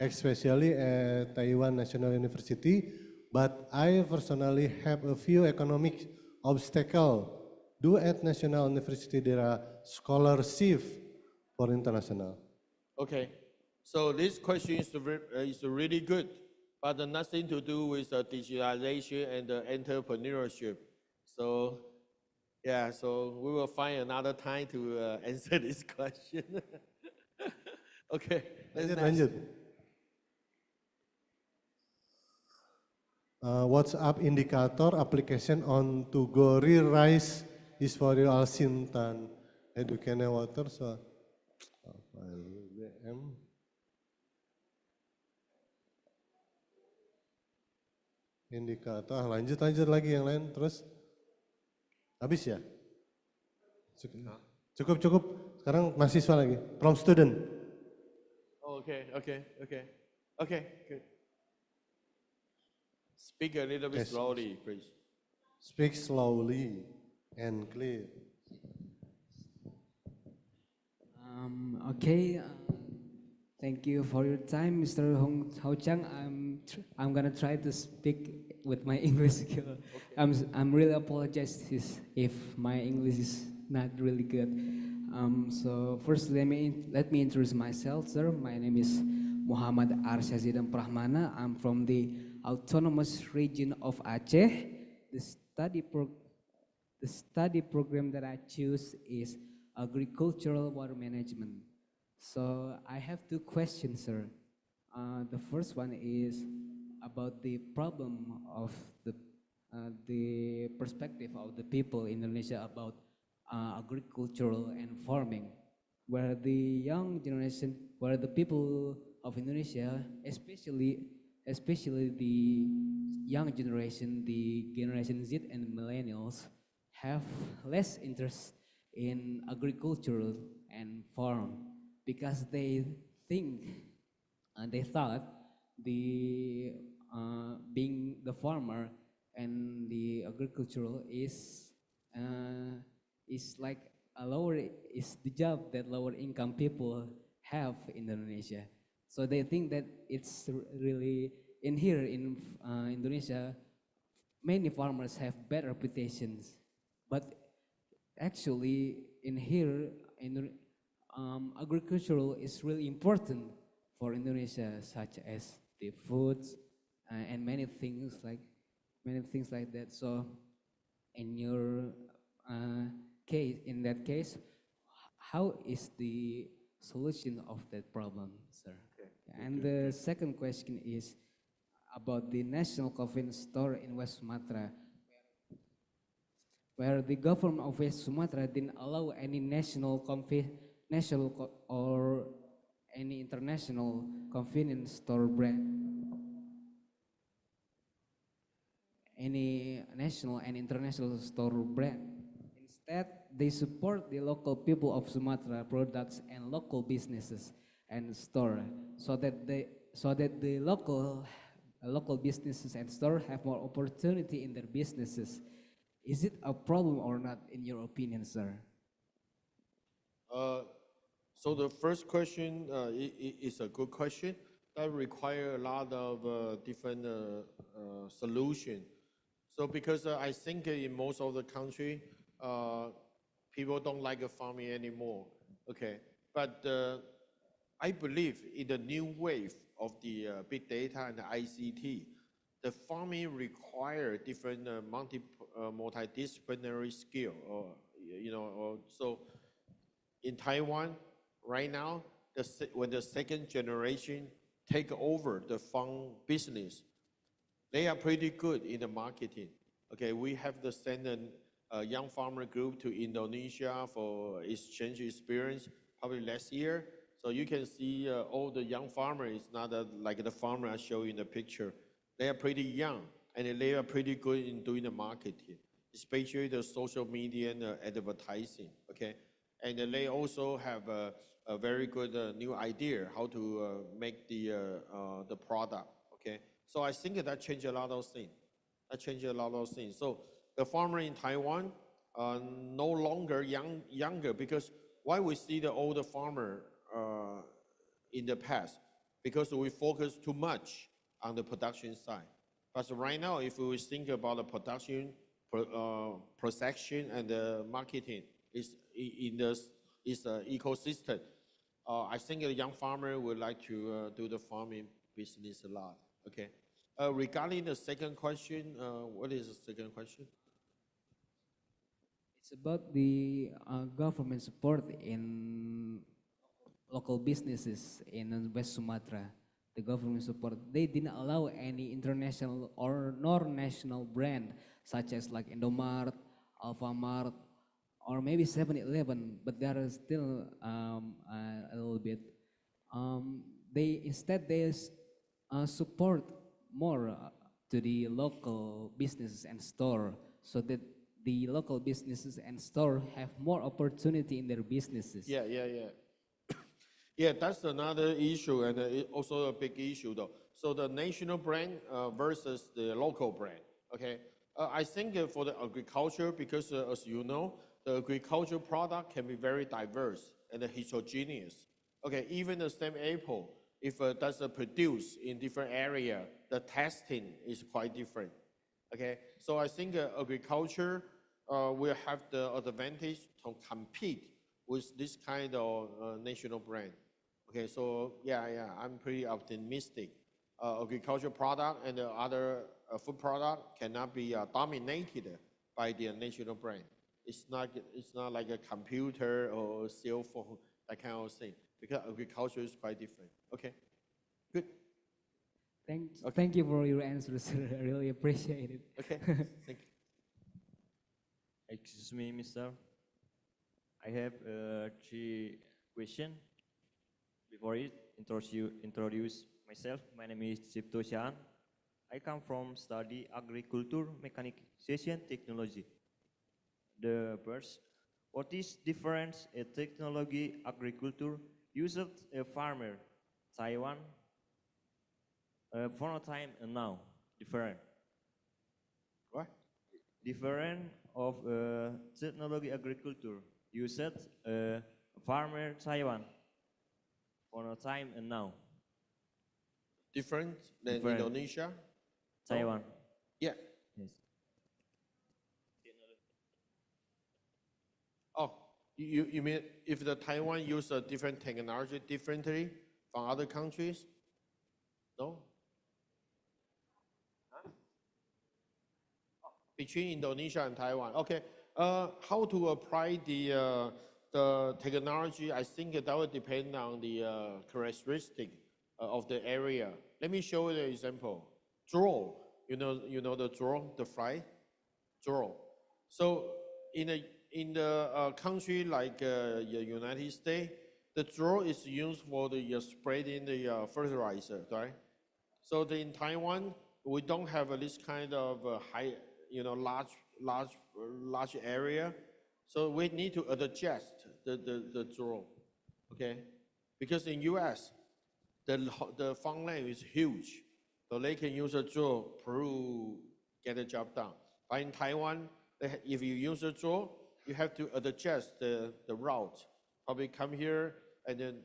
especially at Taiwan National University. But I personally have a few economic obstacles. Do at National University there are scholarships for international? Okay, so this question is really good, but nothing to do with digitalization and entrepreneurship. So, yeah, so we will find another time to answer this question. Okay, lanjut. WhatsApp indicator application on to Gori Rice is for you all Sintan educational water so BM indikator lanjut lagi yang lain terus habis ya cukup sekarang mahasiswa lagi from student. Okay, good. Speak a little bit slowly, please. Speak slowly and clear. Okay. Thank you for your time, Mr. Hao Chang. I'm gonna try to speak with my English skill. Okay. I'm really apologize if my English is not really good. So first, let me introduce myself, sir. My name is Muhammad Arsyazidam Prahmana. I'm from the Autonomous Region of Aceh. The study program that I choose is Agricultural Water Management. So I have two questions, sir. The first one is about the problem of the perspective of the people in Indonesia about agricultural and farming, where the young generation, where the people of Indonesia, especially the young generation, the Generation Z and millennials, have less interest in agriculture and farm because they thought the being the farmer and the agricultural is like is the job that lower income people have in Indonesia. So they think that it's really in here in Indonesia, many farmers have bad reputations, but actually in here agricultural is really important for Indonesia, such as the foods and many things like that. So in your in that case, how is the solution of that problem, sir? Okay. And the second question is about the national convenience store in West Sumatra, where the government of West Sumatra didn't allow any national or any international convenience store brand, any national and international store brand. Instead, they support the local people of Sumatra products and local businesses and store, so that the local businesses and store have more opportunity in their businesses. Is it a problem or not, in your opinion, sir? So the first question is a good question that require a lot of different solution. So because I think in most of the country, people don't like farming anymore. Okay, but I believe in the new wave of the big data and the ICT, the farming require different multidisciplinary skill, or so in Taiwan right now, when the second generation take over the farm business, they are pretty good in the marketing. Okay, we have to send a young farmer group to Indonesia for exchange experience probably last year. So you can see all the young farmers, not like the farmer I show you in the picture. They are pretty young and they are pretty good in doing the marketing, especially the social media and advertising. Okay, and they also have a very good new idea how to make the product. Okay, so I think that changed a lot of things. That changed a lot of things. So the farmer in Taiwan no longer younger, because why we see the older farmer in the past? Because we focus too much on the production side. But right now, if we think about the production, production and the marketing is in this ecosystem, I think a young farmer would like to do the farming business a lot. Okay. Regarding the second question, what is the second question? It's about the government support in local businesses in West Sumatra. The government support, they didn't allow any international or non-national brand such as like Indomart, Alfamart, or maybe 7-Eleven, but there is still a little bit. They support more to the local businesses and store, so that the local businesses and store have more opportunity in their businesses. Yeah. Yeah, that's another issue, and also a big issue though. So the national brand versus the local brand. Okay, I think for the agriculture, because as you know, the agricultural product can be very diverse and heterogeneous. Okay, even the same apple, if that's produced in different area, the testing is quite different. Okay, so I think agriculture will have the advantage to compete with this kind of national brand. Okay, so yeah, I'm pretty optimistic. Agricultural product and the other food product cannot be dominated by the national brand. It's not like a computer or a cell phone, that kind of thing, because agriculture is quite different. Okay, good. Thank you for your answers, sir. I really appreciate it. Okay, thank you. Excuse me, mister. I have three questions. Before it, introduce myself. My name is Cipto Shan. I come from study agriculture mechanization technology. The first, what is difference in technology agriculture used a farmer Taiwan for a time and now different? What? Different of technology agriculture used farmer Taiwan for a time and now. Different than Indonesia? Taiwan. Yeah. Yes. Oh, you mean if the Taiwan use a different technology differently from other countries? No? Huh? Oh, between Indonesia and Taiwan. Okay. How to apply the technology? I think that will depend on the characteristic of the area. Let me show you the example. Draw. You know the draw, the fly, draw. So in the country like the United States, the draw is used for the spreading the fertilizer, right? So in Taiwan, we don't have this kind of high, large area. So we need to adjust the draw, okay? Because in US, the farmland is huge, so they can use a draw to get the job done. But in Taiwan, if you use a draw, you have to adjust the route. Probably come here and then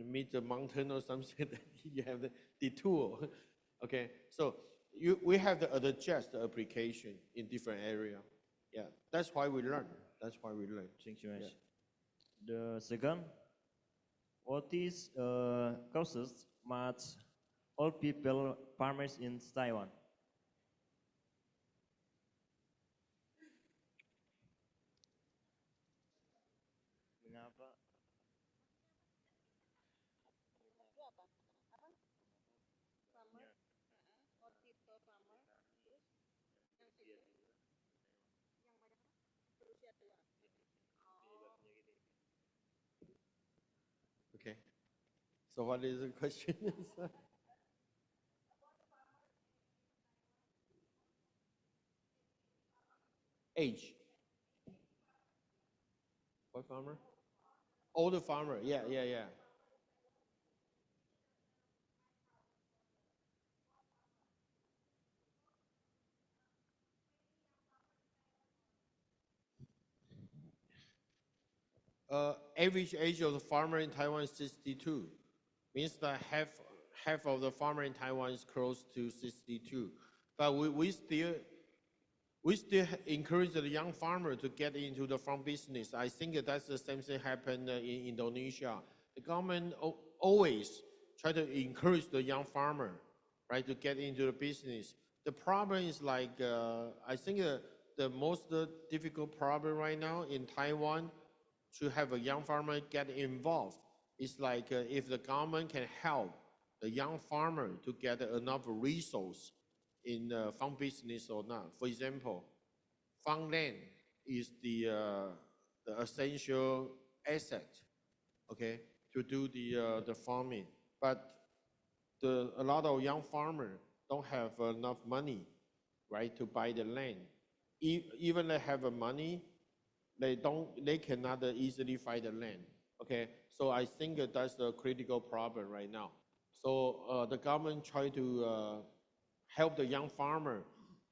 meet the mountain or something. You have the detour. Okay, so we have to adjust the application in different area. Yeah, that's why we learn. That's why we learn. Thank you much. The second, what is causes much old people farmers in Taiwan? Mengapa Okay. So what is the question? Age. What farmer? Older farmer. Yeah, yeah, yeah. Average age of the farmer in Taiwan is 62. Means that half of the farmer in Taiwan is close to 62. But we still encourage the young farmer to get into the farm business. I think that's the same thing happened in Indonesia. The government always try to encourage the young farmer, right, to get into the business. The problem is like, I think the most difficult problem right now in Taiwan to have a young farmer get involved is like if the government can help the young farmer to get enough resource in farm business or not. For example, farmland is the essential asset, okay, to do the farming. But a lot of young farmers don't have enough money, right, to buy the land. Even they have money, they cannot easily find the land. Okay, so I think that's the critical problem right now. So the government try to help the young farmer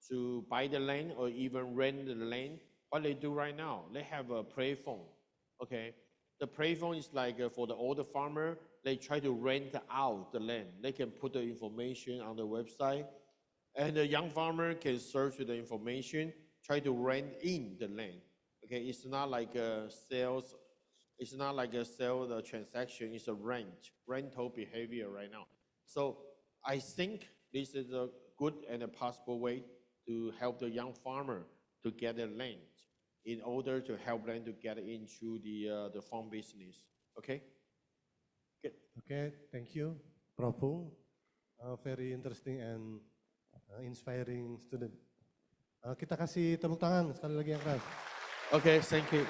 to buy the land or even rent the land. What they do right now, they have a platform. Okay, the platform is like for the older farmer, they try to rent out the land. They can put the information on the website, and the young farmer can search the information, try to rent in the land. Okay, it's not like a sales. It's not like a sale transaction. It's a rental behavior right now. So I think this is a good and a possible way to help the young farmer to get a land in order to help them to get into the farm business. Okay. Good. Okay, thank you, Prof. Pung. Very interesting and inspiring student. Kita kasih tepuk tangan sekali lagi yang keras. Okay, thank you.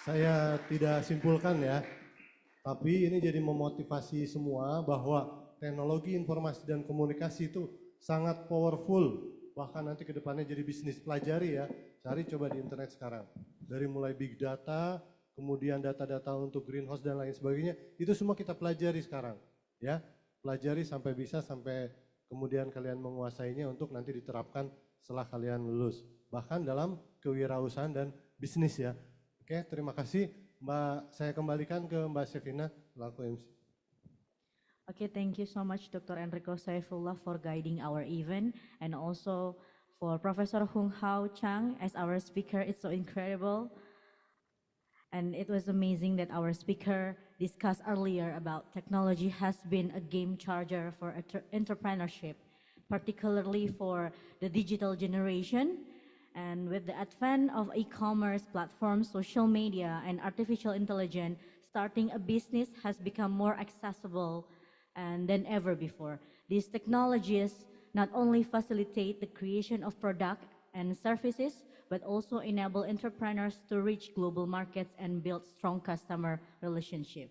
Saya tidak simpulkan ya, tapi ini jadi memotivasi semua bahwa teknologi informasi dan komunikasi itu sangat powerful. Bahkan nanti ke depannya jadi bisnis. Pelajari ya, cari coba di internet sekarang. Dari mulai big data, kemudian data-data untuk greenhouse dan lain sebagainya, itu semua kita pelajari sekarang. Ya, pelajari sampai bisa, sampai kemudian kalian menguasainya untuk nanti diterapkan setelah kalian lulus. Bahkan dalam kewirausahaan dan bisnis ya. Oke, terima kasih Mbak. Saya kembalikan ke Mbak Sevina, selaku MC. Okay, thank you so much Dr. Enrico Saifullah for guiding our event, and also for Professor Hung Hao Chang as our speaker. It's so incredible. And it was amazing that our speaker discussed earlier about technology has been a game changer for entrepreneurship, particularly for the digital generation. And with the advent of e-commerce platforms, social media, and artificial intelligence, starting a business has become more accessible than ever before. These technologies not only facilitate the creation of products and services, but also enable entrepreneurs to reach global markets and build strong customer relationship.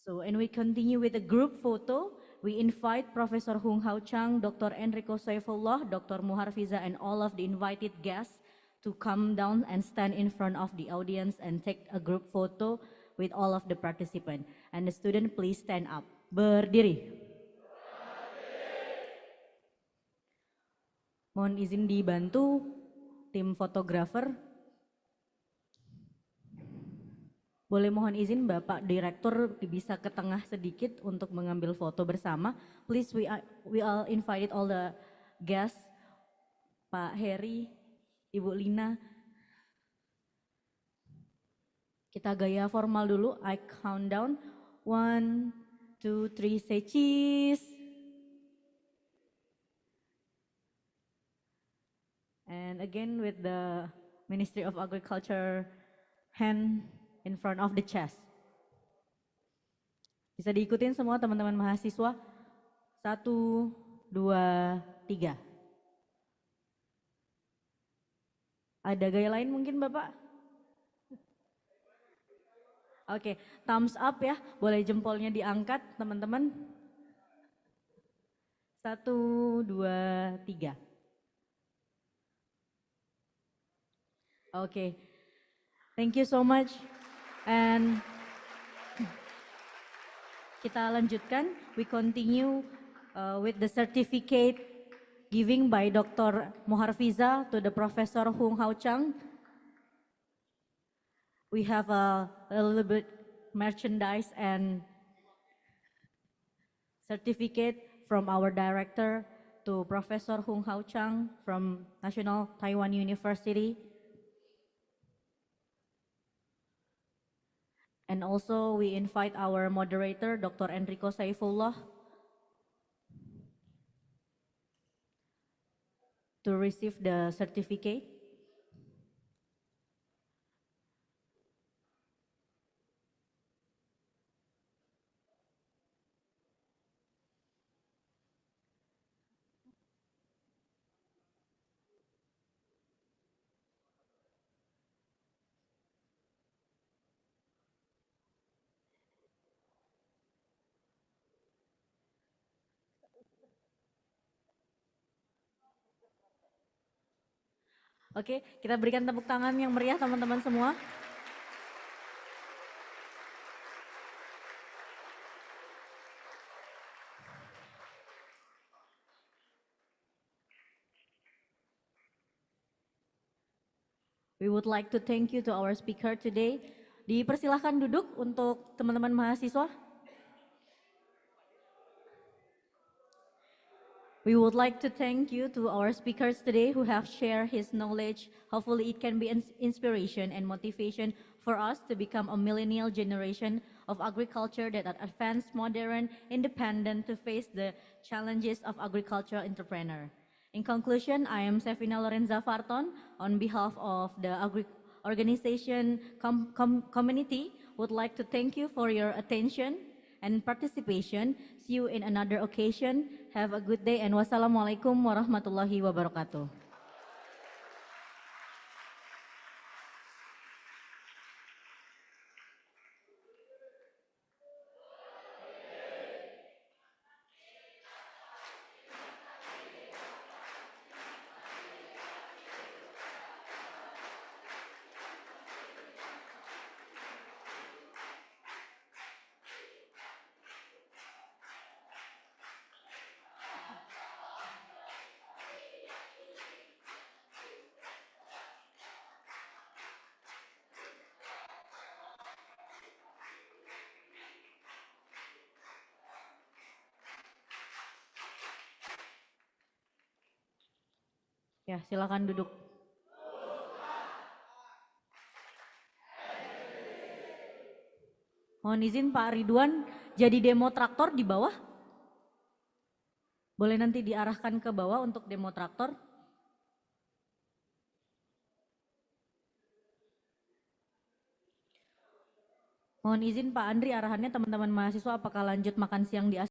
So, and we continue with the group photo. We invite Professor Hung Hao Chang, Dr. Enrico Saifullah, Dr. Muharfiza, and all of the invited guests to come down and stand in front of the audience and take a group photo with all of the participants. And the student, please stand up. Berdiri. Mohon izin dibantu tim fotografer. Boleh mohon izin Bapak Direktur bisa ke tengah sedikit untuk mengambil foto bersama. Please, we all invited all the guests, Pak Heri, Ibu Lina. Kita gaya formal dulu, I count down. 1, 2, 3, say cheese. And again with the Ministry of Agriculture hand in front of the chest. Bisa diikutin semua teman-teman mahasiswa. 1, 2, 3. Ada gaya lain mungkin Bapak? Oke, thumbs up ya. Boleh jempolnya diangkat teman-teman. 1, 2, 3. Oke, thank you so much. And kita lanjutkan. We continue with the certificate giving by Dr. Moharfiza to the Professor Hung Hao Chang. We have a little bit merchandise and certificate from our director to Professor Hung Hao Chang from National Taiwan University. And also we invite our moderator, Dr. Enrico Saifullah, to receive the certificate. Oke, kita berikan tepuk tangan yang meriah teman-teman semua. We would like to thank you to our speaker today. Dipersilahkan duduk untuk teman-teman mahasiswa. We would like to thank you to our speakers today who have shared his knowledge. Hopefully it can be an inspiration and motivation for us to become a millennial generation of agriculture that are advanced, modern, independent to face the challenges of agricultural entrepreneur. In conclusion, I am Sefina Lorenza Farton on behalf of the organization community would like to thank you for your attention and participation. See you in another occasion. Have a good day and wassalamualaikum warahmatullahi wabarakatuh. Ya, silakan duduk. Mohon izin Pak Ridwan, jadi demo traktor di bawah? Boleh nanti diarahkan ke bawah untuk demo traktor? Mohon izin Pak Andri, arahannya teman-teman mahasiswa apakah lanjut makan siang di